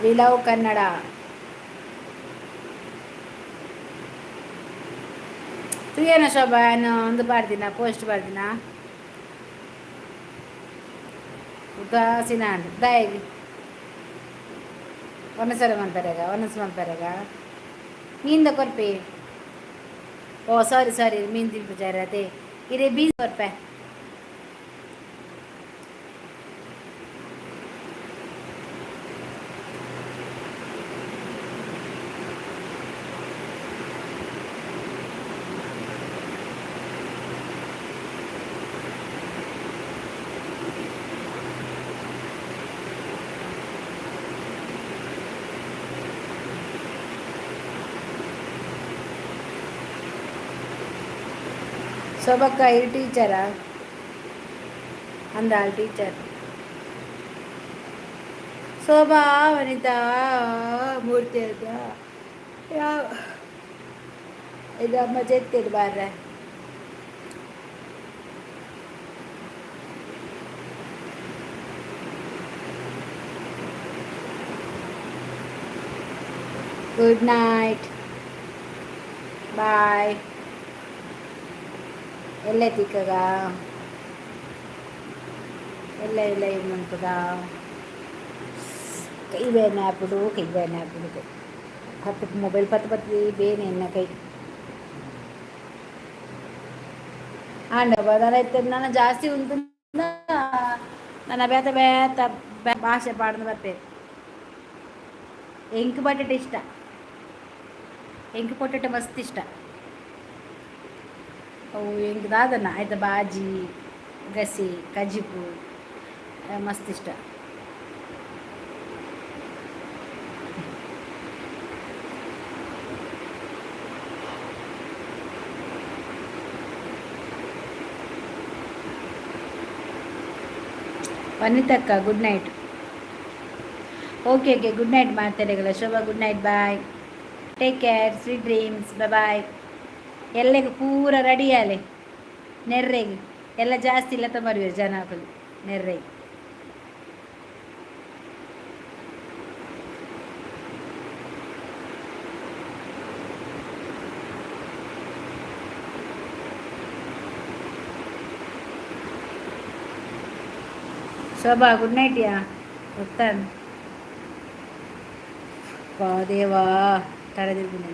ವಿ ಲವ್ ಕನ್ನಡ ತುಯೇನ ಶೋಭಾ ನಾನು ಒಂದು ಬಾರ್ದಿನ ಪೋಸ್ಟ್ ಬಾರ್ದಿನ ಉದಾಸೀನ ದಯವಿ ಒಂದಸಲ ಮನ್ಪರೆಗ ಮೀನ್ದ ಕೊರ್ಪೆ ಓ ಸಾರಿ ಮೀನು ತಿನ್ಪುಜಾರ ಅದೇ ಇರೇ ಬೀಸ್ ಕೊರ್ಪೆ ಶೋಭಕ್ಕ ಈ ಟೀಚರಾ ಅಂದಾಳ್ ಟೀಚರ್ ಶೋಭಾ ವನಿತಾ ಮೂರ್ತಿ ಅಂತ ಯಾವ ಇದು ಅಮ್ಮ ಚೆತ್ತಿಡ್ ಬಾರ್ರೆ ಗುಡ್ ನೈಟ್ ಬಾಯ್ ಎಲ್ಲ ತಿಕ್ಕಗ ಎಲ್ಲ ಇದು ಮಾಡ್ತದ ಕೈ ಬೇನೆ ಹಾಕ್ಬಿಡು ಹತ್ತು ಮೊಬೈಲ್ ಪತ್ತು ಬೇನೆ ಎನ್ನ ಕೈ ಆಂಡ ಬದಲಾಯ್ತು ನಾನು ಜಾಸ್ತಿ ಉಂಟು ನನ್ನ ಬೇತ ಭಾಷೆ ಪಾಡ್ದು ಬರ್ತೇನೆ ಎಂಕು ಬಟಾಟೆ ಇಷ್ಟ ಎಂಕು ಪೊಟಾಟೆ ಮಸ್ತ್ ಇಷ್ಟ ಅವು ಹೆಂಗದಾದನ್ನ ಆಯ್ತು ಬಾಜಿ ಗಸಿ ಕಜಿಪು ಮಸ್ತ್ ಇಷ್ಟ ವನಿತಕ್ಕ good night okay good night ಮಾತಾಡಗಲ್ಲ Shobha good night bye take care sweet dreams bye ಎಲ್ಲೆಗೂ ಪೂರ ರೆಡಿ ಆಲೆ ನೆರ್ರೆಗೆ ಎಲ್ಲ ಜಾಸ್ತಿ ಇಲ್ಲ ತಮರ್ವೇರು ಜನ ಹಾಕಲು ನೆರ್ರೆಗೆ ಶೋಭಾ ಗುಡ್ ನೈಟ್ ಯಾ ಗೊತ್ತಾನು ದೇವಾ ತಡೆದಿರ್ತೀನಿ